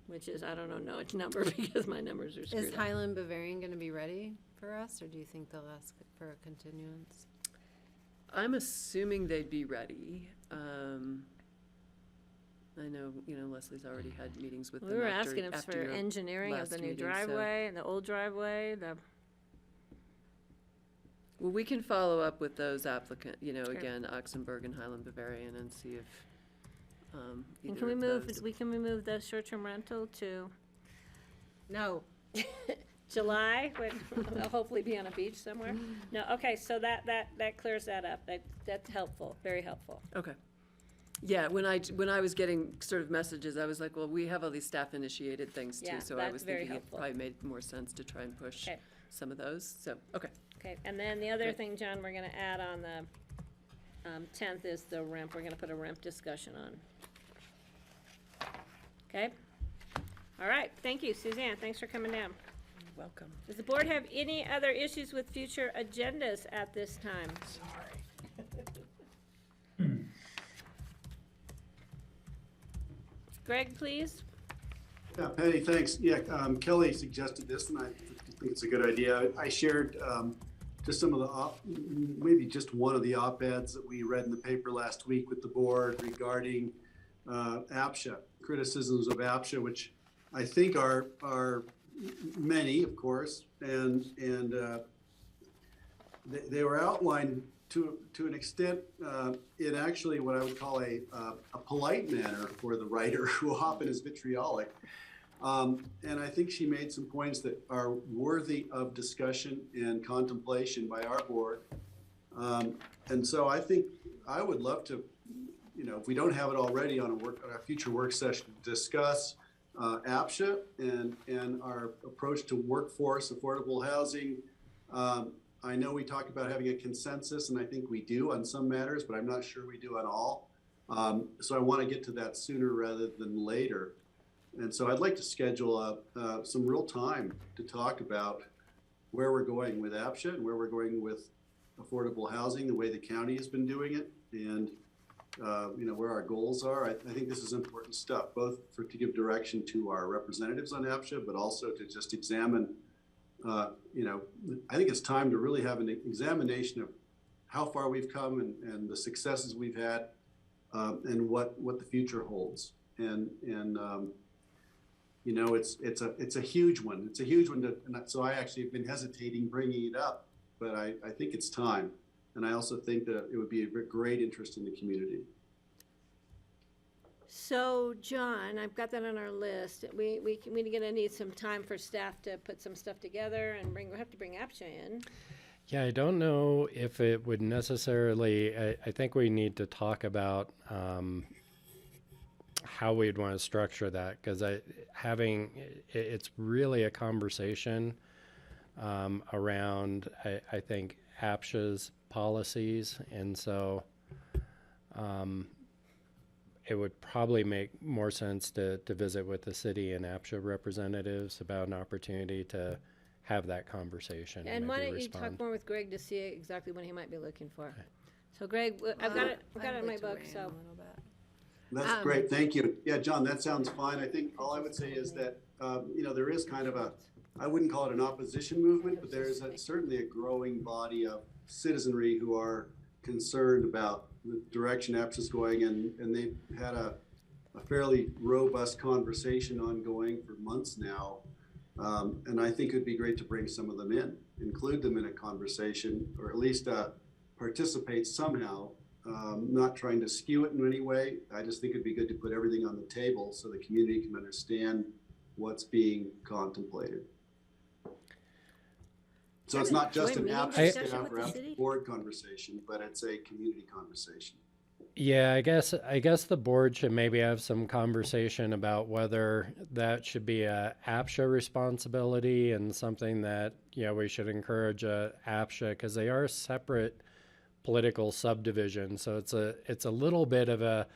Which is, I don't know its number because my numbers are screwed Is up. Highland Bavarian gonna be ready for us, or do you think they'll ask for a continuance? I'm assuming they'd be ready. I know, Leslie's already had meetings with them We were after asking them for your engineering of last the new meeting, so- driveway and the old driveway, Well, we can follow up with those Sure. again, Oxenberg and Highland Bavarian, and see if and either can we of move, those- we can move the short-term rental to No. July, when they'll hopefully be on a beach somewhere? No, okay, so that clears that up. That's helpful, very helpful. Okay. Yeah, when I was getting sort of messages, I was like, well, we have all these staff-initiated things Yeah, too, so I that's was very thinking it helpful. probably made more sense to try and push Okay. some of those, so, okay. Okay, and then the other Great. thing, John, we're gonna add on the 10th is the REMP. We're gonna put a REMP discussion on. Okay? All right, thank you, Suzanne, thanks for coming down. Welcome. Does the board have any other issues with future agendas at this time? Greg, please? Yeah, Patty, thanks. Yeah, Kelly suggested this, and I think it's a good idea. I shared just some of the, maybe just one of the op-eds that we read in the paper last week with the board regarding APSHA, criticisms of APSHA, which I think are many, of course, and they were outlined to an extent in actually what I would call a polite manner for the writer, who often is vitriolic. And I think she made some points that are worthy of discussion and contemplation by our board. And so I think I would love to, if we don't have it already on a future work session, discuss APSHA and our approach to workforce affordable housing. I know we talked about having a consensus, and I think we do on some matters, but I'm not sure we do on all. So I want to get to that sooner rather than later. And so I'd like to schedule some real time to talk about where we're going with APSHA and where we're going with affordable housing, the way the county has been doing it, and where our goals are. I think this is important stuff, both to give direction to our representatives on APSHA, but also to just examine. I think it's time to really have an examination of how far we've come and the successes we've had, and what the future holds. And it's a huge one. It's a huge one. So I actually have been hesitating bringing it up, but I think it's time. And I also think that it would be a great interest in the community. So, John, I've got that on our list. We're gonna need some time for staff to put some stuff together and we have to bring APSHA in. Yeah, I don't know if it would necessarily, I think we need to talk about how we'd want to structure that, because it's really a conversation around, I think, APSHA's policies, and so it would probably make more sense to visit with the city and APSHA representatives about an opportunity to have that conversation. And why maybe don't you respond. talk more with Greg to see exactly what he might be looking for. So Greg, I've got it in my book, so. That's great. Thank you. Yeah, John, that sounds fine. I think all I would say is that, there is kind of I wouldn't call it an opposition movement, but there is certainly a growing body of citizenry who are concerned about the direction APSHA is going, and they've had a fairly robust conversation ongoing for months now. And I think it'd be great to bring some of them in, include them in a conversation, or at least participate somehow. Not trying to skew it in any way. I just think it'd be good to put everything on the table so the community can understand what's being contemplated. So it's not just an Joint meeting APSHA discussion staff with or the APSHA city? board conversation, but it's a community conversation. Yeah, I guess the board should maybe have some conversation about whether that should be a APSHA responsibility and something that, we should encourage APSHA, because they are separate political subdivisions. So it's a little bit of a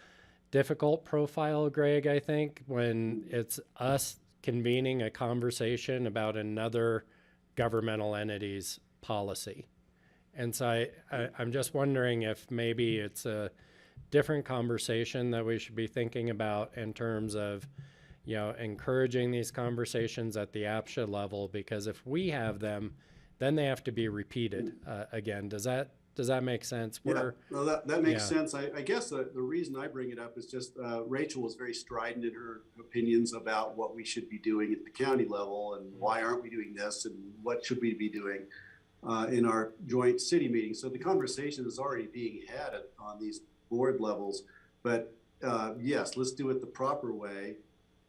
difficult profile, Greg, I think, when it's us convening a conversation about another governmental entity's policy. And so I'm just wondering if maybe it's a different conversation that we should be thinking about in terms of, you know, encouraging these conversations at the APSHA level, because if we have them, then they have to be repeated again. Does that make sense? Yeah, well, that makes yeah. sense. I guess the reason I bring it up is just Rachel was very strident in her opinions about what we should be doing at the county level and why aren't we doing this and what should we be doing in our joint city meetings. So the conversation is already being had on these board levels. But yes, let's do it the proper way.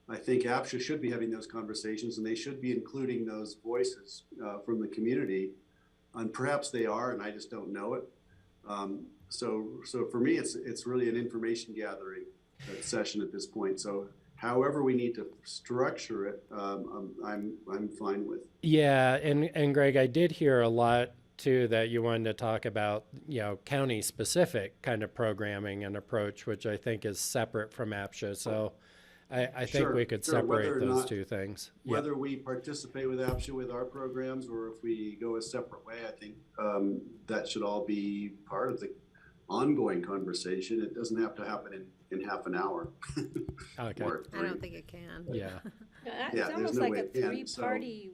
I think APSHA should be having those conversations, and they should be including those voices from the community. And perhaps they are, and I just don't know it. So for me, it's really an information gathering session at this point. So however we need to structure it, I'm fine with. Yeah, and Greg, I did hear a lot too that you wanted to talk about, you know, county specific kind of programming and approach, which I think is separate from APSHA. So I think we could separate those two things. Whether we participate with APSHA with our programs or if we go a separate way, I think that should all be part of the ongoing conversation. It doesn't have to happen in half an hour. Okay. I don't think it can. Yeah. Yeah, It's there's almost no like way a it can, so- three-party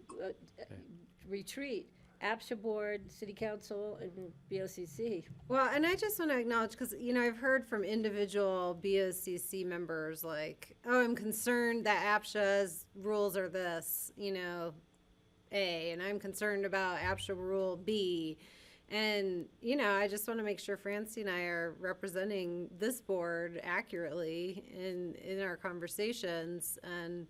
retreat, APSHA board, city council, and BOCC. Well, and I just want to acknowledge, because, you know, I've heard from individual BOCC members like, oh, I'm concerned that APSHA's rules are this, you know, A, and I'm concerned about APSHA rule B. And, you know, I just want to make sure Francie and I are representing this board accurately in our conversations. And,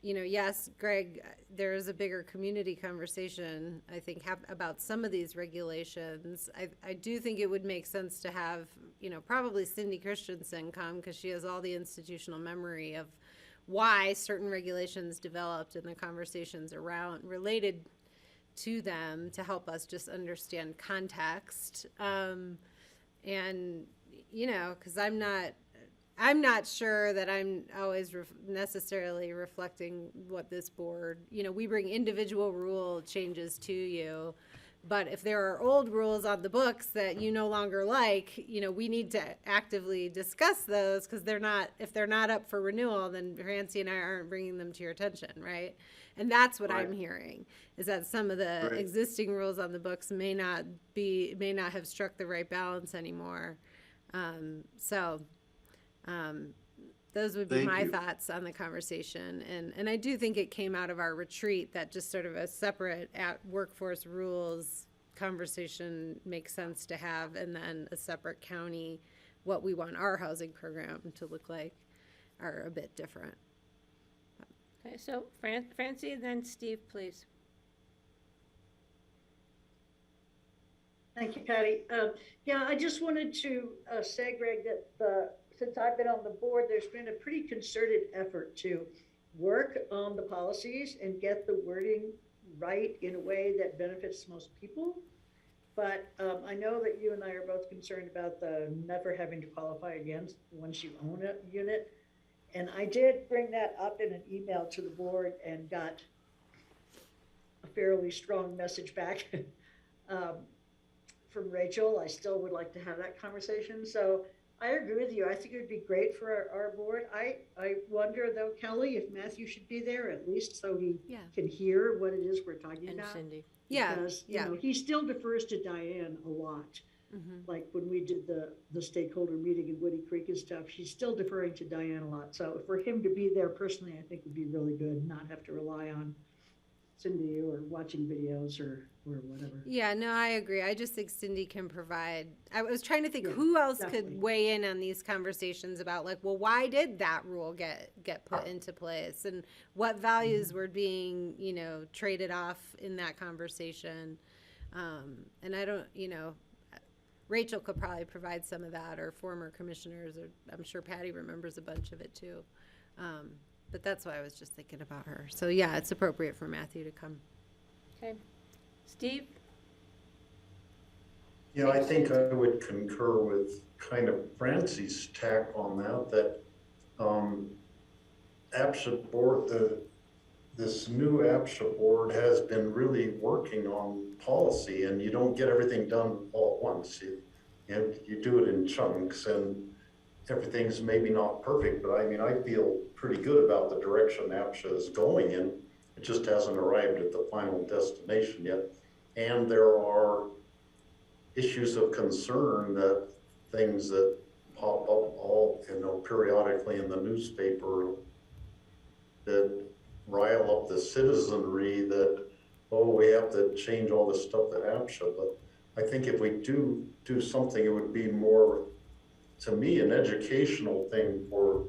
you know, yes, Greg, there is a bigger community conversation, I think, about some of these regulations. I do think it would make sense to have, you know, probably Cindy Christensen come, because she has all the institutional memory of why certain regulations developed and the conversations related to them, to help us just understand context. And, you know, because I'm not sure that I'm always necessarily reflecting what this board, you know, we bring individual rule changes to you, but if there are old rules on the books that you no longer like, you know, we need to actively discuss those, because if they're not up for renewal, then Francie and I aren't bringing them to your attention, right? And that's what I'm hearing, is that some of the existing rules on the books may not have struck the right balance anymore. Those would be Thank my you. thoughts on the conversation. And I do think it came out of our retreat that just sort of a separate workforce rules conversation makes sense to have, and then a separate county, what we want our housing program to look like, are a bit different. Okay, so Francie, then Steve, please. Thank you, Patty. Yeah, I just wanted to say, Greg, that since I've been on the board, there's been a pretty concerted effort to work on the policies and get the wording right in a way that benefits most people. But I know that you and I are both concerned about the never having to qualify again once you own a unit. And I did bring that up in an email to the board and got a fairly strong message back from Rachel. I still would like to have that conversation. So I agree with you. I think it would be great for our board. I wonder though, Kelly, if Matthew should be there at least so he can hear what it is we're talking And about. Cindy. Yeah, Because, you know, he still defers to Diane a lot. Like when we did the stakeholder meeting in Woody Creek and stuff, she's still deferring to Diane a lot. So for him to be there personally, I think would be really good, not have to rely on Cindy or watching videos or whatever. Yeah, no, I agree. I just think Cindy can provide, I was trying to think who else definitely. could weigh in on these conversations about, like, well, why did that rule get put into place, and what values were being, you know, traded off in that conversation. And I don't, you know, Rachel could probably provide some of that, or former commissioners, or I'm sure Patty remembers a bunch of it too. But that's why I was just thinking about her. So yeah, it's appropriate for Matthew to come. Okay. Steve? Yeah, I think I would concur with kind of Francie's tack on that APSHA board, this new APSHA board has been really working on policy, and you don't get everything done all at once. You do it in chunks, and everything's maybe not perfect, but I mean, I feel pretty good about the direction APSHA is going in. It just hasn't arrived at the final destination yet. And there are issues of concern, that things that pop up all, periodically in the newspaper that rile up the citizenry, that, oh, we have to change all this stuff at APSHA. But I think if we do something, it would be more, to me, an educational thing for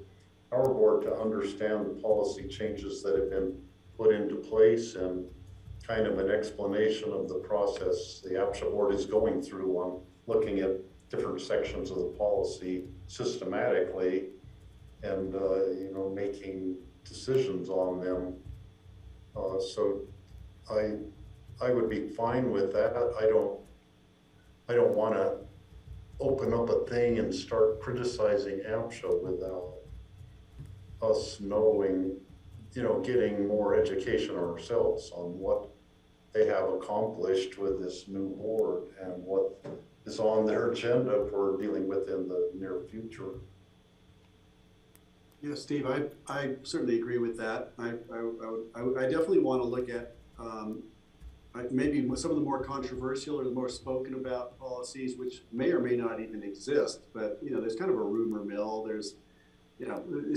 our board to understand the policy changes that have been put into place, and kind of an explanation of the process the APSHA board is going through on looking at different sections of the policy systematically, and making decisions on them. So I would be fine with that. I don't want to open up a thing and start criticizing APSHA without us knowing, getting more education ourselves on what they have accomplished with this new board and what is on their agenda for dealing with in the near future. Yeah, Steve, I certainly agree with that. I definitely want to look at maybe some of the more controversial or the more spoken about policies, which may or may not even exist. But there's kind of a rumor mill. There's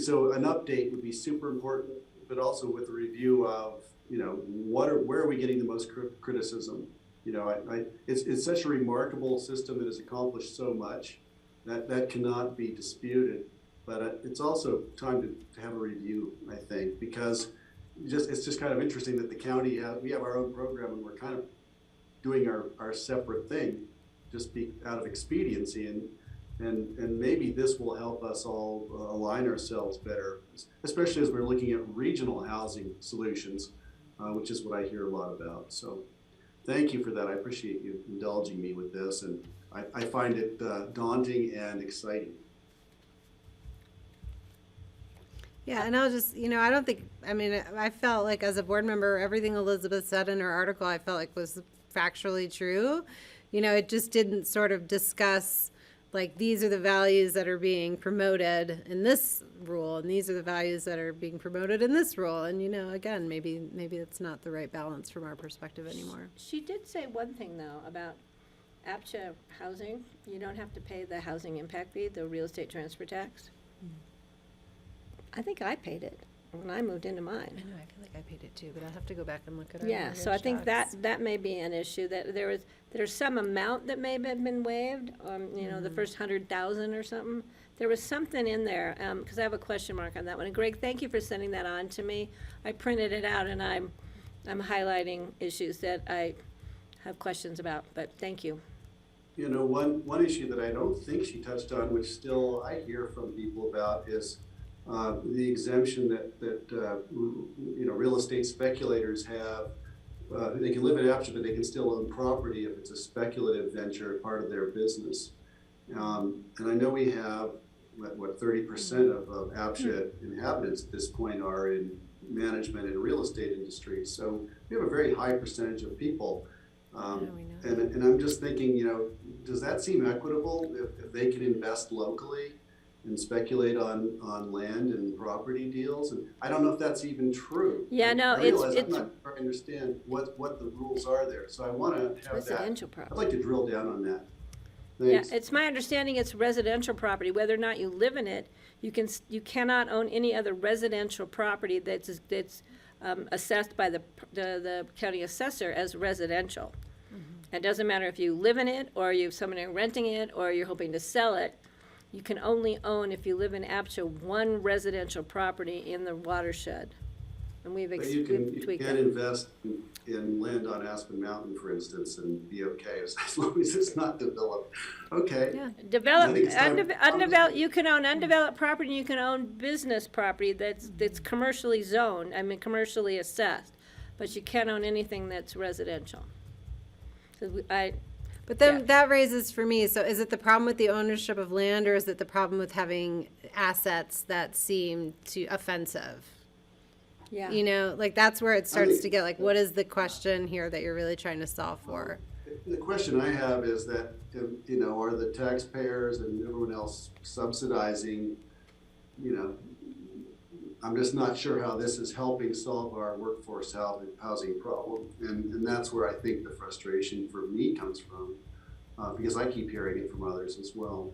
so an update would be super important, but also with a review of where are we getting the most criticism. It's such a remarkable system that has accomplished so much that cannot be disputed. But it's also time to have a review, I think, because it's just kind of interesting that the county, we have our own program and we're kind of doing our separate thing, just out of expediency. And maybe this will help us all align ourselves better, especially as we're looking at regional housing solutions, which is what I hear a lot about. So thank you for that. I appreciate you indulging me with this. And I find it daunting and exciting. Yeah, and I'll just, I don't think, I felt like as a board member, everything Elizabeth said in her article, I felt like was factually true. It just didn't sort of discuss, like, these are the values that are being promoted in this rule, and these are the values that are being promoted in this rule. And, again, maybe it's not the right balance from our perspective anymore. She did say one thing, though, about APSHA housing. You don't have to pay the housing impact fee, the real estate transfer tax. I think I paid it when I moved into mine. I know, I feel like I paid it too, but I'll have to go back and look at our Yeah, so I think that may be an issue, that there's some amount that may have been waived, the first 100,000 or something. There was something in there, because I have a question mark on that one. And Greg, thank you for sending that on to me. I printed it out and I'm highlighting issues that I have questions about, but thank you. One issue that I don't think she touched on, which still I hear from people about, is the exemption that real estate speculators have. They can live in APSHA, but they can still own property if it's a speculative venture, part of their business. And I know we have, 30% of APSHA inhabitants at this point are in management and real estate industries. So we have a very high percentage of people. And I'm just thinking, does that seem equitable if they can invest locally and speculate on land and property deals? And I don't know if that's even true. Yeah, no, I'm not sure I understand what the rules are there. So I want to have Residential that. property. I'd like to drill down on that. Yeah, Thanks. it's my understanding it's residential property. Whether or not you live in it, you cannot own any other residential property that's assessed by the county assessor as residential. It doesn't matter if you live in it, or you have somebody renting it, or you're hoping to sell it. You can only own, if you live in APSHA, one residential property in the watershed. And we've But tweaked you can that. invest in land on Aspen Mountain, for instance, and be okay as long as it's not developed. Okay. Yeah, I think it's time- undeveloped, you can own undeveloped property, and you can own business property that's commercially zoned, commercially assessed, but you can't own anything that's residential. So But then Yeah. that raises for me, so is it the problem with the ownership of land, or is it the problem with having assets that seem too offensive? Yeah. You know, like that's where it starts to get like, what is the question here that you're really trying to solve for? The question I have is that, you know, are the taxpayers and everyone else subsidizing, you know, I'm just not sure how this is helping solve our workforce housing problem. And that's where I think the frustration for me comes from, because I keep hearing it from others as well.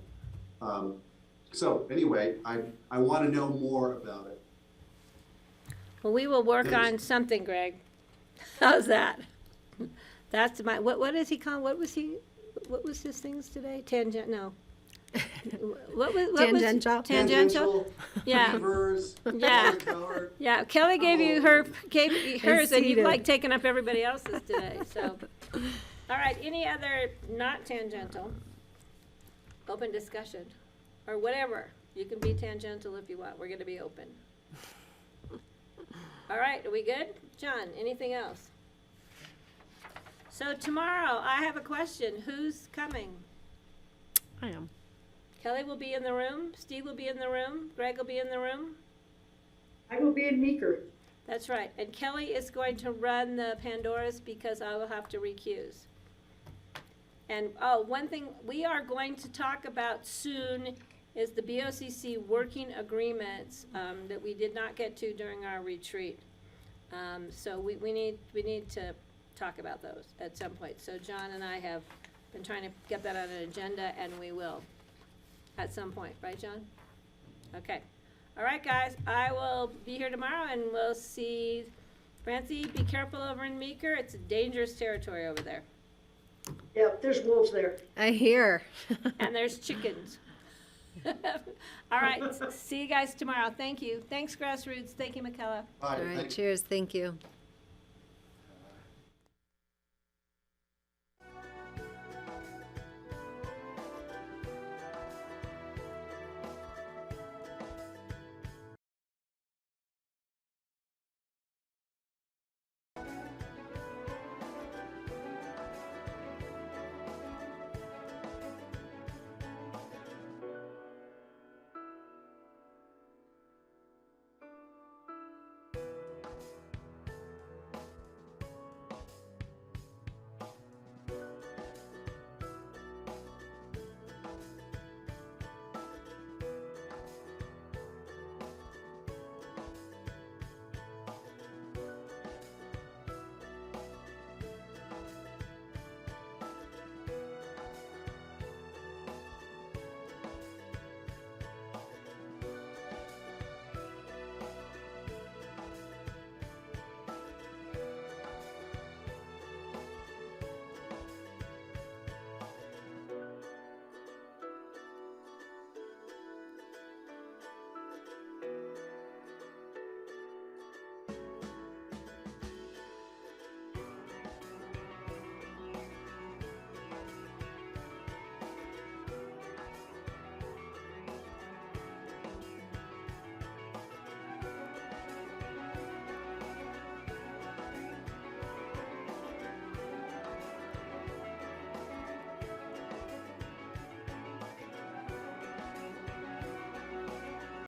So anyway, I want to know more about it. Well, we will work on something, Greg. How's that? That's my, what is he called? What was his things today? No. What was? Tangential? Tangential? Yeah. Beavers, Yeah. Coward. Yeah, Kelly gave you hers, and you've seated. like taken up everybody else's today, so. All right, any other not tangential? Open discussion, or whatever. You can be tangential if you want, we're gonna be open. All right, are we good? John, anything else? So tomorrow, I have a question. Who's coming? I am. Kelly will be in the room, Steve will be in the room, Greg will be in the room. I will be in Meeker. That's right, and Kelly is going to run the Pandoras because I will have to recuse. And, oh, one thing we are going to talk about soon is the BOCC working agreements that we did not get to during our retreat. So we need to talk about those at some point. So John and I have been trying to get that on an agenda, and we will at some point, right, John? Okay. All right, guys, I will be here tomorrow, and we'll see. Francie, be careful over in Meeker. It's dangerous territory over there. Yeah, there's wolves there. I hear. And there's chickens. All right, see you guys tomorrow. Thank you. Thanks, Grassroots. Thank you, McKella. All All right, right, thank you. cheers. Thank you.